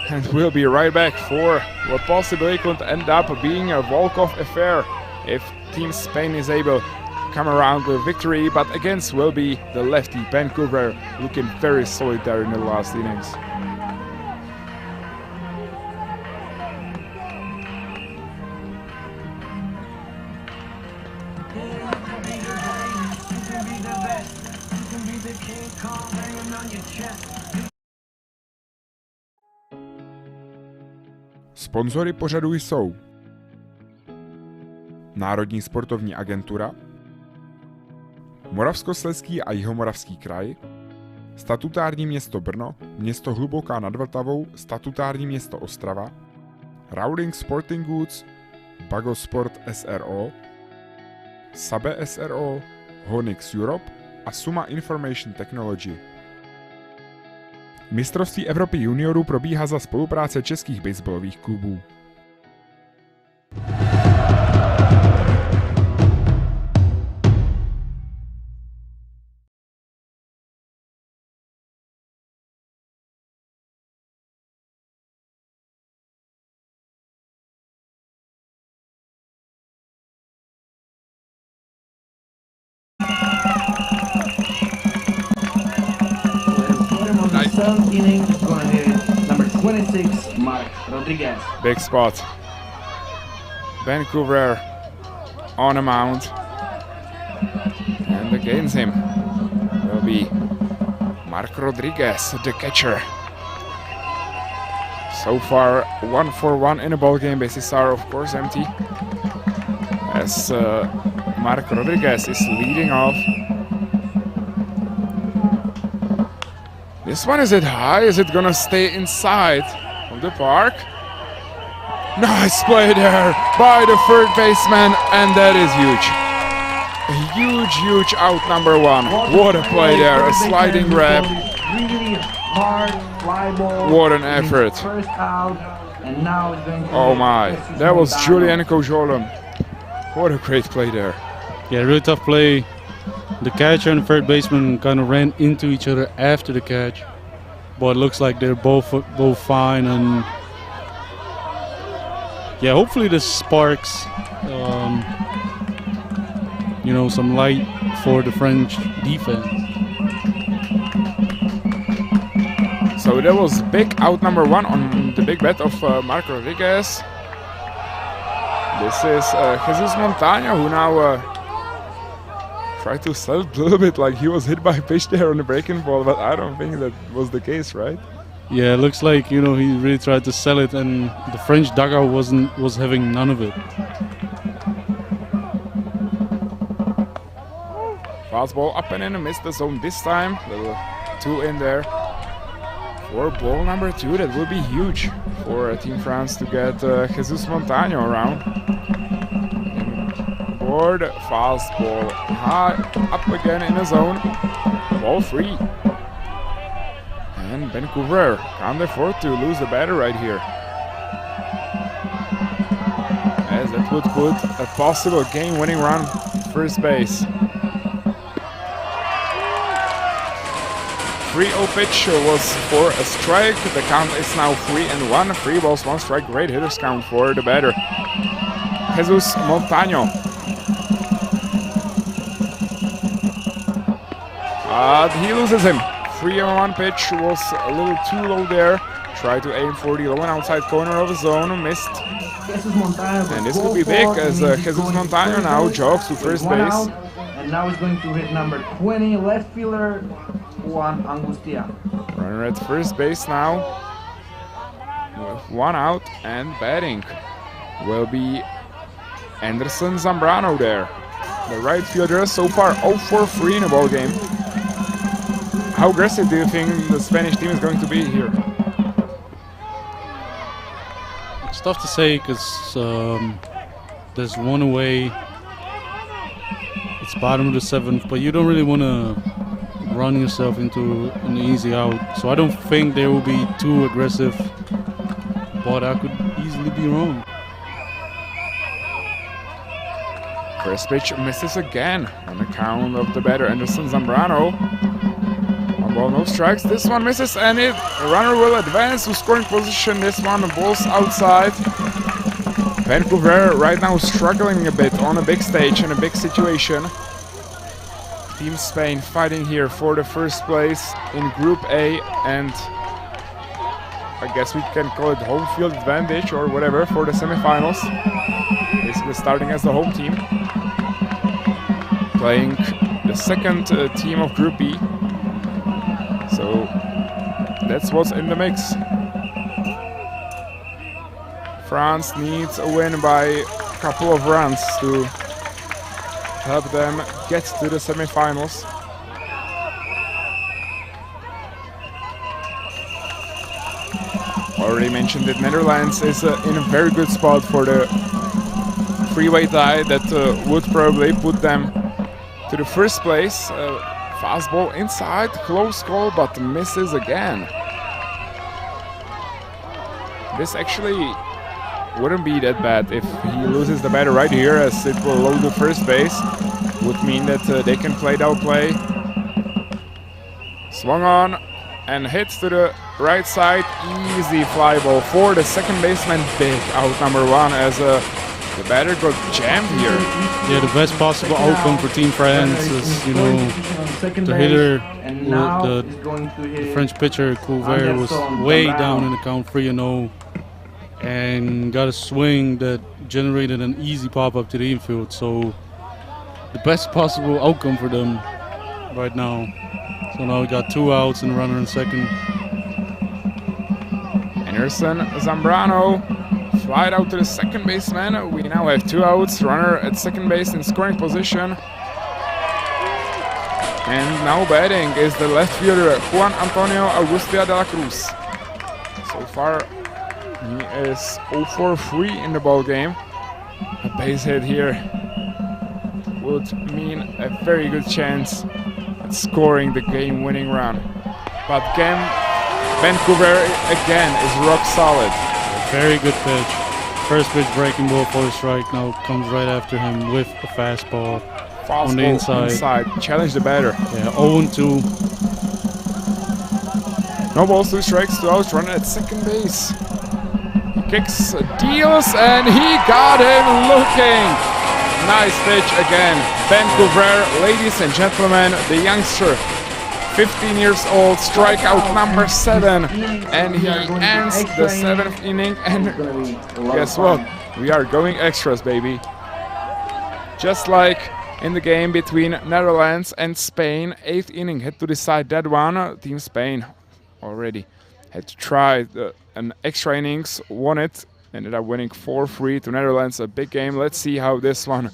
And we'll be right back for what possibly could end up being a walk-off affair if Team Spain is able to come around with victory, but against will be the lefty Vancouver, looking very solid there in the last innings. Sponzory pořadu jsou Národní sportovní agentura, Moravskoslezský a Jihomoravský kraj, statutární město Brno, město Hluboká nad Vltavou, statutární město Ostrava, Rowling Sporting Goods, Bagosport SRO, Sabe SRO, Honix Europe a Suma Information Technology. Mistrovství Evropy juniorů probíhá za spolupráce českých baseballových klubů. Inning is going to hit number 26, Mark Rodriguez. Big spot. Vancouver on a mound. And against him will be Mark Rodriguez, the catcher. So far, 1-for-1 in a ball game. Bases are, of course, empty. As Mark Rodriguez is leading off. This one, is it high? Is it gonna stay inside of the park? Nice play there by the third baseman, and that is huge. A huge out, number 1. What a play there, a sliding grab. Really hard fly ball. What an effort. First out, and now it's going to Oh my, that was Julian Kojolem. What a great play there. Yeah, really tough play. The catcher and the third baseman kind of ran into each other after the catch, but it looks like they're both fine, and yeah, hopefully this sparks some light for the French defense. So that was big out, number 1 on the big bat of Mark Rodriguez. This is Jesus Montaño, who now tried to sell it a little bit, like he was hit by a pitch there on the breaking ball, but I don't think that was the case, right? Yeah, it looks like he really tried to sell it, and the French dugout was having none of it. Fastball up and in, missed the zone this time. Little 2 in there for ball number 2. That will be huge for Team France to get Jesus Montaño around. Board, fastball high, up again in the zone. Ball 3. And Vancouver can't afford to lose the batter right here, as that would put a possible game-winning run first base. 3-0 pitch was for a strike. The count is now 3-1. 3 balls, 1 strike. Great hitters count for the batter, Jesus Montaño. He loses him. 3-1 pitch was a little too low there. Tried to aim for the low and outside corner of the zone, missed. And this could be big as Jesus Montaño now jogs to first base. And now he's going to hit number 20, left fielder Juan Angustia. Runner at first base now with 1 out, and batting will be Anderson Zambrano there. The right fielder so far 0 for 3 in the ball game. How aggressive do you think the Spanish team is going to be here? It's tough to say because there's one away. It's bottom of the 7th, but you don't really want to run yourself into an easy out. So I don't think they will be too aggressive, but I could easily be wrong. First pitch misses again on the count of the batter Anderson Zambrano. 1 ball, no strikes. This one misses, and the runner will advance to scoring position. This one, the ball's outside. Vancouver right now struggling a bit on a big stage in a big situation. Team Spain fighting here for the first place in Group A, and I guess we can call it home field advantage or whatever for the semifinals. Basically starting as the home team, playing the second team of Group B. So that's what's in the mix. France needs a win by a couple of runs to help them get to the semifinals. Already mentioned that Netherlands is in a very good spot for the three-way tie that would probably put them to the first place. Fastball inside, close call, but misses again. This actually wouldn't be that bad if he loses the batter right here, as it will load the first base. Would mean that they can play that play. Swung on and hits to the right side. Easy fly ball for the second baseman. Big out number 1 as the batter got jammed here. Yeah, the best possible outcome for Team France is, you know, the hitter, the French pitcher Couvert was way down in the count 3-0 and got a swing that generated an easy pop-up to the infield. So the best possible outcome for them right now. So now we got 2 outs and a runner in second. Anderson Zambrano flied out to the second baseman. We now have 2 outs, runner at second base in scoring position. And now batting is the left fielder Juan Antonio Augustia de la Cruz. So far he is 0 for 3 in the ball game. A base hit here would mean a very good chance at scoring the game-winning run. But Vancouver again is rock solid. Very good pitch. First pitch breaking ball for a strike. Now comes right after him with a fastball on the inside. Challenge the batter. Yeah, 0-2. No balls, 2 strikes, 2 outs, runner at second base. He kicks, deals, and he got him looking. Nice pitch again. Vancouver, ladies and gentlemen, the youngster, 15 years old, strikeout number 7, and he ends the 7th inning. And guess what? We are going extras, baby. Just like in the game between Netherlands and Spain, 8th inning had to decide that one. Team Spain already had to try an extra innings, won it, ended up winning 4-3 to Netherlands. A big game. Let's see how this one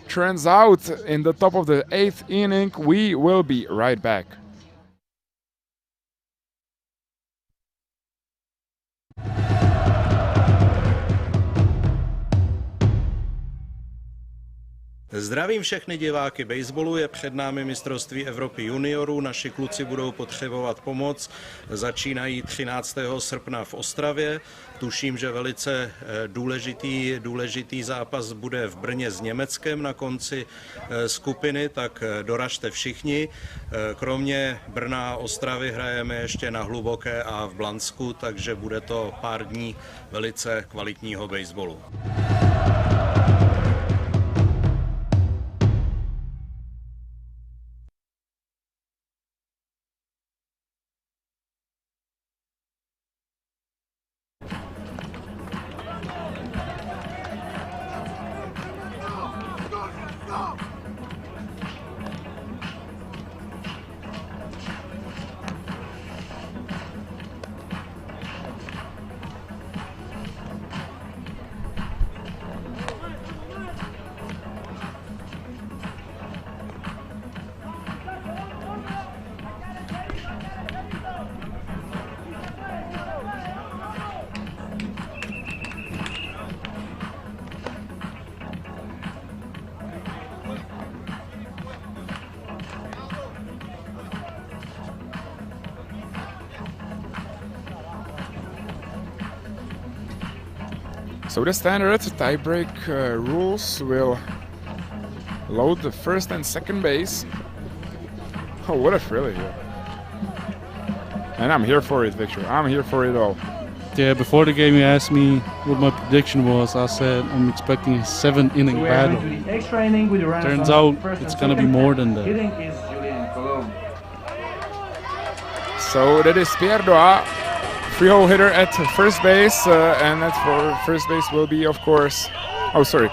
turns out in the top of the 8th inning. We will be right back. Zdravím všechny diváky baseballu, je před námi mistrovství Evropy juniorů, naši kluci budou potřebovat pomoc, začínají 13. srpna v Ostravě, tuším, že velice důležitý zápas bude v Brně s Německem na konci skupiny, tak doražte všichni. Kromě Brna a Ostravy hrajeme ještě na Hluboké a v Blansku, takže bude to pár dní velice kvalitního baseballu. So the standard tiebreak rules will load the first and second base. Oh, what a thrill here. And I'm here for it, Victor. I'm here for it all. Yeah, before the game you asked me what my prediction was. I said I'm expecting a 7-inning battle. Extra inning with the runners Turns on out first it's and gonna be second. more than that. Hitting is Julian Colomb. So that is Pierre Doa, free-hole hitter at first base, and at for first base will be, of course,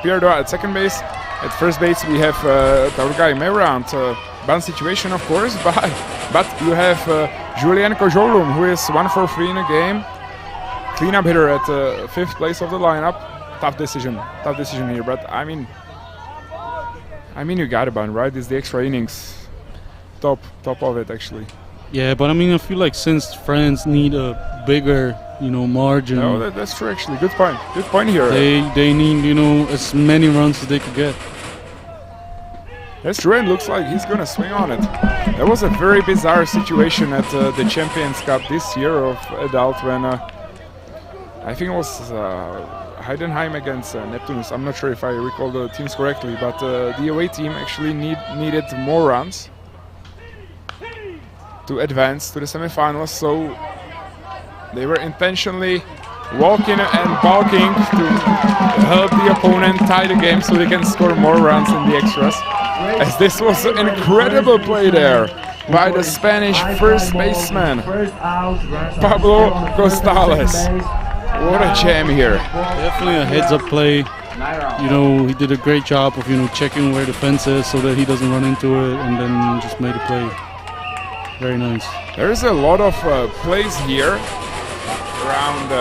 Pierre Doa at second base. At first base we have our guy Meurant, bunt situation, of course, but you have Julien Kojolum, who is 1 for 3 in a game, cleanup hitter at fifth place of the lineup. Tough decision here, but I mean you got a bunt, right? It's the extra innings, top of it actually. Yeah, but I mean, I feel like since France need a bigger, margin. No, that's true actually. Good point here. They need, as many runs as they could get. That's true, and looks like he's gonna swing on it. That was a very bizarre situation at the Champions Cup this year of adult when I think it was Heidenheim against Neptunus. I'm not sure if I recall the teams correctly, but the away team actually needed more runs to advance to the semifinals, so they were intentionally walking and balking to help the opponent tie the game so they can score more runs in the extras. As this was an incredible play there by the Spanish first baseman Pablo Costales. What a jam here. Definitely a heads-up play. He did a great job of checking where the fence is so that he doesn't run into it, and then just made a play. Very nice. There's a lot of plays here around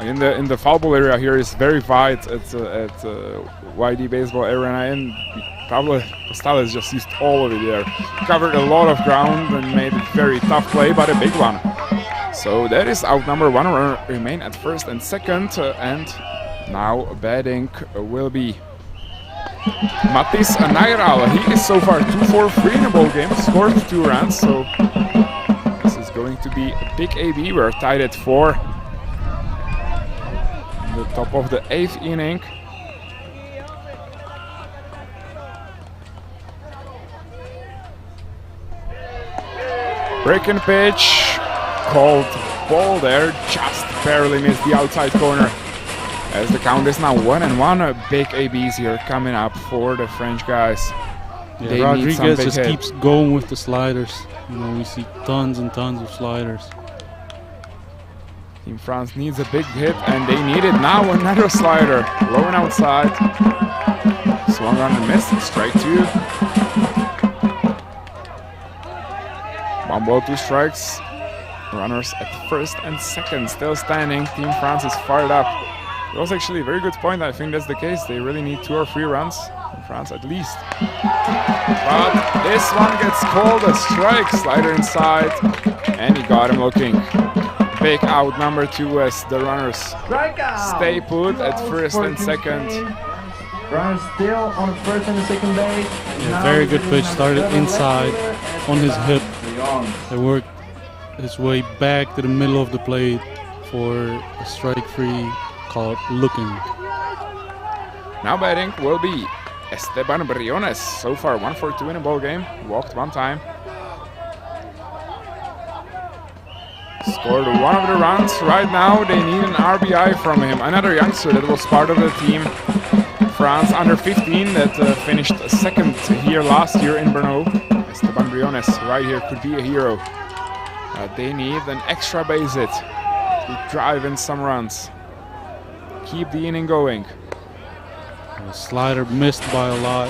in the foul ball area. Here is very wide at YD Baseball Arena, and Pablo Costales just used all of it there. Covered a lot of ground and made a very tough play, but a big one. So that is out number 1. Runner remain at first and second, and now batting will be Matis Nairal. He is so far 2 for 3 in the ball game, scored 2 runs, so this is going to be a big AB. We're tied at 4. The top of the 8th inning. Breaking pitch, called ball there, just barely missed the outside corner. As the count is now 1-1, big ABs here coming up for the French guys. Yeah, Rodriguez just keeps going with the sliders. We see tons and tons of sliders. Team France needs a big hit, and they need it now. Another slider, low and outside. Swung on and missed, strike 2. 1 ball, 2 strikes. Runners at first and second, still standing. Team France is fired up. It was actually a very good point. I think that's the case. They really need 2 or 3 runs in France at least. But this one gets called a strike. Slider inside, and he got him looking. Big out number 2 as the runners stay put at first and second. Brian still on the first and the second base. Yeah, very good pitch. Started inside on his hip Briones. and worked his way back to the middle of the plate for a strike free called looking. Now batting will be Esteban Briones. So far 1 for 2 in a ball game. Walked one time. Scored one of the runs. Right now they need an RBI from him. Another youngster that was part of the team. France under 15 that finished second here last year in Brno. Esteban Briones right here could be a hero. They need an extra base hit to drive in some runs. Keep the inning going. The slider missed by a lot.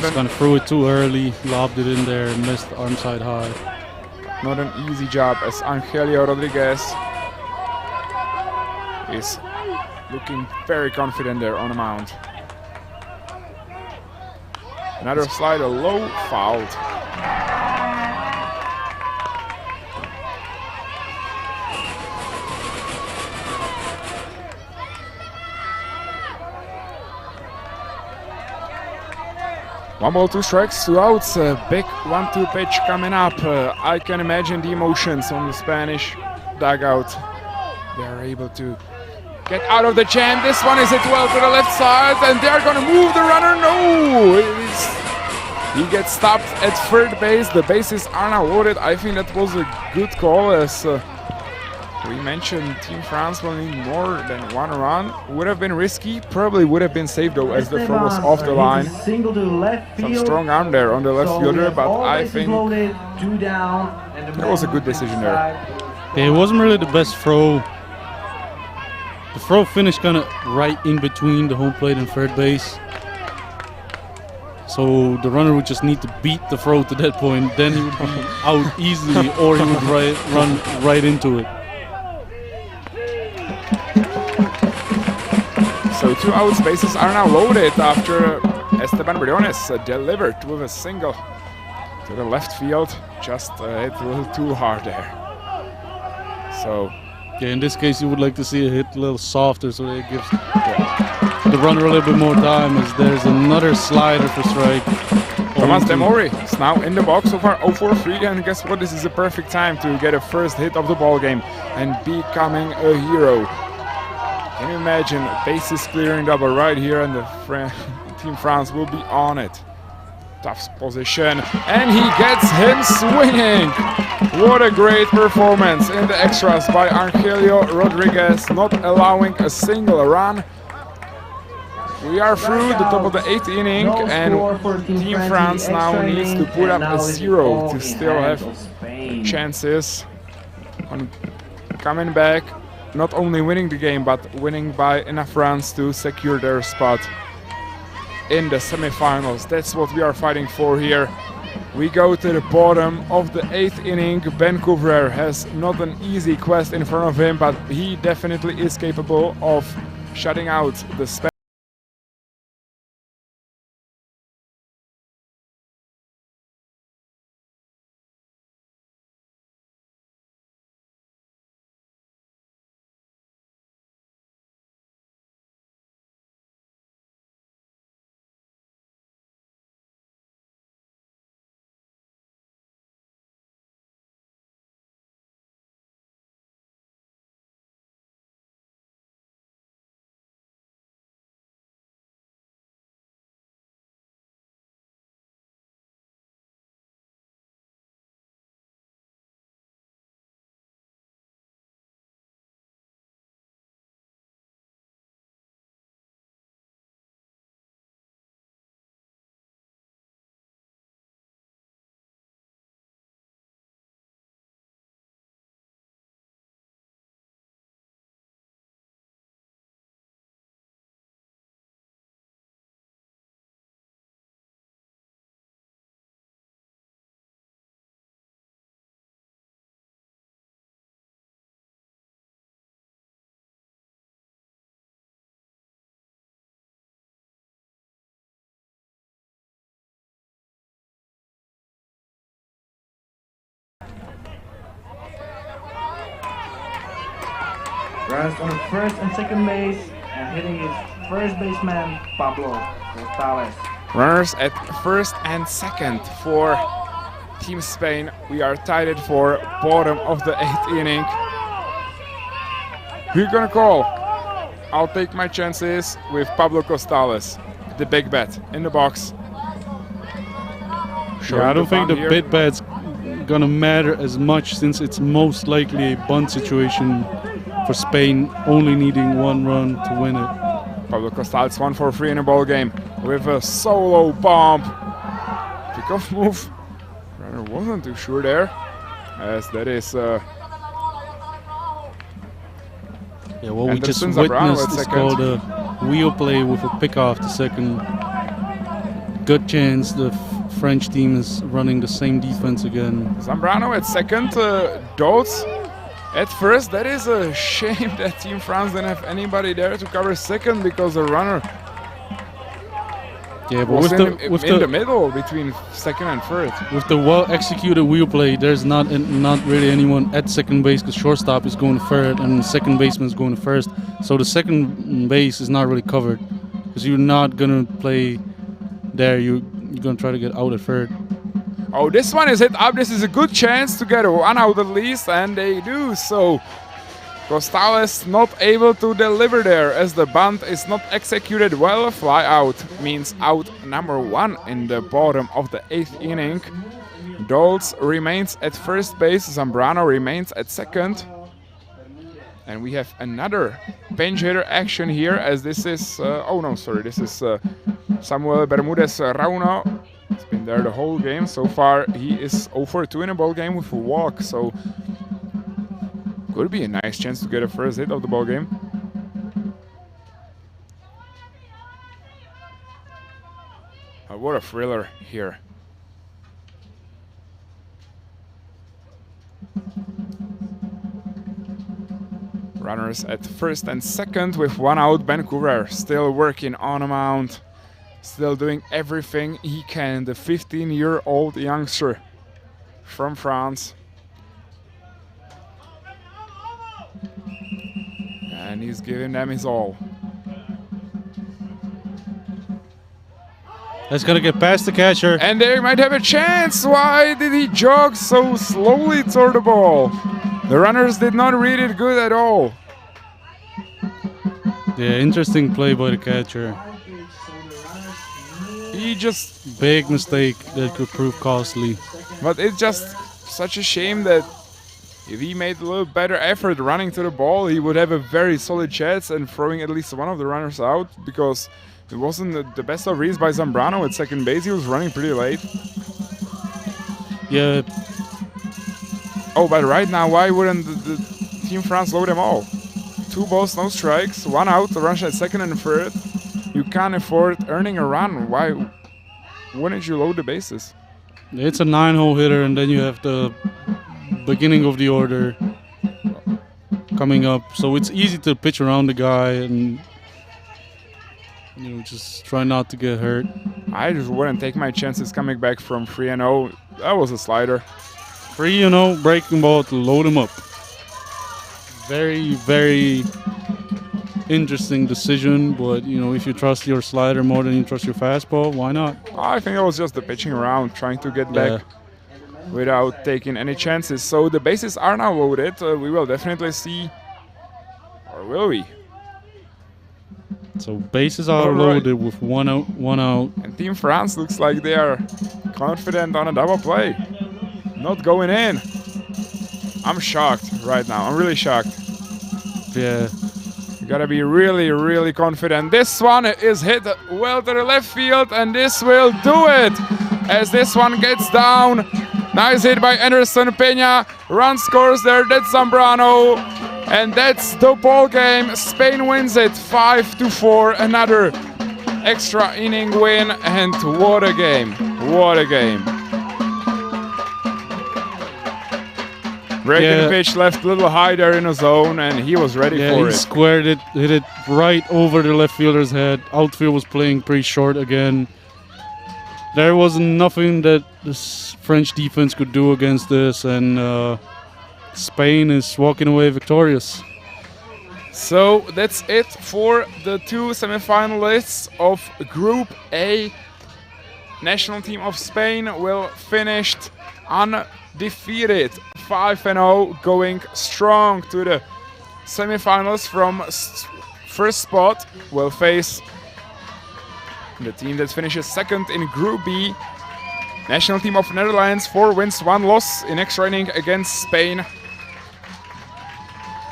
Just kind of threw it too early, lobbed it in there, missed arm side high. Not an easy job as Angelio Rodriguez is looking very confident there on the mound. Another slider low, fouled. One ball, 2 strikes, 2 outs. Big 1-2 pitch coming up. I can imagine the emotions on the Spanish dugout. They're able to get out of the jam. This one is hit well to the left side, and they're gonna move the runner. No, he gets stopped at third base. The bases are now loaded. I think that was a good call, as we mentioned Team France will need more than 1 run. Would have been risky, probably would have been safe though, as the throw was off the line. Single to left field. Some strong arm there on the left fielder, but I think loaded, 2 down, and that was a good decision there. Yeah, it wasn't really the best throw. The throw finished kind of right in between the home plate and third base. So the runner would just need to beat the throw to that point, then he would be out easily, or he would run right into it. So 2 outs, bases are now loaded after Esteban Briones delivered with a single to the left field. Just hit a little too hard there. So yeah, in this case you would like to see it hit a little softer so that it gives the runner a little bit more time, as there's another slider for strike. Thomas Demori is now in the box so far, 0-4-3, and guess what? This is a perfect time to get a first hit of the ball game and becoming a hero. Can you imagine bases clearing double right here, and the Team France will be on it. Tough position, and he gets him swinging. What a great performance in the extras by Angelio Rodriguez, not allowing a single run. We are through the top of the 8th inning, and Team France now needs to put up a 0 to still have chances on coming back, not only winning the game, but winning by enough runs to secure their spot in the semifinals. That's what we are fighting for here. We go to the bottom of the 8th inning. Ben Couvrer has not an easy quest in front of him, but he definitely is capable of shutting out the Spanish. Runs on the first and second base, and hitting is first baseman Pablo Gonzalez. Runners at first and second for Team Spain. We are tied for bottom of the 8th inning. Who you gonna call? I'll take my chances with Pablo Costales, the big bat in the box. Yeah, I don't think the big bat's gonna matter as much since it's most likely a bunt situation for Spain, only needing 1 run to win it. Pablo Costales 1 for 3 in a ball game with a solo bomb. Kickoff move. Runner wasn't too sure there, as that is. Yeah, what we just Anderson Zambrano witnessed at is second. called a wheel play with a pickoff to second. Good chance the French team is running the same defense again. Zambrano at second, Dodds at first. That is a shame that Team France didn't have anybody there to cover second because the runner Yeah, but was with in the middle between second and third. with the well-executed wheel play, there's not really anyone at second base because shortstop is going to third and second baseman is going to first. So the second base is not really covered because you're not gonna play there. You're gonna try to get out at third. Oh, this one is hit up. This is a good chance to get 1 out at least, and they do so. Costales not able to deliver there as the bunt is not executed well. Fly out means out number 1 in the bottom of the 8th inning. Dolz remains at first base. Zambrano remains at second. And we have another pinch hitter action here as this is, this is Samuel Bermudez Rauno. He's been there the whole game. So far he is 0 for 2 in a ball game with a walk. So could be a nice chance to get a first hit of the ball game. What a thriller here. Runners at first and second with 1 out. Vancouver still working on a mound. Still doing everything he can. The 15-year-old youngster from France. And he's giving them his all. That's gonna get past the catcher. And they might have a chance. Why did he jog so slowly toward the ball? The runners did not read it good at all. Yeah, interesting play by the catcher. He just... Big mistake that could prove costly. But it's just such a shame that if he made a little better effort running to the ball, he would have a very solid chance and throwing at least one of the runners out, because it wasn't the best of reads by Zambrano at second base. He was running pretty late. Yeah. Oh, but right now, why wouldn't the Team France load them all? 2 balls, no strikes, 1 out, the rush at second and third. You can't afford earning a run. Why wouldn't you load the bases? It's a 9-hole hitter, and then you have the beginning of the order coming up, so it's easy to pitch around the guy and just try not to get hurt. I just wouldn't take my chances coming back from 3-0. That was a slider. 3-0 breaking ball to load him up. Very, very interesting decision, but if you trust your slider more than you trust your fastball, why not? I think it was just the pitching around, trying to get back without taking any chances. So the bases are now loaded. We will definitely see, or will we? So bases are loaded with 1 out. And Team France looks like they are confident on a double play. Not going in. I'm shocked right now. I'm really shocked. Yeah. You gotta be really, really confident. This one is hit well to the left field, and this will do it. As this one gets down. Nice hit by Anderson Peña. Run scores there. That's Zambrano. And that's the ball game. Spain wins it 5-4. Another extra inning win. And what a game. What a game. Breaking pitch left a little high there in the zone, and he was ready for it. He squared it, hit it right over the left fielder's head. Outfield was playing pretty short again. There was nothing that this French defense could do against this, and Spain is walking away victorious. So that's it for the two semifinalists of Group A. National team of Spain will finish undefeated, 5-0, going strong to the semifinals. From first spot will face the team that finishes second in Group B. National team of Netherlands, 4 wins, 1 loss in extra inning against Spain.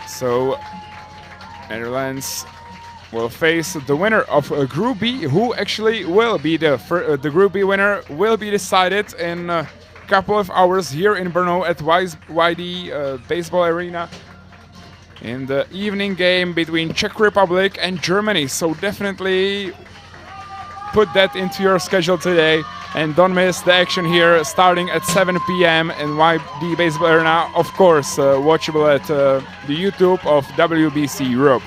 So Netherlands will face the winner of Group B, who actually will be the Group B winner will be decided in a couple of hours here in Brno at YD Baseball Arena in the evening game between Czech Republic and Germany. So definitely put that into your schedule today and don't miss the action here starting at 7 p.m. in YD Baseball Arena, of course watchable at the YouTube of WBC Europe.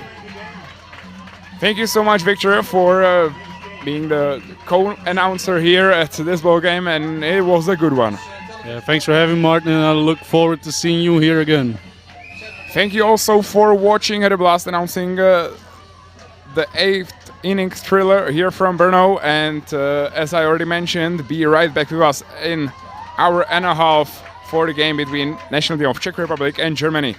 Thank you so much, Victor, for being the co-announcer here at this ball game, and it was a good one. Yeah, thanks for having me, Martin, and I look forward to seeing you here again. Thank you also for watching at the Blast, announcing the 8th inning thriller here from Brno, and as I already mentioned, be right back with us in hour and a half for the game between National Team of Czech Republic and Germany.